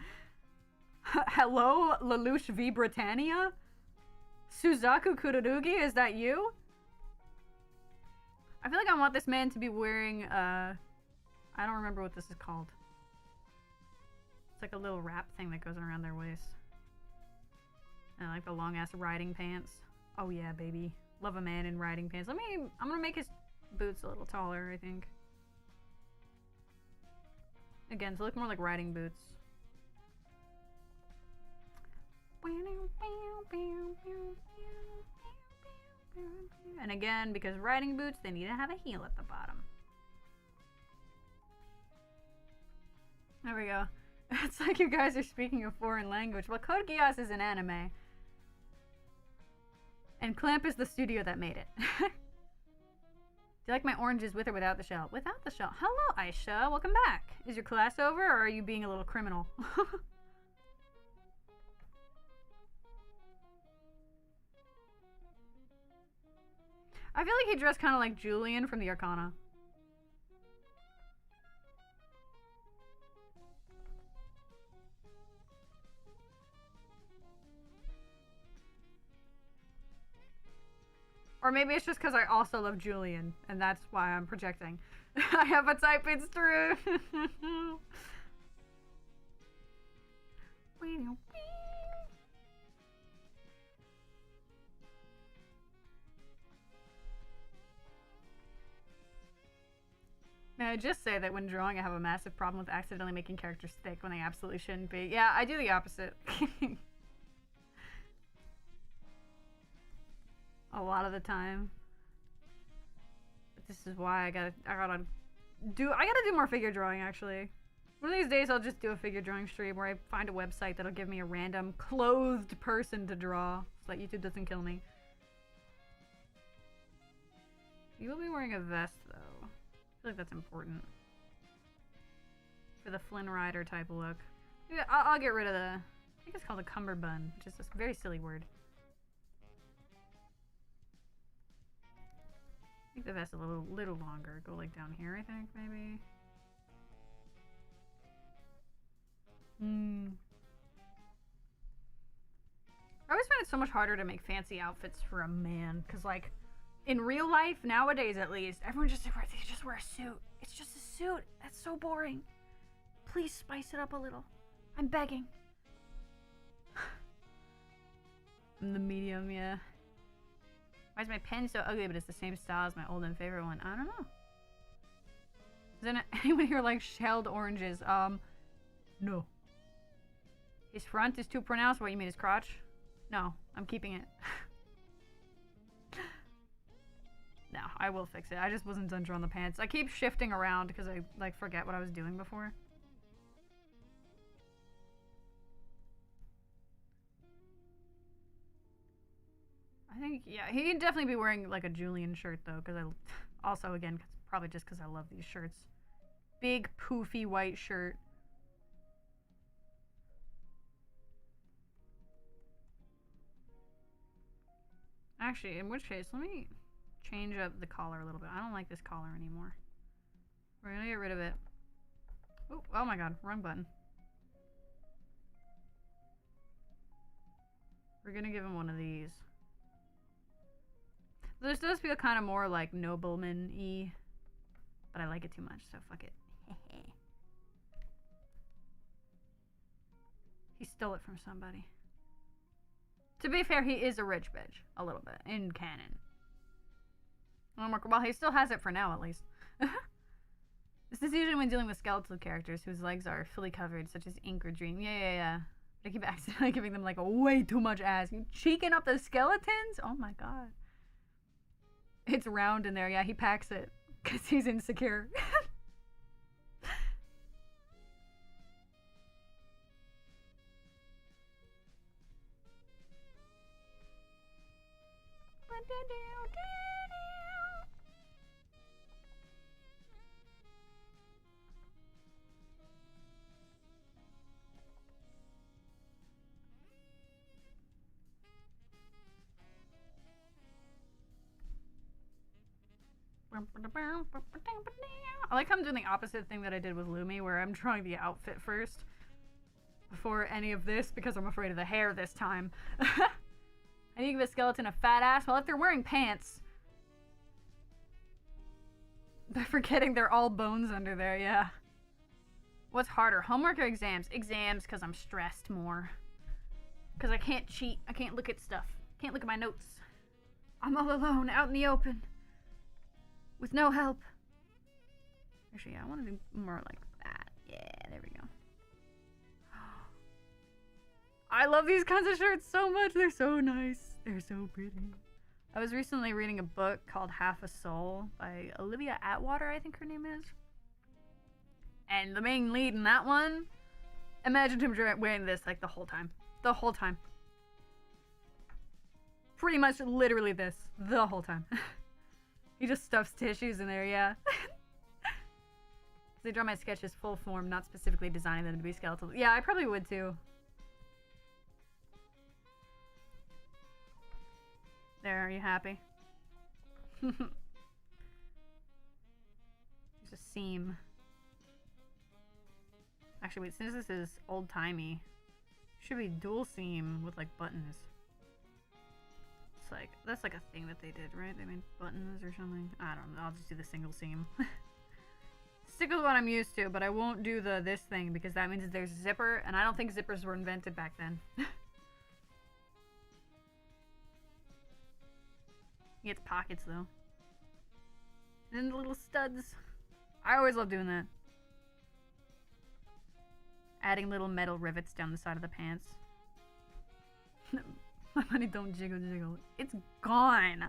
Hello, Lelouch v Britannia? Suzaku Kururugi, is that you? I feel like I want this man to be wearing, I don't remember what this is called. It's like a little wrap thing that goes around their waist. And I like the long ass riding pants. Oh yeah, baby. Love a man in riding pants. I'm gonna make his boots a little taller, I think. Again, to look more like riding boots. And again, because riding boots, they need to have a heel at the bottom. There we go. It's like you guys are speaking a foreign language. Well, Code Geass is an anime. And Clamp is the studio that made it. Do you like my oranges with or without the shell? Without the shell. Hello, Aisha. Welcome back. Is your class over, or are you being a little criminal? I feel like he dressed kind of like Julian from the Arcana. Or maybe it's just because I also love Julian, and that's why I'm projecting. I have a type, it's true. May I just say that when drawing, I have a massive problem with accidentally making characters thick when they absolutely shouldn't be. Yeah, I do the opposite. A lot of the time. But this is why I gotta do more figure drawing, actually. One of these days I'll just do a figure drawing stream where I find a website that'll give me a random clothed person to draw so that YouTube doesn't kill me. You will be wearing a vest though. I feel like that's important. For the Flynn Rider type of look. Yeah, I'll get rid of the... I think it's called a cummerbund, which is a very silly word. I think the vest is a little longer. Go like down here, I think, maybe. I always find it so much harder to make fancy outfits for a man, because like, In real life, nowadays at least, everyone just wear a suit. It's just a suit. That's so boring. Please spice it up a little. I'm begging. I'm the medium, yeah. Why is my pen so ugly, but it's the same style as my old and favorite one? I don't know. Does anyone here like shelled oranges? No. His front is too pronounced. What, you mean his crotch? No, I'm keeping it. No, I will fix it. I just wasn't done drawing the pants. I keep shifting around because I like forget what I was doing before. I think, yeah, he'd definitely be wearing like a Julian shirt though, because I also, again, probably just because I love these shirts. Big poofy white shirt. Actually, in which case, let me change up the collar a little bit. I don't like this collar anymore. We're gonna get rid of it. Oh my god, wrong button. We're gonna give him one of these. This does feel kind of more like nobleman-y, but I like it too much, so fuck it. He stole it from somebody. To be fair, he is a rich bitch, a little bit, in canon. Well, he still has it for now, at least. This is usually when dealing with skeletal characters whose legs are fully covered, such as Ink or Dream. Yeah. I keep accidentally giving them, like, way too much ass. You cheeking up the skeletons? Oh my god. It's round in there. Yeah, he packs it because he's insecure. I like how I'm doing the opposite thing that I did with Lumi, where I'm drawing the outfit first before any of this because I'm afraid of the hair this time. I need to give a skeleton a fat ass. Well, if they're wearing pants. They're forgetting they're all bones under there, yeah. What's harder, homework or exams? Exams, because I'm stressed more. Because I can't cheat. I can't look at stuff. Can't look at my notes. I'm all alone, out in the open. With no help. Actually, yeah, I want to do more like that. Yeah, there we go. I love these kinds of shirts so much. They're so nice. They're so pretty. I was recently reading a book called Half a Soul by Olivia Atwater, I think her name is. And the main lead in that one, imagine him wearing this like the whole time. The whole time. Pretty much literally this. The whole time. He just stuffs tissues in there, yeah. They draw my sketches full form, not specifically designing them to be skeletal. Yeah, I probably would too. There, are you happy? There's a seam. Actually, wait, since this is old-timey, should be dual seam with like buttons. It's like, that's like a thing that they did, right? They made buttons or something. I don't know, I'll just do the single seam. Stick with what I'm used to, but I won't do this thing because that means there's a zipper, and I don't think zippers were invented back then. He gets pockets though. And then the little studs. I always love doing that. Adding little metal rivets down the side of the pants. My money don't jiggle jiggle. It's gone.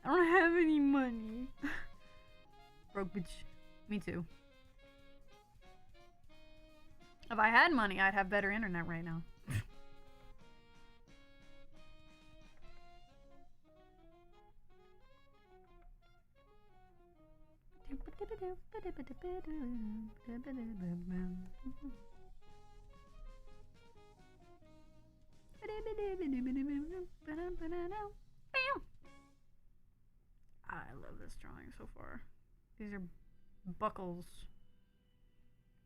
I don't have any money. Broke bitch. Me too. If I had money, I'd have better internet right now. I love this drawing so far. These are buckles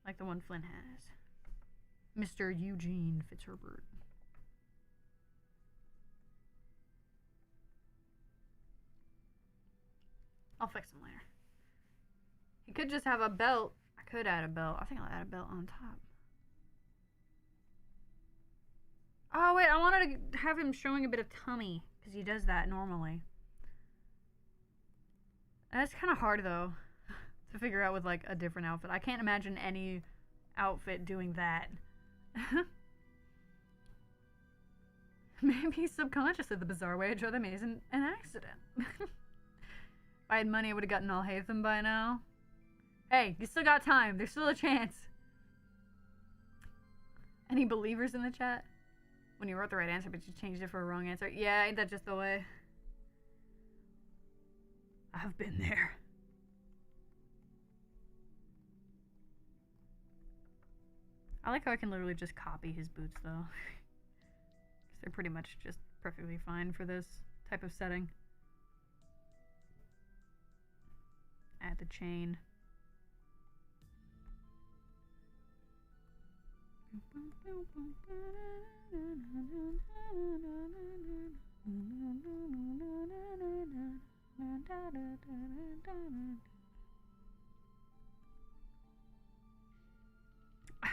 like the one Flynn has. Mr. Eugene Fitzherbert. I'll fix him later. He could just have a belt. I could add a belt. I think I'll add a belt on top. Oh, wait. I wanted to have him showing a bit of tummy. Because he does that normally. That's kind of hard, though. To figure out with, like, a different outfit. I can't imagine any outfit doing that. Maybe subconsciously the bizarre way I drew them isn't an accident. If I had money, I would have gotten all Hatham by now. Hey, you still got time. There's still a chance. Any believers in the chat? When you wrote the right answer, but you changed it for a wrong answer. Yeah, ain't that just the way? I've been there. I like how I can literally just copy his boots, though. Because they're pretty much just perfectly fine for this type of setting. Add the chain.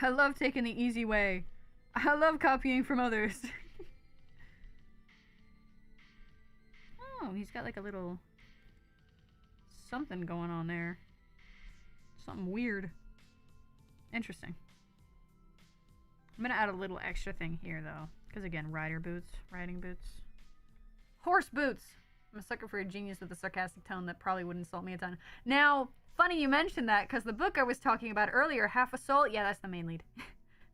I love taking the easy way. I love copying from others. Oh, he's got like a little something going on there. Something weird. Interesting. I'm gonna add a little extra thing here though. Because again, riding boots. Horse boots! I'm a sucker for a genius with a sarcastic tone that probably would insult me a ton. Now, funny you mentioned that, because the book I was talking about earlier, Half a Soul, yeah, that's the main lead.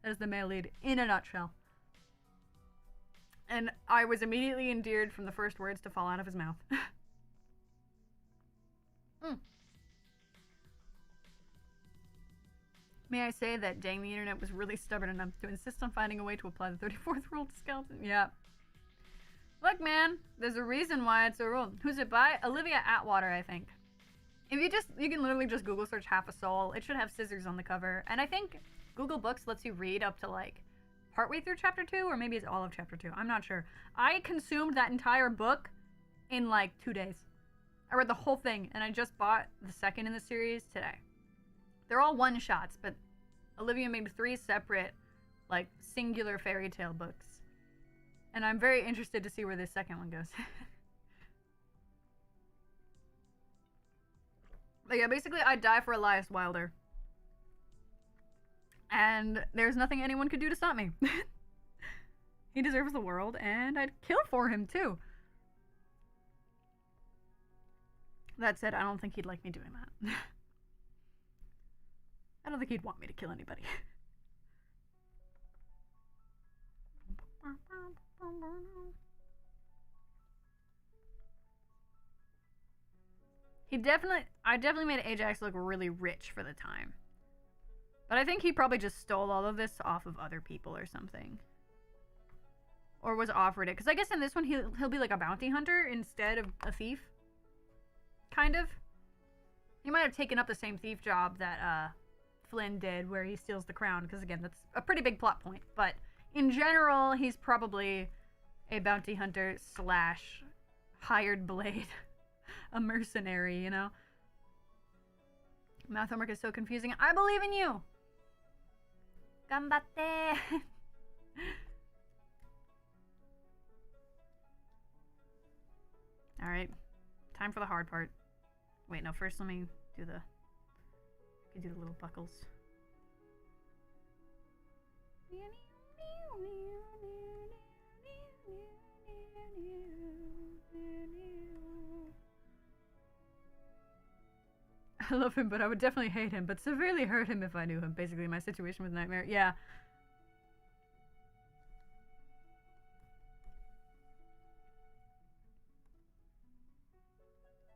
That is the male lead, in a nutshell. And I was immediately endeared from the first words to fall out of his mouth. May I say that dang the internet was really stubborn enough to insist on finding a way to apply the 34th rule to skeleton. Yeah. Look, man, there's a reason why it's a rule. Who's it by? Olivia Atwater, I think. If you can literally just Google search Half a Soul. It should have scissors on the cover. And I think Google Books lets you read up to like partway through chapter 2, or maybe it's all of chapter 2. I'm not sure. I consumed that entire book in like 2 days. I read the whole thing, and I just bought the second in the series today. They're all one-shots, but Olivia made 3 separate, like, singular fairy tale books. And I'm very interested to see where this second one goes. But yeah, basically, I'd die for Elias Wilder. And there's nothing anyone could do to stop me. He deserves the world, and I'd kill for him, too. That said, I don't think he'd like me doing that. I don't think he'd want me to kill anybody. I definitely made Ajax look really rich for the time. But I think he probably just stole all of this off of other people or something. Or was offered it. Because I guess in this one he'll be like a bounty hunter instead of a thief. Kind of. He might have taken up the same thief job that Flynn did, where he steals the crown. Because again, that's a pretty big plot point. But in general, he's probably a bounty hunter slash hired blade. A mercenary, you know? Math homework is so confusing. I believe in you! Ganbatte! Alright. Time for the hard part. Wait, no, first let me do the... I can do the little buckles. I love him, but I would definitely hate him, but severely hurt him if I knew him. Basically, my situation with Nightmare. Yeah.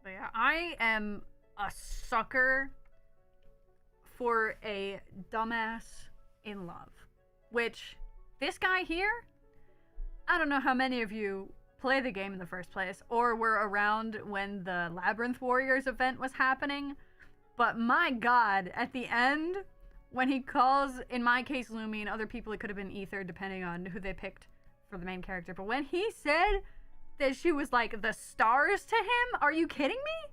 But yeah, I am a sucker for a dumbass in love. Which, this guy here, I don't know how many of you play the game in the first place, or were around when the Labyrinth Warriors event was happening. But my god, at the end, when he calls, in my case, Lumi, and other people, it could have been Ether, depending on who they picked for the main character. But when he said that she was like the stars to him, are you kidding me?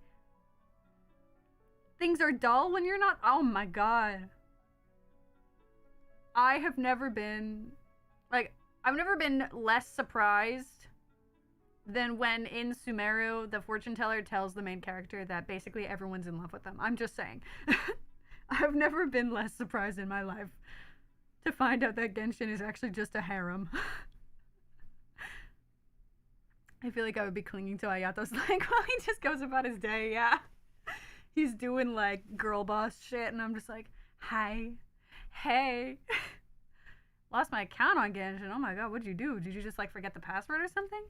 things are dull when you're not. Oh my god. I have never been, like, I've never been less surprised than when in Sumeru, the fortune teller tells the main character that basically everyone's in love with them. I'm just saying. I've never been less surprised in my life to find out that Genshin is actually just a harem. I feel like I would be clinging to Ayato's leg while he just goes about his day, yeah. He's doing, like, girl boss shit, and I'm just like, hi. Hey. Lost my account on Genshin. Oh my god, what'd you do? Did you just, like, forget the password or something?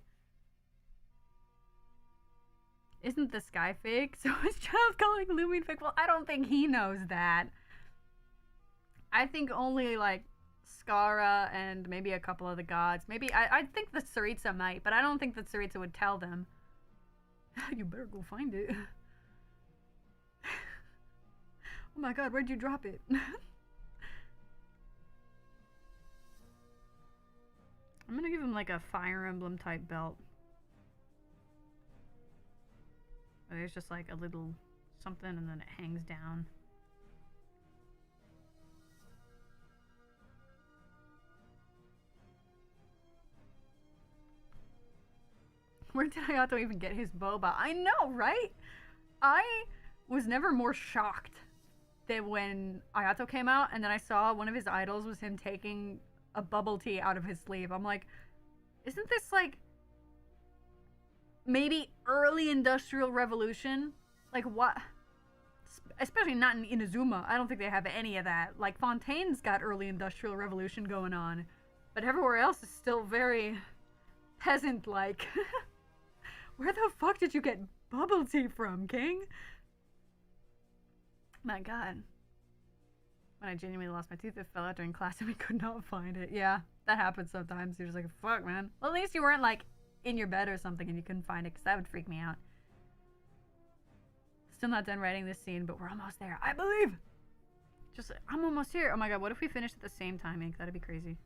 Isn't the sky fake? So is child calling Lumion fake? Well, I don't think he knows that. I think only, like, Skara and maybe a couple of the gods. Maybe, I think the Tsaritsa might, but I don't think the Tsaritsa would tell them. You better go find it. Oh my god, where'd you drop it? I'm gonna give him like a Fire Emblem type belt. There's just like a little something and then it hangs down. Where did Hayato even get his boba? I know, right? I was never more shocked than when Hayato came out and then I saw one of his idols was him taking a bubble tea out of his sleeve. I'm like, isn't this like maybe early Industrial Revolution? Like what? Especially not in Inazuma. I don't think they have any of that. Like Fontaine's got early Industrial Revolution going on, but everywhere else is still very peasant-like. Where the fuck did you get bubble tea from, King? My god. When I genuinely lost my tooth, it fell out during class and we could not find it. Yeah, that happens sometimes. You're just like, fuck, man. Well, at least you weren't, like, in your bed or something and you couldn't find it, because that would freak me out. Still not done writing this scene, but we're almost there. I believe! Just, I'm almost here. Oh my god, what if we finished at the same time, Ink? That'd be crazy.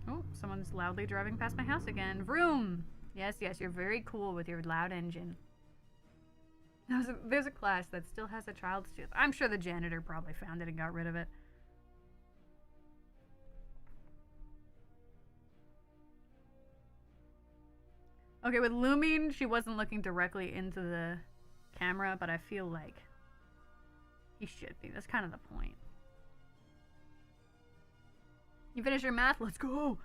Oh, someone's loudly driving past my house again. Vroom! Yes, yes, you're very cool with your loud engine. There's a class that still has a child's tooth. I'm sure the janitor probably found it and got rid of it. Okay, with Lumion, she wasn't looking directly into the camera, but I feel like he should be. That's kind of the point. You finish your math? Let's go!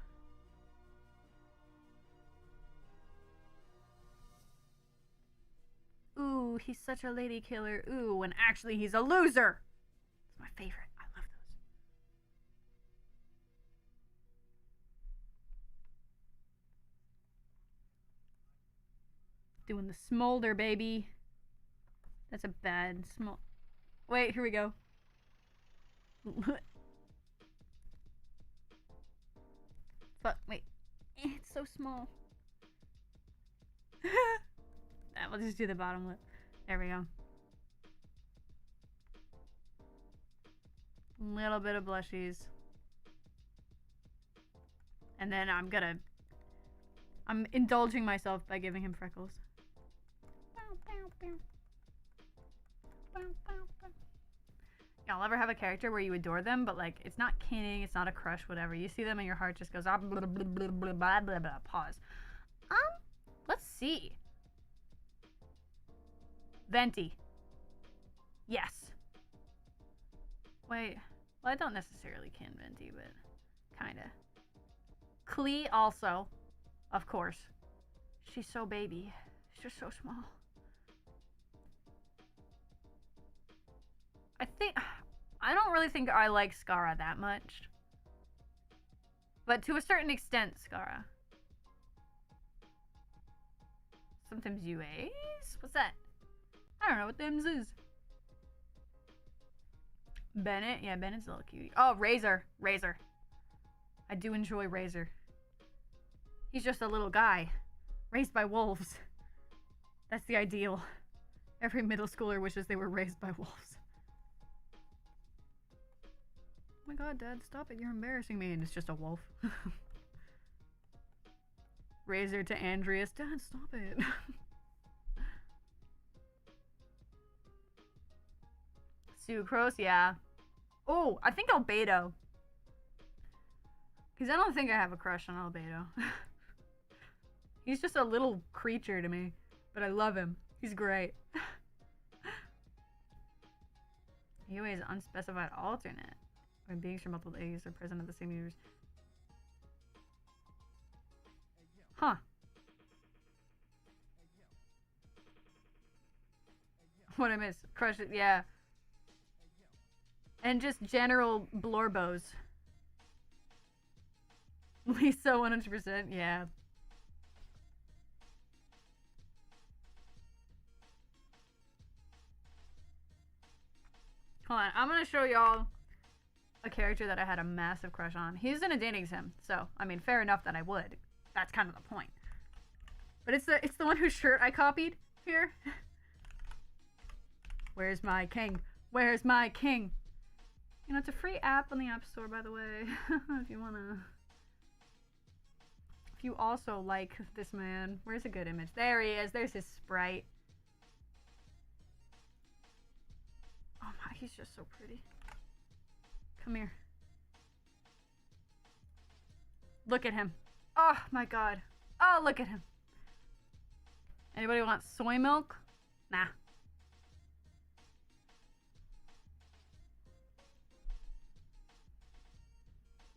Ooh, he's such a lady killer. Ooh, when actually he's a loser! It's my favorite. I love those. Doing the smolder, baby. That's a bad smol... Wait, here we go. Fuck, wait. It's so small. We'll just do the bottom lip. There we go. Little bit of blushies. And then I'm indulging myself by giving him freckles. Y'all ever have a character where you adore them, but like it's not kinning, it's not a crush, whatever. You see them and your heart just goes blah blah blah blah blah blah blah blah. Pause. Let's see. Venti. Yes. Wait. Well, I don't necessarily kin Venti, but kinda. Klee also, of course. She's so baby. She's just so small. I don't really think I like Skara that much. But to a certain extent, Skara. Sometimes UAs? What's that? I don't know what them's is. Bennett? Yeah, Bennett's a little cutie. Oh, Razor. Razor. I do enjoy Razor. He's just a little guy. Raised by wolves. That's the ideal. Every middle schooler wishes they were raised by wolves. Oh my god, Dad, stop it. You're embarrassing me. And it's just a wolf. Razor to Andreas. Dad, stop it. Sucrose, yeah. Oh, I think Albedo. Because I don't think I have a crush on Albedo. He's just a little creature to me. But I love him. He's great. AUA is unspecified alternate. When beings from multiple AUs are present at the same universe. Huh. What I miss? Crush it, yeah. And just general blorbos. Lisa 100%, yeah. Hold on, I'm gonna show y'all a character that I had a massive crush on. He's in a dating sim, so I mean, fair enough that I would. That's kind of the point. But it's the one whose shirt I copied here. Where's my king? Where's my king? You know, it's a free app on the App Store, by the way. If you wanna. If you also like this man, where's a good image? There he is. There's his sprite. Oh my, he's just so pretty. Come here. Look at him. Oh my god. Oh, look at him. Anybody want soy milk? Nah.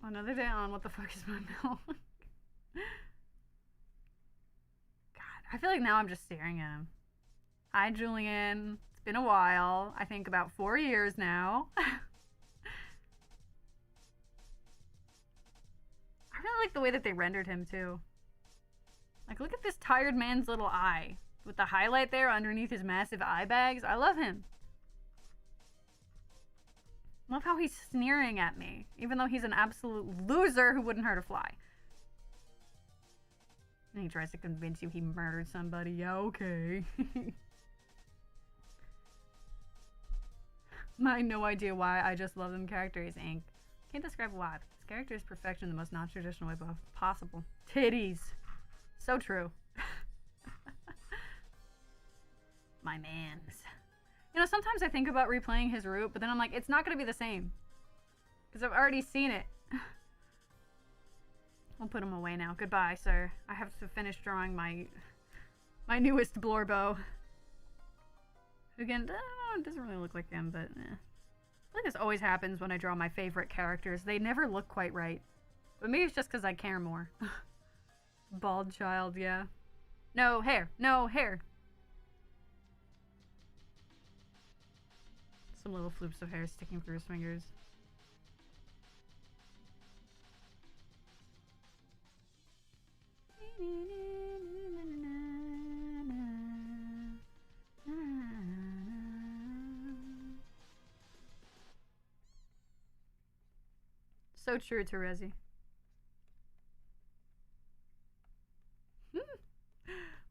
Another day on. What the fuck is my milk? God, I feel like now I'm just staring at him. Hi, Julian. It's been a while. I think about 4 years now. I really like the way that they rendered him, too. Like, look at this tired man's little eye. With the highlight there underneath his massive eye bags. I love him. Love how he's sneering at me. Even though he's an absolute loser who wouldn't hurt a fly. And he tries to convince you he murdered somebody. Yeah, okay. I have no idea why. I just love them. Character is ink. Can't describe why. This character is perfection in the most non-traditional way possible. Titties. So true. My mans. You know, sometimes I think about replaying his route, but then I'm like, it's not going to be the same. Because I've already seen it. I'll put him away now. Goodbye, sir. I have to finish drawing my newest Blorbo. Again, it doesn't really look like him, but eh. I feel like this always happens when I draw my favorite characters. They never look quite right. But maybe it's just because I care more. Bald child, yeah. No hair. No hair. Some little floops of hair sticking through his fingers. So true, Terezi.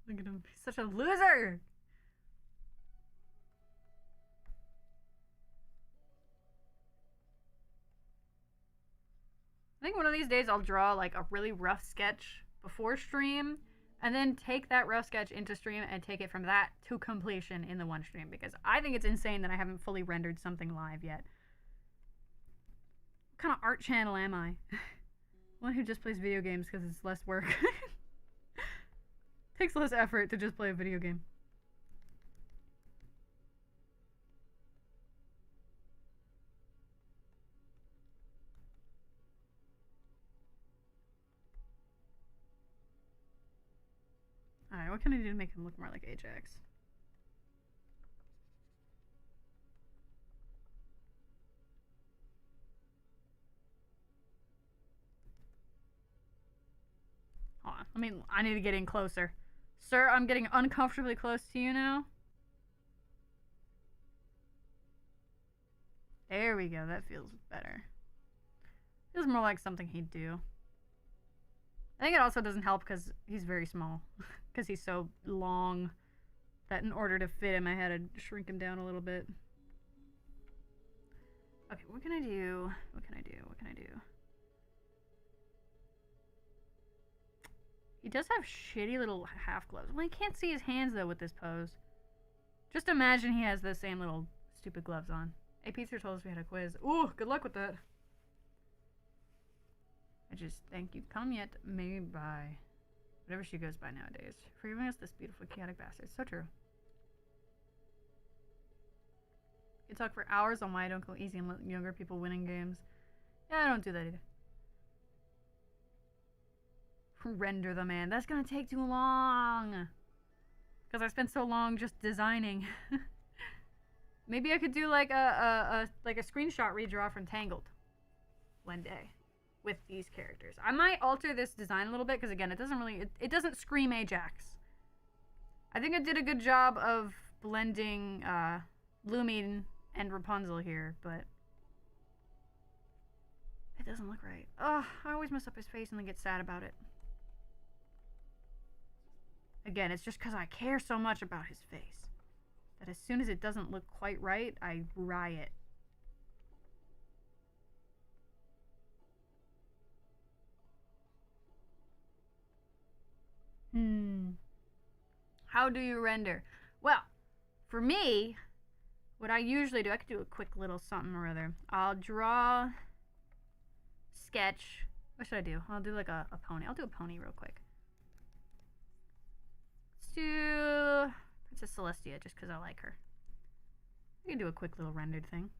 Look at him. He's such a loser! I think one of these days I'll draw like a really rough sketch before stream and then take that rough sketch into stream and take it from that to completion in the one stream, because I think it's insane that I haven't fully rendered something live yet. What kind of art channel am I? One who just plays video games because it's less work. Takes less effort to just play a video game. Alright, what can I do to make him look more like Ajax? Hold on, I need to get in closer. Sir, I'm getting uncomfortably close to you now. There we go, that feels better. Feels more like something he'd do. I think it also doesn't help because he's very small. Because he's so long that in order to fit him, I had to shrink him down a little bit. Okay, what can I do? What can I do? What can I do? He does have shitty little half gloves. Well, I can't see his hands though with this pose. Just imagine he has the same little stupid gloves on. A Pizza told us we had a quiz. Ooh, good luck with that. I just thank you. Come yet, maybe by whatever she goes by nowadays. For giving us this beautiful chaotic bastard. So true. You talk for hours on why I don't go easy and let younger people winning games. Yeah, I don't do that either. Render the man. That's gonna take too long. Because I spent so long just designing. Maybe I could do like a screenshot redraw from Tangled one day with these characters. I might alter this design a little bit because again, it doesn't really it doesn't scream Ajax. I think I did a good job of blending Lumion and Rapunzel here, but it doesn't look right. Ugh, I always mess up his face and then get sad about it. Again, it's just because I care so much about his face that as soon as it doesn't look quite right, I riot. How do you render? Well, for me, what I usually do, I could do a quick little something or other. I'll draw, sketch. What should I do? I'll do like a pony. I'll do a pony real quick. Let's do Princess Celestia just because I like her. I can do a quick little rendered thing.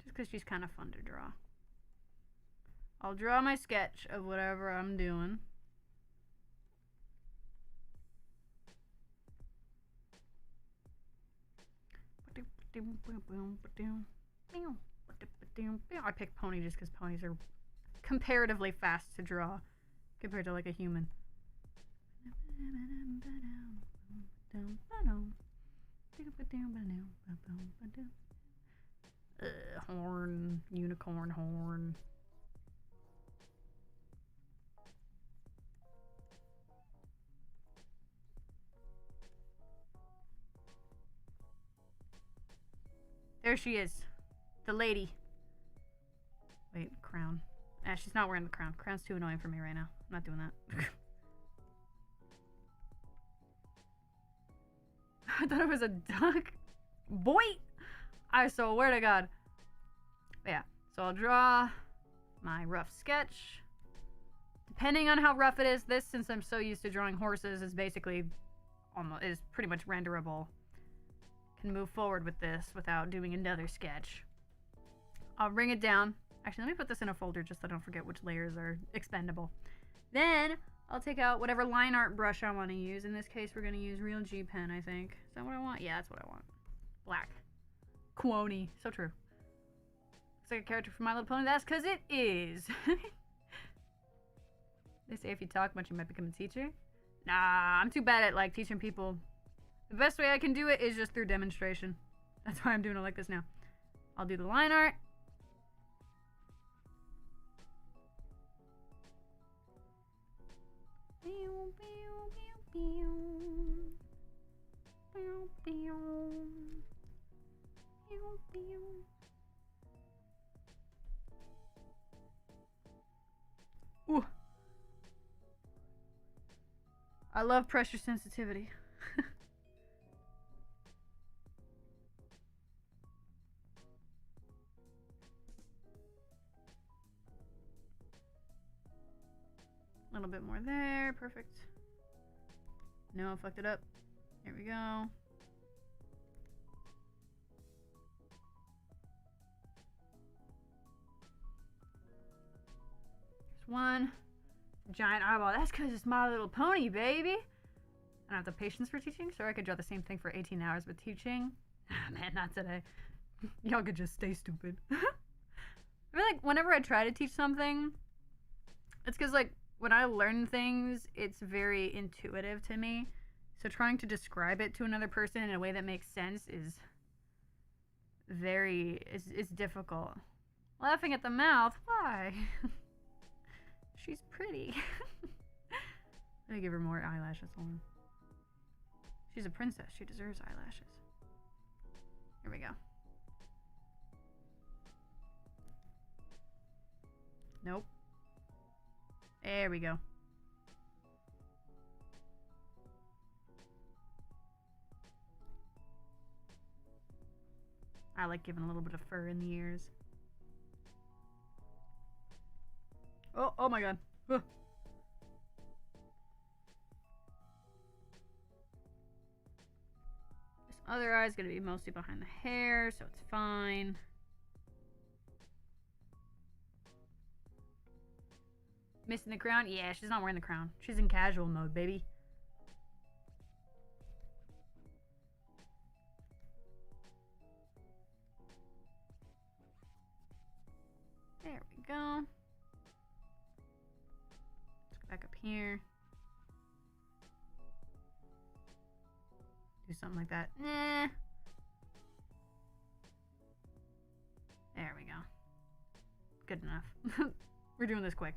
Just because she's kind of fun to draw. I'll draw my sketch of whatever I'm doing. I picked pony just because ponies are comparatively fast to draw compared to like a human. Horn, unicorn horn. There she is. The lady. Wait, crown. She's not wearing the crown. Crown's too annoying for me right now. I'm not doing that. I thought it was a duck. Boy! I swear to God. But yeah, so I'll draw my rough sketch. Depending on how rough it is, this, since I'm so used to drawing horses, is basically is pretty much renderable. Can move forward with this without doing another sketch. I'll bring it down. Actually, let me put this in a folder just so I don't forget which layers are expendable. Then I'll take out whatever line art brush I want to use. In this case, we're going to use Real G Pen, I think. Is that what I want? Yeah, that's what I want. Black. Quony. So true. Looks like a character from My Little Pony. That's because it is. They say if you talk much, you might become a teacher. Nah, I'm too bad at like teaching people. The best way I can do it is just through demonstration. That's why I'm doing it like this now. I'll do the line art. Ooh. I love pressure sensitivity. A little bit more there. Perfect. No, I fucked it up. Here we go. There's one. Giant eyeball. That's because it's My Little Pony, baby. I don't have the patience for teaching, so I could draw the same thing for 18 hours, but teaching? Man, not today. Y'all could just stay stupid. I feel like whenever I try to teach something, it's because, like, when I learn things, it's very intuitive to me. So trying to describe it to another person in a way that makes sense is is difficult. Laughing at the mouth? Why? She's pretty. Let me give her more eyelashes. Hold on. She's a princess. She deserves eyelashes. Here we go. Nope. There we go. I like giving a little bit of fur in the ears. Oh my god. Ugh. This other eye is going to be mostly behind the hair, so it's fine. Missing the crown? Yeah, she's not wearing the crown. She's in casual mode, baby. There we go. Let's go back up here. Do something like that. Nah. There we go. Good enough. We're doing this quick.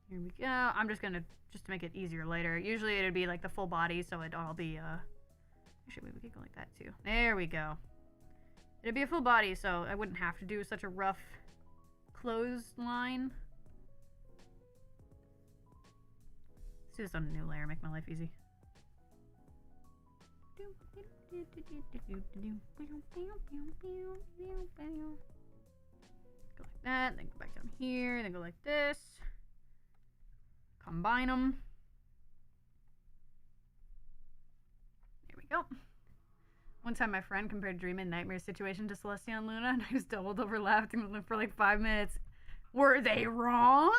Here we go. I'm just to make it easier later. Usually it'd be like the full body, so it'd all be, actually, we could go like that too. There we go. It'd be a full body, so I wouldn't have to do such a rough clothesline. Let's do this on a new layer, make my life easy. Go like that, then go back down here, then go like this. Combine them. There we go. One time my friend compared Dream and Nightmare situation to Celestia and Luna, and I just doubled over laughing for like 5 minutes. Were they wrong?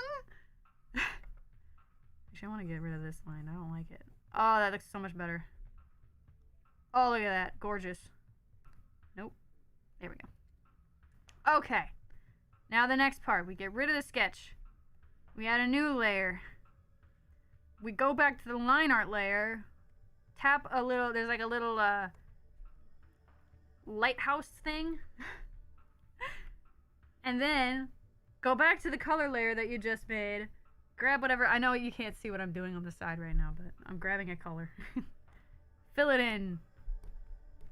Actually, I want to get rid of this line. I don't like it. Oh, that looks so much better. Oh, look at that. Gorgeous. Nope. There we go. Okay. Now the next part. We get rid of the sketch. We add a new layer. We go back to the line art layer. Tap a little. There's like a little lighthouse thing. And then go back to the color layer that you just made. Grab whatever. I know you can't see what I'm doing on the side right now, but I'm grabbing a color. Fill it in.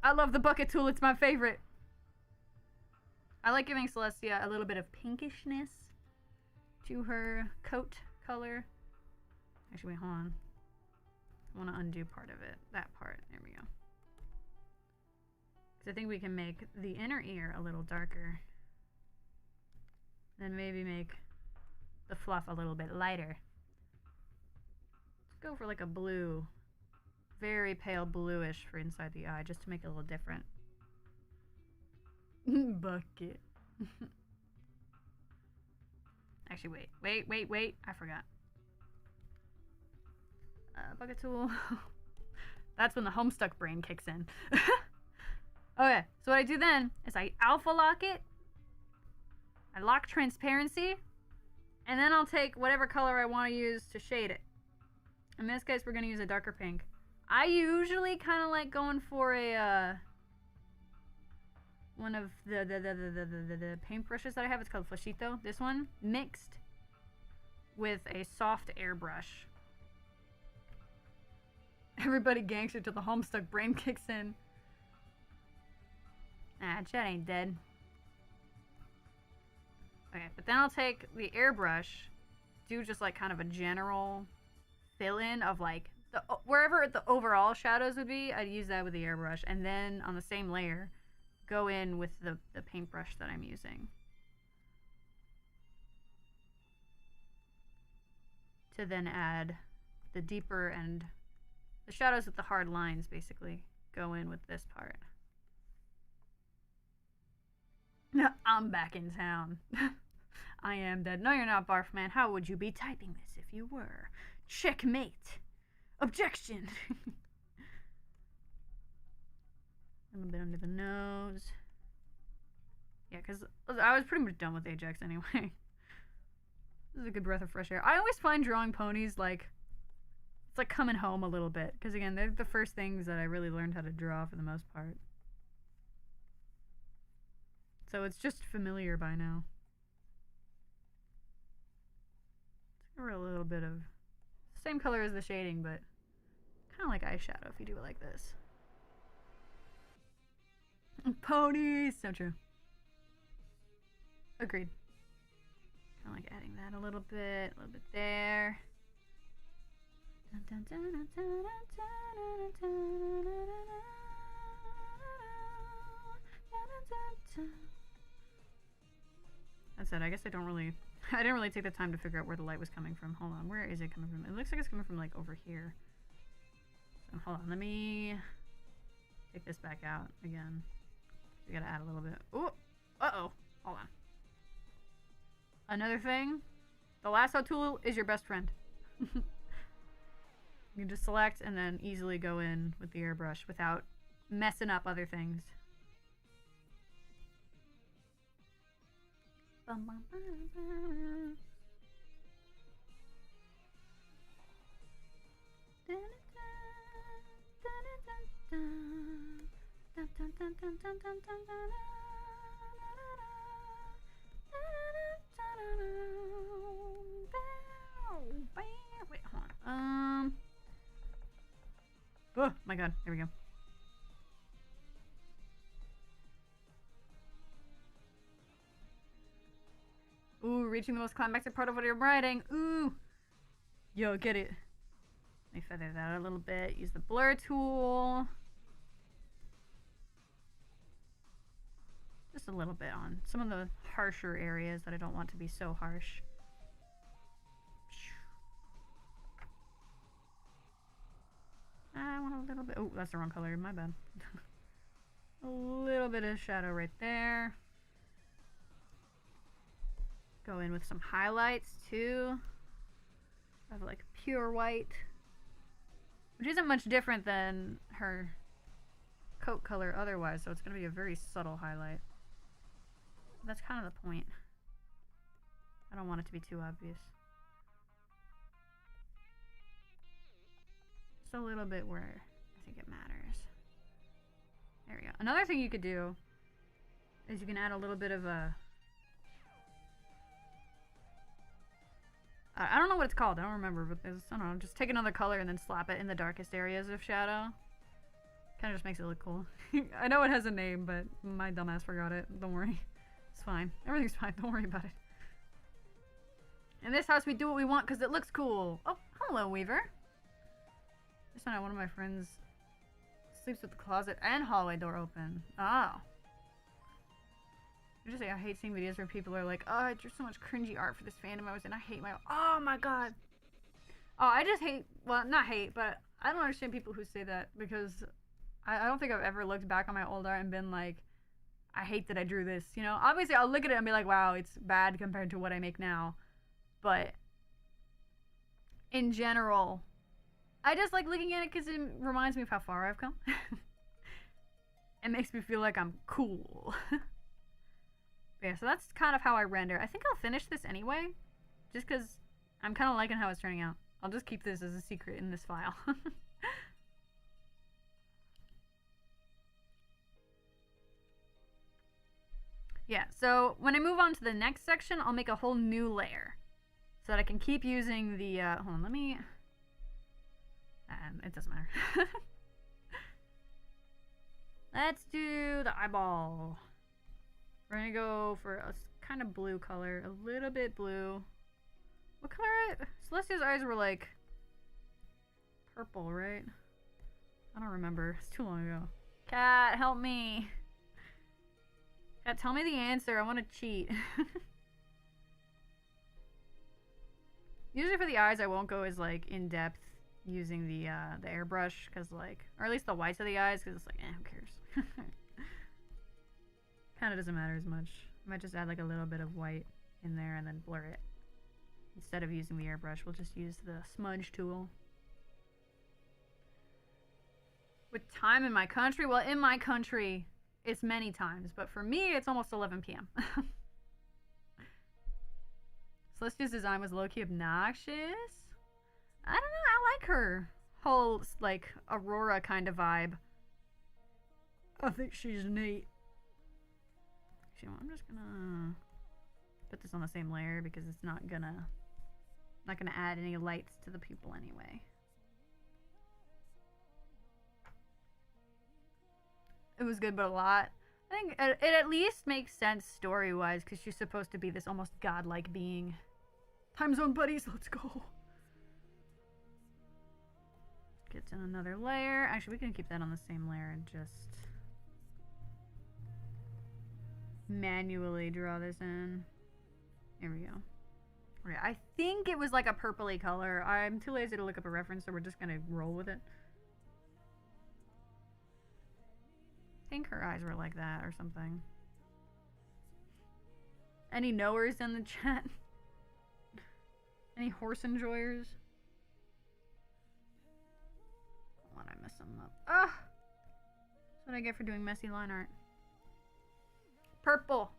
I love the bucket tool. It's my favorite. I like giving Celestia a little bit of pinkishness to her coat color. Actually, wait, hold on. I want to undo part of it. That part. There we go. Because I think we can make the inner ear a little darker. Then maybe make the fluff a little bit lighter. Let's go for like a blue. Very pale bluish for inside the eye, just to make it a little different. Bucket. Actually, wait. I forgot. Bucket tool. That's when the Homestuck brain kicks in. Okay, so what I do then is I alpha lock it. I lock transparency. And then I'll take whatever color I want to use to shade it. In this case, we're going to use a darker pink. I usually kind of like going for a, one of the paintbrushes that I have. It's called Flashito. This one, mixed with a soft airbrush. Everybody gangster till the Homestuck brain kicks in. Ah, Chet ain't dead. Okay, but then I'll take the airbrush, do just like kind of a general fill-in of like, wherever the overall shadows would be, I'd use that with the airbrush. And then on the same layer, go in with the paintbrush that I'm using. To then add the deeper and the shadows with the hard lines, basically, go in with this part. I'm back in town. I am dead. No, you're not, Barfman. How would you be typing this if you were? Checkmate. Objection. A little bit under the nose. Yeah, because I was pretty much done with Ajax anyway. This is a good breath of fresh air. I always find drawing ponies like, it's like coming home a little bit. Because again, they're the first things that I really learned how to draw for the most part. So it's just familiar by now. Let's give her a little bit of same color as the shading, but kind of like eyeshadow if you do it like this. Ponies! So true. Agreed. I like adding that a little bit there. That's it. I guess I didn't really take the time to figure out where the light was coming from. Hold on, where is it coming from? It looks like it's coming from like over here. So hold on, let me take this back out again. We gotta add a little bit. Ooh, uh-oh, hold on. Another thing, the lasso tool is your best friend. You can just select and then easily go in with the airbrush without messing up other things. Wait, hold on. Oh my god, there we go. Ooh, reaching the most climactic part of what you're writing. Ooh. Yo, get it. Let me feather that out a little bit. Use the blur tool. Just a little bit on some of the harsher areas that I don't want to be so harsh. I want a little bit. Oh, that's the wrong color. My bad. A little bit of shadow right there. Go in with some highlights too. I have like pure white, which isn't much different than her coat color otherwise, so it's going to be a very subtle highlight. That's kind of the point. I don't want it to be too obvious. Just a little bit where I think it matters. There we go. Another thing you could do is you can add a little bit of a... I don't know what it's called. I don't remember, but there's, I don't know, just take another color and then slap it in the darkest areas of shadow. Kind of just makes it look cool. I know it has a name, but my dumbass forgot it. Don't worry. It's fine. Everything's fine. Don't worry about it. In this house, we do what we want because it looks cool. Oh, hello, Weaver. Just found out one of my friends sleeps with the closet and hallway door open. Oh. I just say I hate seeing videos where people are like, oh, I drew so much cringy art for this fandom I was in. I hate my... Oh my god. Oh, I just hate... Well, not hate, but I don't understand people who say that because I don't think I've ever looked back on my old art and been like, I hate that I drew this. You know, obviously I'll look at it and be like, wow, it's bad compared to what I make now. But in general, I just like looking at it because it reminds me of how far I've come. It makes me feel like I'm cool. Yeah, so that's kind of how I render. I think I'll finish this anyway, just because I'm kind of liking how it's turning out. I'll just keep this as a secret in this file. Yeah, so when I move on to the next section, I'll make a whole new layer so that I can keep using the, hold on, let me, it doesn't matter. Let's do the eyeball. We're gonna go for a kind of blue color, a little bit blue. What color? Celestia's eyes were like purple, right? I don't remember. It's too long ago. Cat, help me. Cat, tell me the answer. I want to cheat. Usually for the eyes, I won't go as like in depth using the airbrush, because like, or at least the whites of the eyes, because it's like, who cares? Kind of doesn't matter as much. I might just add like a little bit of white in there and then blur it. Instead of using the airbrush, we'll just use the smudge tool. With time in my country? Well, in my country, it's many times. But for me, it's almost 11 p.m. Celestia's design was low-key obnoxious. I don't know. I like her whole, like, Aurora kind of vibe. I think she's neat. Actually, I'm just gonna put this on the same layer because it's not gonna add any lights to the pupil anyway. It was good, but a lot. I think it at least makes sense story-wise, because she's supposed to be this almost godlike being. Time zone buddies, let's go. Get to another layer. Actually, we can keep that on the same layer and just manually draw this in. Here we go. Okay, I think it was like a purpley color. I'm too lazy to look up a reference, so we're just gonna roll with it. I think her eyes were like that or something. Any knowers in the chat? Any horse enjoyers? Don't want to mess them up. Ah! That's what I get for doing messy line art. Purple!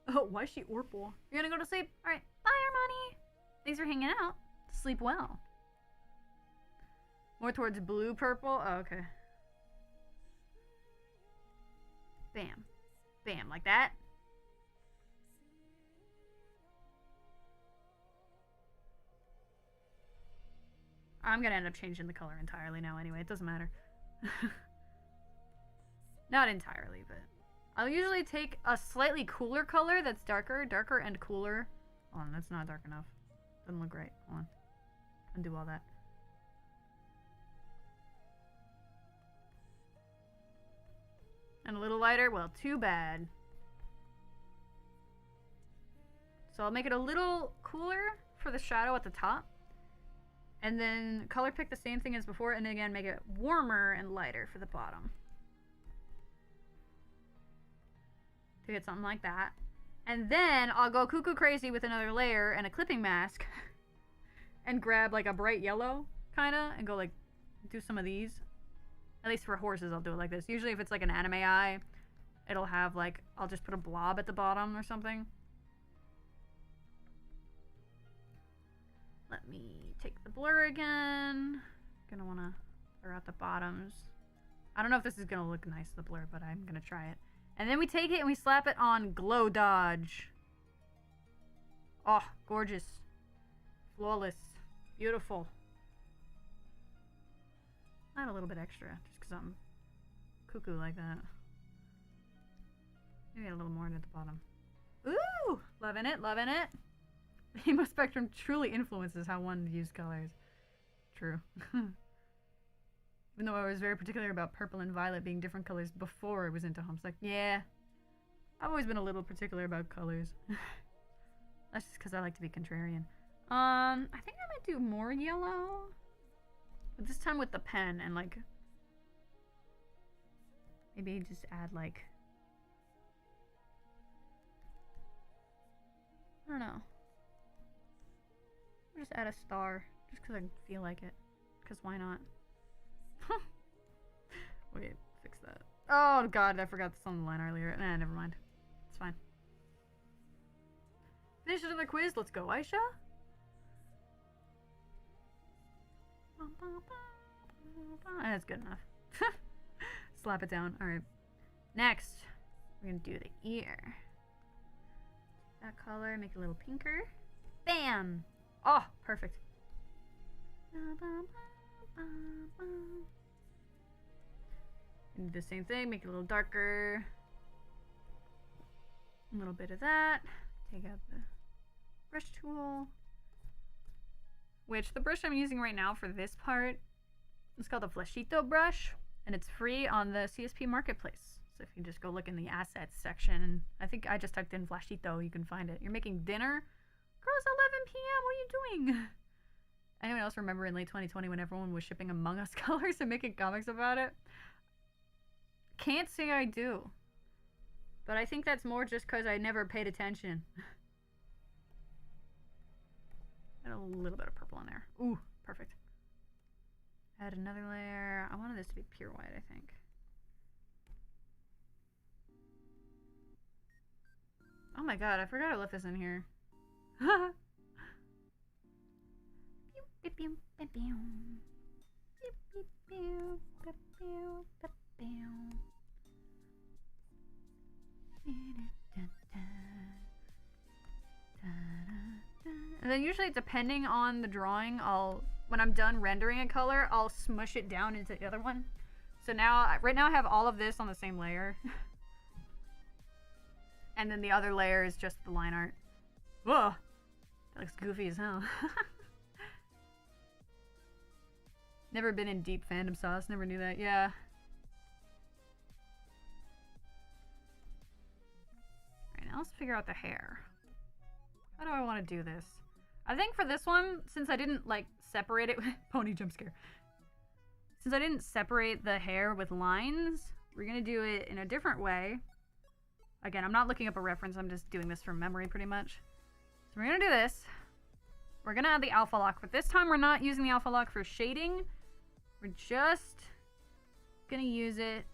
Oh, why is she Orpal? You're gonna go to sleep? Alright, bye, Armani! Thanks for hanging out. Sleep well. More towards blue-purple? Oh, okay. Bam. Bam, like that. I'm gonna end up changing the color entirely now anyway. It doesn't matter. Not entirely, but I'll usually take a slightly cooler color that's darker and cooler. Hold on, that's not dark enough. Doesn't look right. Hold on. Undo all that. And a little lighter? Well, too bad. So I'll make it a little cooler for the shadow at the top. And then color pick the same thing as before, and again make it warmer and lighter for the bottom. To get something like that. And then I'll go cuckoo crazy with another layer and a clipping mask. And grab like a bright yellow, kinda, and go like, do some of these. At least for horses, I'll do it like this. Usually if it's like an anime eye, it'll have like, I'll just put a blob at the bottom or something. Let me take the blur again. Gonna wanna blur out the bottoms. I don't know if this is gonna look nice, the blur, but I'm gonna try it. And then we take it and we slap it on Glow Dodge. Oh, gorgeous. Flawless. Beautiful. Add a little bit extra, just because I'm cuckoo like that. Maybe a little more at the bottom. Ooh! Loving it, loving it. The emo spectrum truly influences how one views colors. True. Even though I was very particular about purple and violet being different colors before I was into homes. Like, yeah. I've always been a little particular about colors. That's just because I like to be contrarian. I think I might do more yellow. But this time with the pen and like... maybe just add like... I don't know. Just add a star. Just because I feel like it. Because why not? Wait, fix that. Oh god, I forgot this on the line earlier. Nah, never mind. It's fine. Finish another quiz. Let's go, Aisha. That's good enough. Slap it down. Alright. Next, we're gonna do the ear. That color, make it a little pinker. Bam! Oh, perfect. And do the same thing, make it a little darker. A little bit of that. Take out the brush tool. Which, the brush I'm using right now for this part is called the Flashito brush. And it's free on the CSP Marketplace. So if you just go look in the assets section, I think I just typed in Flashito, you can find it. You're making dinner? Girl, it's 11 p.m. What are you doing? Anyone else remember in late 2020 when everyone was shipping Among Us colors and making comics about it? Can't say I do. But I think that's more just because I never paid attention. Add a little bit of purple in there. Ooh, perfect. Add another layer. I wanted this to be pure white, I think. Oh my god, I forgot I left this in here. And then usually, depending on the drawing, when I'm done rendering a color, I'll smush it down into the other one. So now, right now I have all of this on the same layer. And then the other layer is just the line art. Whoa! That looks goofy as hell. Never been in deep fandom sauce, never knew that, yeah. Alright, now let's figure out the hair. How do I want to do this? I think for this one, since I didn't, like, separate it... Pony jump scare. Since I didn't separate the hair with lines, we're gonna do it in a different way. Again, I'm not looking up a reference, I'm just doing this from memory pretty much. So we're gonna do this. We're gonna add the alpha lock, but this time we're not using the alpha lock for shading. We're just gonna use it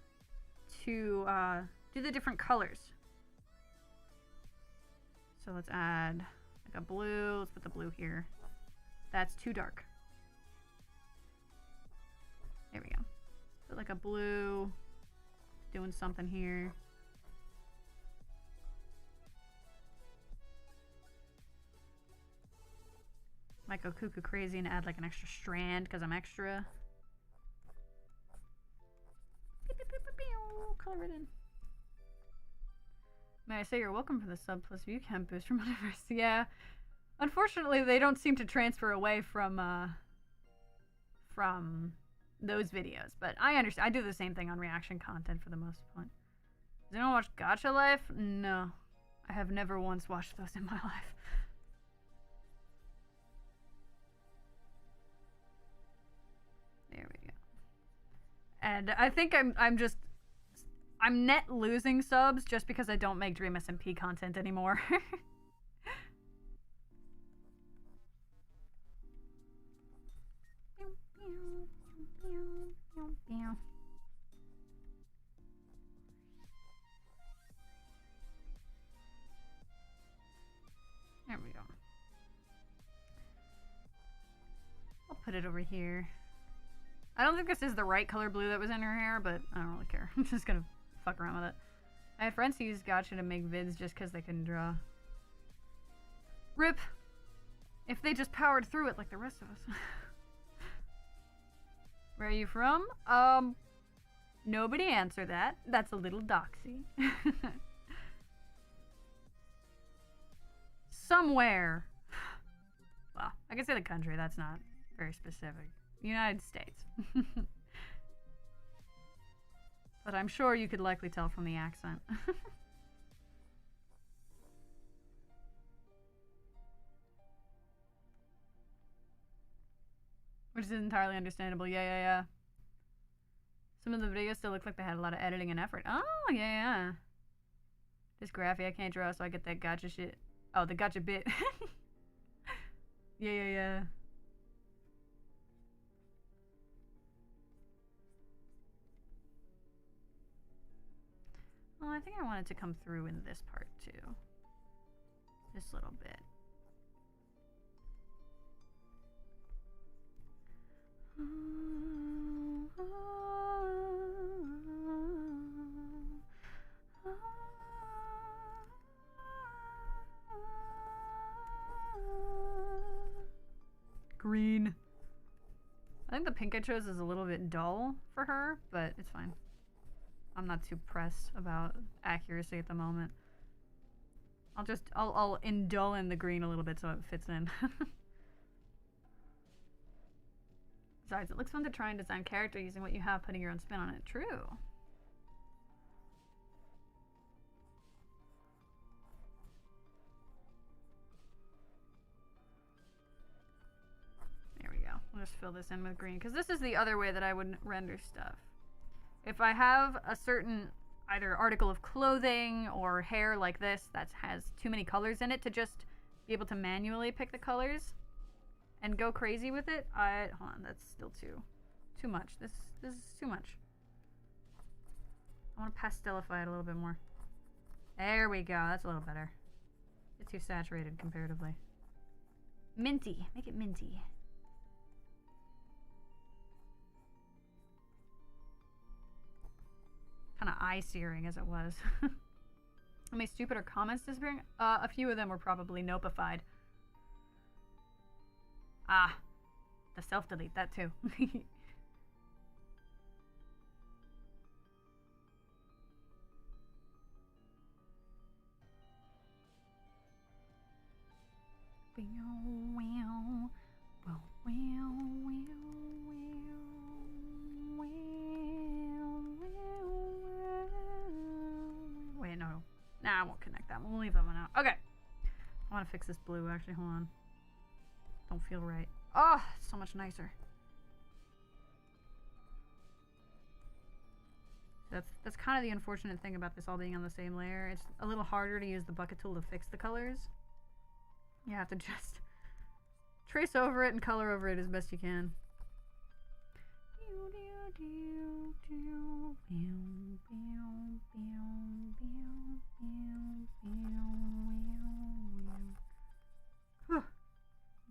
to do the different colors. So let's add like a blue. Let's put the blue here. That's too dark. There we go. Put like a blue. Doing something here. Might go cuckoo crazy and add like an extra strand because I'm extra. Color it in. May I say you're welcome for the sub plus view count boost from Universe. Yeah. Unfortunately, they don't seem to transfer away from those videos. But I understand. I do the same thing on reaction content for the most part. Does anyone watch Gacha Life? No. I have never once watched those in my life. There we go. And I think I'm net losing subs just because I don't make Dream SMP content anymore. There we go. I'll put it over here. I don't think this is the right color blue that was in her hair, but I don't really care. I'm just gonna fuck around with it. I had friends who used Gacha to make vids just because they couldn't draw. RIP! If they just powered through it like the rest of us. Where are you from? Nobody answer that. That's a little doxy. Somewhere. Well, I can say the country, that's not very specific. United States. But I'm sure you could likely tell from the accent. Which is entirely understandable. Yeah. Some of the videos still look like they had a lot of editing and effort. Oh, yeah. Dysgraphia, I can't draw, so I get that gotcha shit. Oh, the gotcha bit. Yeah. Well, I think I want it to come through in this part too. This little bit. Green. I think the pink I chose is a little bit dull for her, but it's fine. I'm not too pressed about accuracy at the moment. I'll indull in the green a little bit so it fits in. Besides, it looks fun to try and design character using what you have, putting your own spin on it. True. There we go. We'll just fill this in with green, because this is the other way that I would render stuff. If I have a certain either article of clothing or hair like this that has too many colors in it to just be able to manually pick the colors and go crazy with it, hold on, that's still too much. This is too much. I want to pastelify it a little bit more. There we go. That's a little better. It's too saturated comparatively. Minty. Make it minty. Kind of eye-searing as it was. How many stupid are comments disappearing? A few of them were probably nopified. Ah, the self-delete, that too. Nah, I won't connect that one. We'll leave that one out. Okay. I want to fix this blue, actually. Hold on. Don't feel right. Oh, so much nicer. That's kind of the unfortunate thing about this all being on the same layer. It's a little harder to use the bucket tool to fix the colors. You have to just trace over it and color over it as best you can.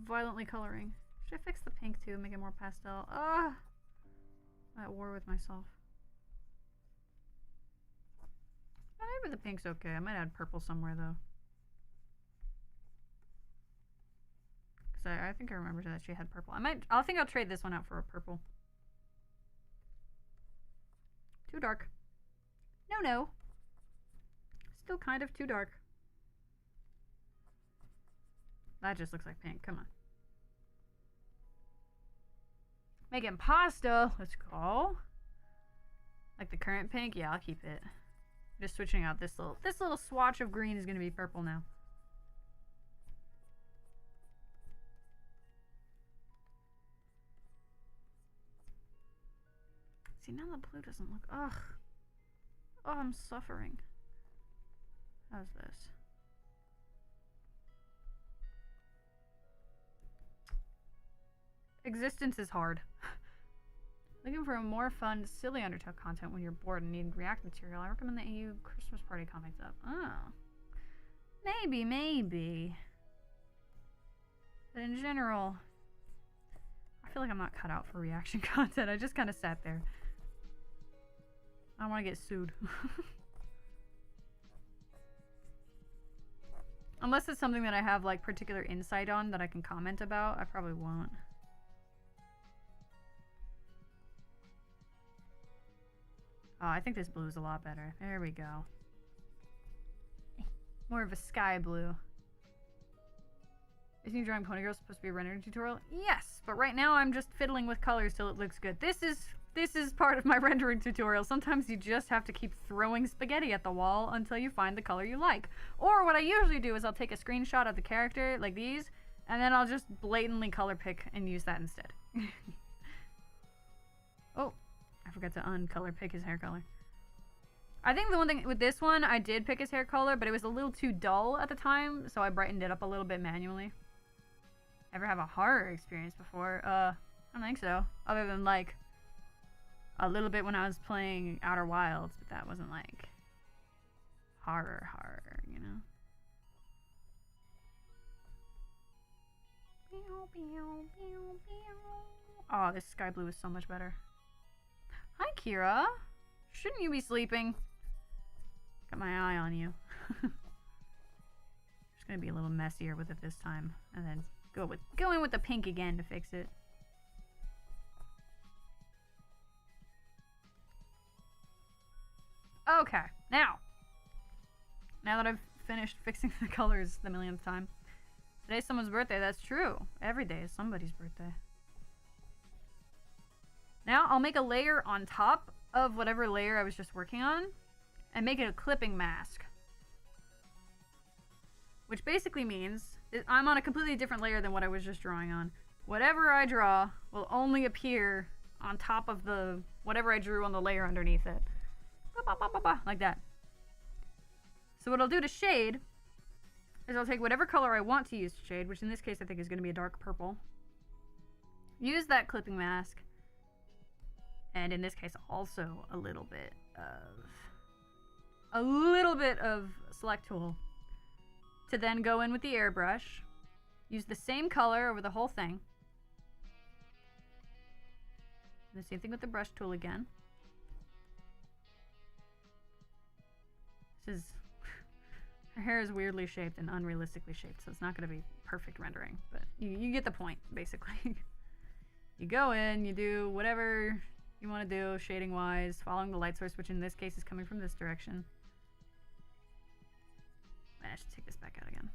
Violently coloring. Should I fix the pink too, make it more pastel? Ah! I'm at war with myself. Oh, maybe the pink's okay. I might add purple somewhere though. Because I think I remember that she had purple. I think I'll trade this one out for a purple. Too dark. No. Still kind of too dark. That just looks like pink. Come on. Making pasta. Let's go. Like the current pink? Yeah, I'll keep it. Just switching out this little swatch of green is going to be purple now. See, now the blue doesn't look... Ugh. Oh, I'm suffering. How's this? Existence is hard. Looking for a more fun, silly Undertale content when you're bored and need React material, I recommend the AU Christmas Party comics up. Oh. Maybe. But in general, I feel like I'm not cut out for reaction content. I just kind of sat there. I don't want to get sued. Unless it's something that I have like particular insight on that I can comment about, I probably won't. Oh, I think this blue is a lot better. There we go. More of a sky blue. Isn't you drawing Pony Girl supposed to be a rendering tutorial? Yes, but right now I'm just fiddling with colors till it looks good. This is part of my rendering tutorial. Sometimes you just have to keep throwing spaghetti at the wall until you find the color you like. Or what I usually do is I'll take a screenshot of the character, like these, and then I'll just blatantly color pick and use that instead. Oh, I forgot to uncolor pick his hair color. I think the one thing with this one, I did pick his hair color, but it was a little too dull at the time, so I brightened it up a little bit manually. Ever have a horror experience before? I don't think so. Other than, like, a little bit when I was playing Outer Wilds, but that wasn't, like, horror, you know? Oh, this sky blue is so much better. Hi, Kira. Shouldn't you be sleeping? Got my eye on you. Just gonna be a little messier with it this time, and then go in with the pink again to fix it. Okay, now that I've finished fixing the colors the millionth time, today's someone's birthday. That's true. Every day is somebody's birthday. Now I'll make a layer on top of whatever layer I was just working on and make it a clipping mask. Which basically means I'm on a completely different layer than what I was just drawing on. Whatever I draw will only appear on top of the whatever I drew on the layer underneath it. Like that. So what I'll do to shade is I'll take whatever color I want to use to shade, which in this case I think is going to be a dark purple. Use that clipping mask. And in this case, also a little bit of select tool to then go in with the airbrush, use the same color over the whole thing. And the same thing with the brush tool again. This is, her hair is weirdly shaped and unrealistically shaped, so it's not going to be perfect rendering, but you get the point, basically. You go in, you do whatever you want to do shading wise, following the light source, which in this case is coming from this direction. I should take this back out again.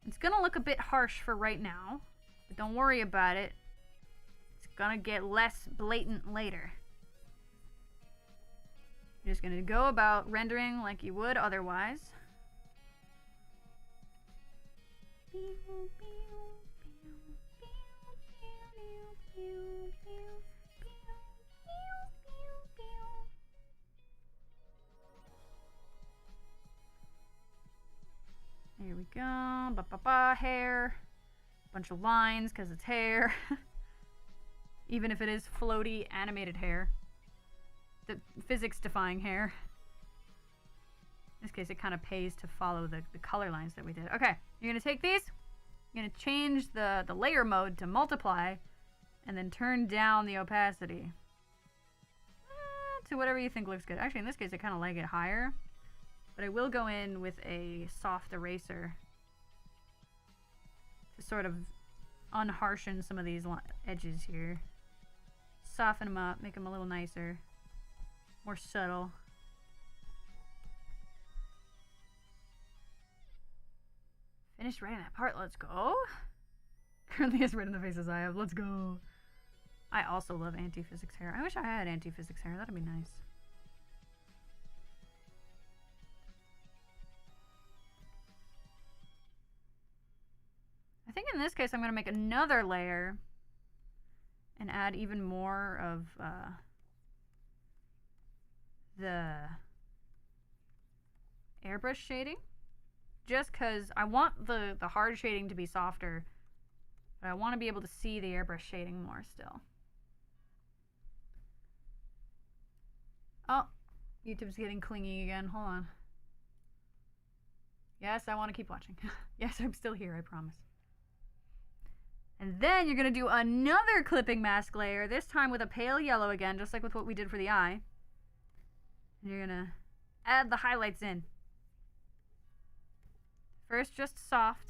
It's gonna look a bit harsh for right now, but don't worry about it. It's gonna get less blatant later. You're just gonna go about rendering like you would otherwise. Here we go. Hair. Bunch of lines because it's hair. Even if it is floaty animated hair. The physics defying hair. In this case, it kind of pays to follow the color lines that we did. Okay, you're going to take these. You're going to change the layer mode to multiply. And then turn down the opacity. To whatever you think looks good. Actually, in this case, I kind of like it higher. But I will go in with a soft eraser to sort of unharshen some of these edges here. Soften them up, make them a little nicer. More subtle. Finished writing that part, let's go. Currently as red in the face as I have, let's go. I also love anti-physics hair. I wish I had anti-physics hair, that'd be nice. I think in this case I'm going to make another layer and add even more of the airbrush shading. Just because I want the hard shading to be softer, but I want to be able to see the airbrush shading more still. Oh, YouTube's getting clingy again. Hold on. Yes, I want to keep watching. Yes, I'm still here, I promise. And then you're going to do another clipping mask layer, this time with a pale yellow again, just like with what we did for the eye. And you're going to add the highlights in. First, just soft.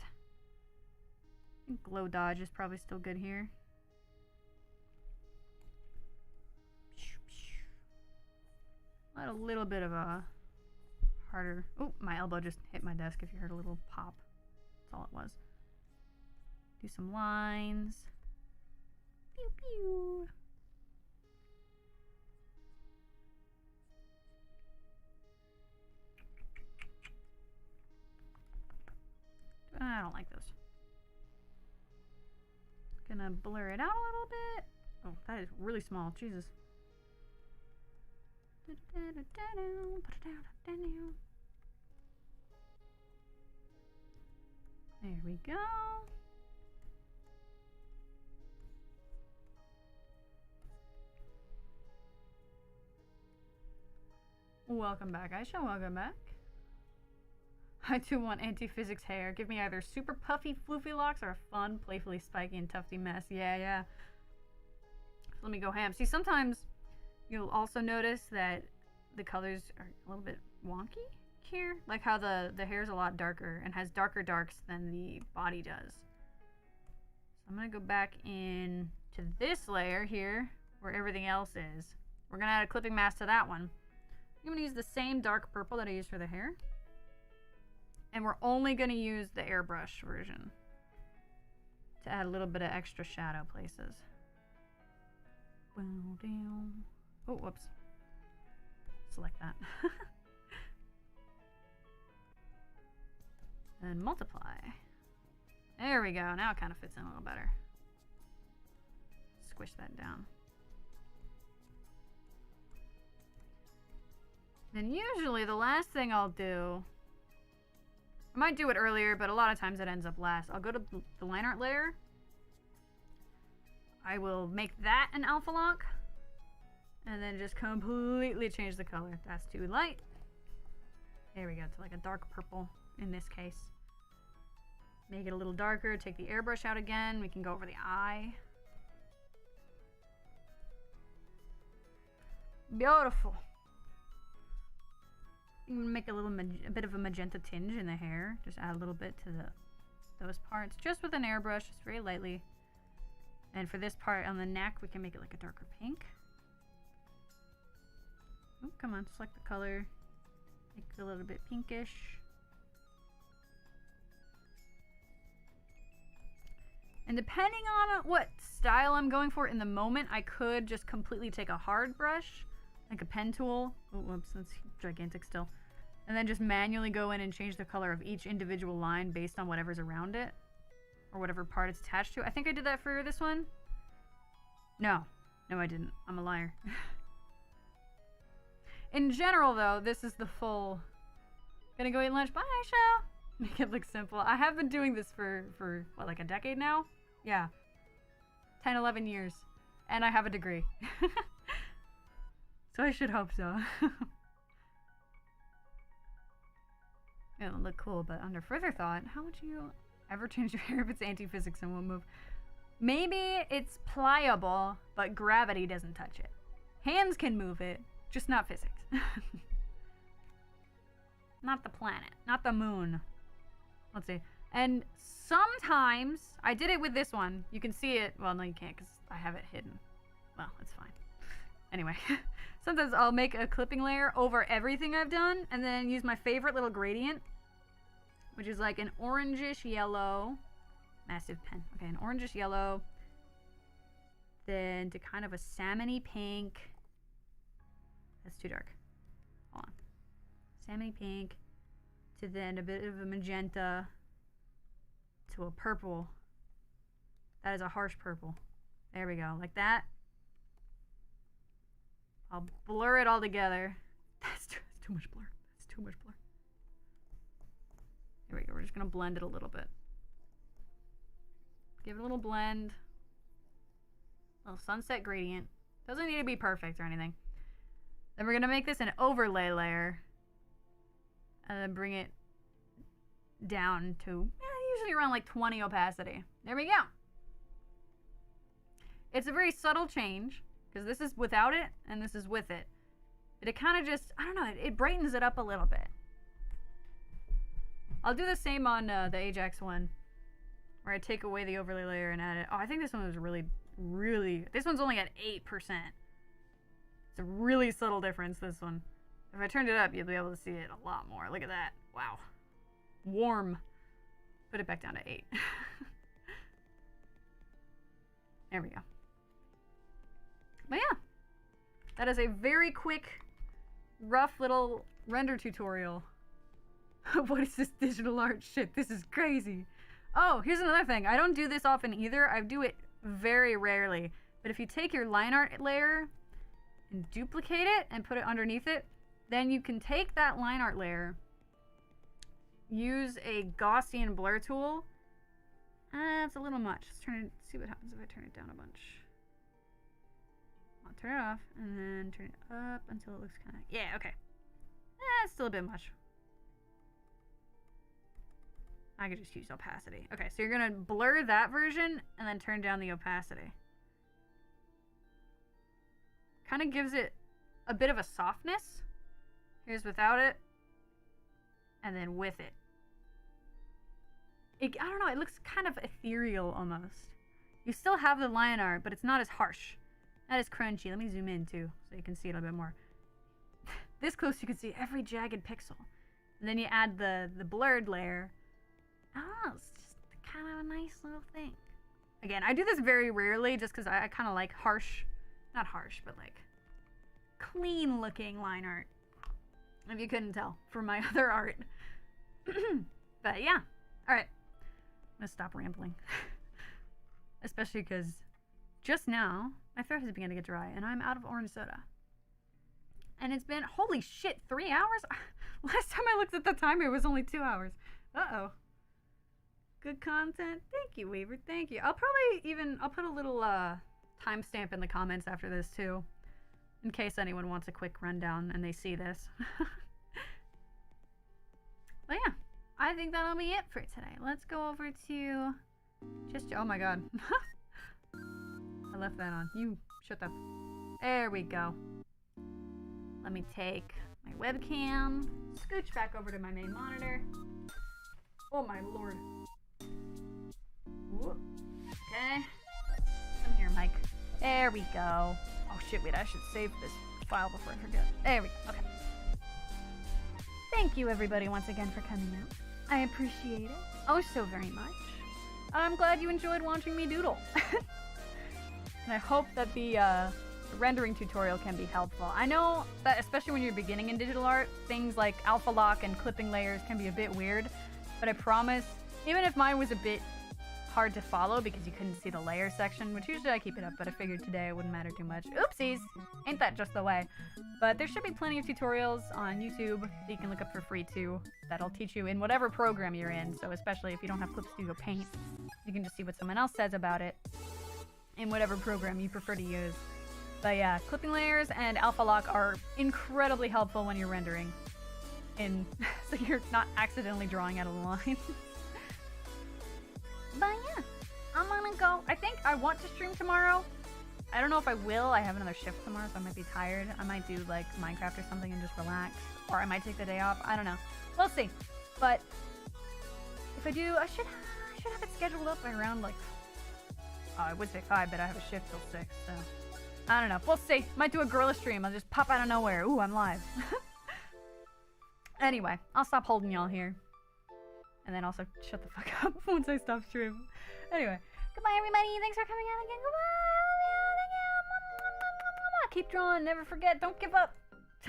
I think glow dodge is probably still good here. Add a little bit of a harder... Oh, my elbow just hit my desk if you heard a little pop. That's all it was. Do some lines. Pew pew. I don't like those. Gonna blur it out a little bit. Oh, that is really small. Jesus. There we go. Welcome back, Aisha. Welcome back. I do want anti-physics hair. Give me either super puffy, floofy locks or a fun, playfully spiky and tufty mess. Yeah, yeah. So let me go ham. See, sometimes you'll also notice that the colors are a little bit wonky here. Like how the hair's a lot darker and has darker darks than the body does. So I'm going to go back in to this layer here where everything else is. We're going to add a clipping mask to that one. I'm going to use the same dark purple that I used for the hair. And we're only going to use the airbrush version to add a little bit of extra shadow places. Oh, whoops. Select that. And multiply. There we go. Now it kind of fits in a little better. Squish that down. Then usually the last thing I'll do, I might do it earlier, but a lot of times it ends up last. I'll go to the line art layer. I will make that an alpha lock. And then just completely change the color. That's too light. There we go, to like a dark purple in this case. Make it a little darker, take the airbrush out again. We can go over the eye. Beautiful. You can make a bit of a magenta tinge in the hair. Just add a little bit to those parts, just with an airbrush, just very lightly. And for this part on the neck, we can make it like a darker pink. Oh, come on, select the color. Make it a little bit pinkish. And depending on what style I'm going for in the moment, I could just completely take a hard brush, like a pen tool. Oh, whoops, that's gigantic still. And then just manually go in and change the color of each individual line based on whatever's around it. Or whatever part it's attached to. I think I did that for this one. No. No, I didn't. I'm a liar. In general, though, this is the full... Gonna go eat lunch. Bye, show! Make it look simple. I have been doing this for what, like a decade now? Yeah. 10, 11 years. And I have a degree. So I should hope so. It'll look cool, but under further thought, how would you ever change your hair if it's anti-physics and won't move? Maybe it's pliable, but gravity doesn't touch it. Hands can move it, just not physics. Not the planet, not the moon. Let's see. And sometimes, I did it with this one. You can see it. Well, no, you can't because I have it hidden. Well, it's fine. Anyway, sometimes I'll make a clipping layer over everything I've done and then use my favorite little gradient, which is like an orangish yellow. Massive pen. Okay, an orangish yellow. Then to kind of a salmony pink. That's too dark. Hold on. Salmony pink. To then a bit of a magenta. To a purple. That is a harsh purple. There we go. Like that. I'll blur it all together. That's too much blur. That's too much blur. Here we go. We're just going to blend it a little bit. Give it a little blend. A little sunset gradient. Doesn't need to be perfect or anything. Then we're going to make this an overlay layer. And then bring it down to usually around like 20 opacity. There we go. It's a very subtle change. Because this is without it, and this is with it. But it kind of just, I don't know, it brightens it up a little bit. I'll do the same on the Ajax one. Where I take away the overlay layer and add it. Oh, I think this one was really... This one's only at 8%. It's a really subtle difference, this one. If I turned it up, you'll be able to see it a lot more. Look at that. Wow. Warm. Put it back down to 8. There we go. But yeah. That is a very quick, rough little render tutorial. What is this digital art shit? This is crazy. Oh, here's another thing. I don't do this often either. I do it very rarely. But if you take your line art layer and duplicate it and put it underneath it, then you can take that line art layer, use a Gaussian blur tool. It's a little much. Let's see what happens if I turn it down a bunch. I'll turn it off and then turn it up until it looks kind of... Yeah, okay. It's still a bit much. I could just use opacity. Okay, so you're going to blur that version and then turn down the opacity. Kind of gives it a bit of a softness. Here's without it. And then with it. I don't know, it looks kind of ethereal almost. You still have the line art, but it's not as harsh. That is crunchy. Let me zoom in too, so you can see it a little bit more. This close you can see every jagged pixel. And then you add the blurred layer. Oh, it's just kind of a nice little thing. Again, I do this very rarely just because I kind of like harsh, not harsh, but like clean looking line art. If you couldn't tell from my other art. But yeah. Alright. I'm gonna stop rambling. Especially because just now, my throat has begun to get dry and I'm out of orange soda. And it's been, holy shit, 3 hours? Last time I looked at the timer, it was only 2 hours. Uh-oh. Good content. Thank you, Weaver. Thank you. I'll put a little timestamp in the comments after this too. In case anyone wants a quick rundown and they see this. But yeah, I think that'll be it for today. Let's go over to just, oh my god. I left that on. You, shut up. There we go. Let me take my webcam, scooch back over to my main monitor. Oh my lord. Whoop. Okay. Come here, Mike. There we go. Oh shit, wait, I should save this file before I forget. There we go, okay. Thank you everybody once again for coming out. I appreciate it. Oh so very much. I'm glad you enjoyed watching me doodle. And I hope that the rendering tutorial can be helpful. I know that especially when you're beginning in digital art, things like alpha lock and clipping layers can be a bit weird, but I promise, even if mine was a bit hard to follow because you couldn't see the layer section, which usually I keep it up, but I figured today it wouldn't matter too much. Oopsies! Ain't that just the way? But there should be plenty of tutorials on YouTube that you can look up for free too, that'll teach you in whatever program you're in, so especially if you don't have Clip Studio Paint, you can just see what someone else says about it in whatever program you prefer to use. But yeah, clipping layers and alpha lock are incredibly helpful when you're rendering, so you're not accidentally drawing out of the line. But yeah, I'm gonna go. I think I want to stream tomorrow. I don't know if I will. I have another shift tomorrow, so I might be tired. I might do like Minecraft or something and just relax. Or I might take the day off. I don't know. We'll see. But if I do, I should have it scheduled up by around like, I would say 5, but I have a shift till 6, so I don't know. We'll see. Might do a gorilla stream. I'll just pop out of nowhere. Ooh, I'm live. Anyway, I'll stop holding y'all here. And then also shut the fuck up once I stop streaming. Anyway, goodbye everybody. Thanks for coming out again. Goodbye. Keep drawing. Never forget. Don't give up.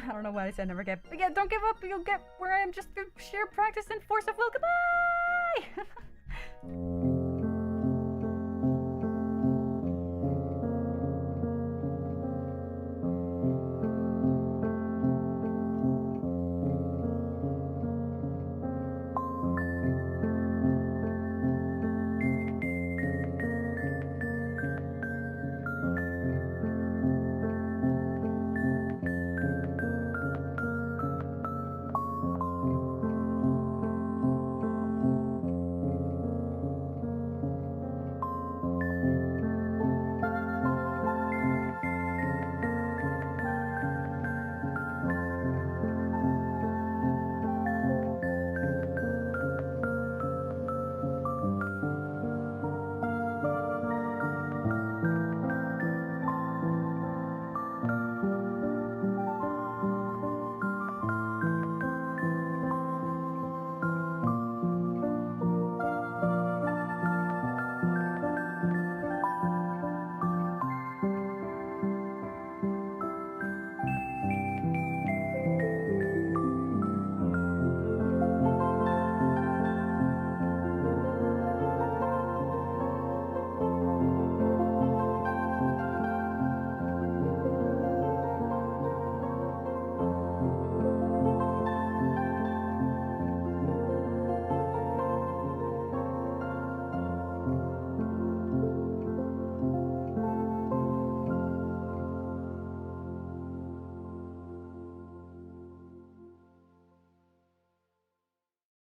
I don't know why I said never forget. But yeah, don't give up. You'll get where I am just through sheer practice and force of will. Goodbye.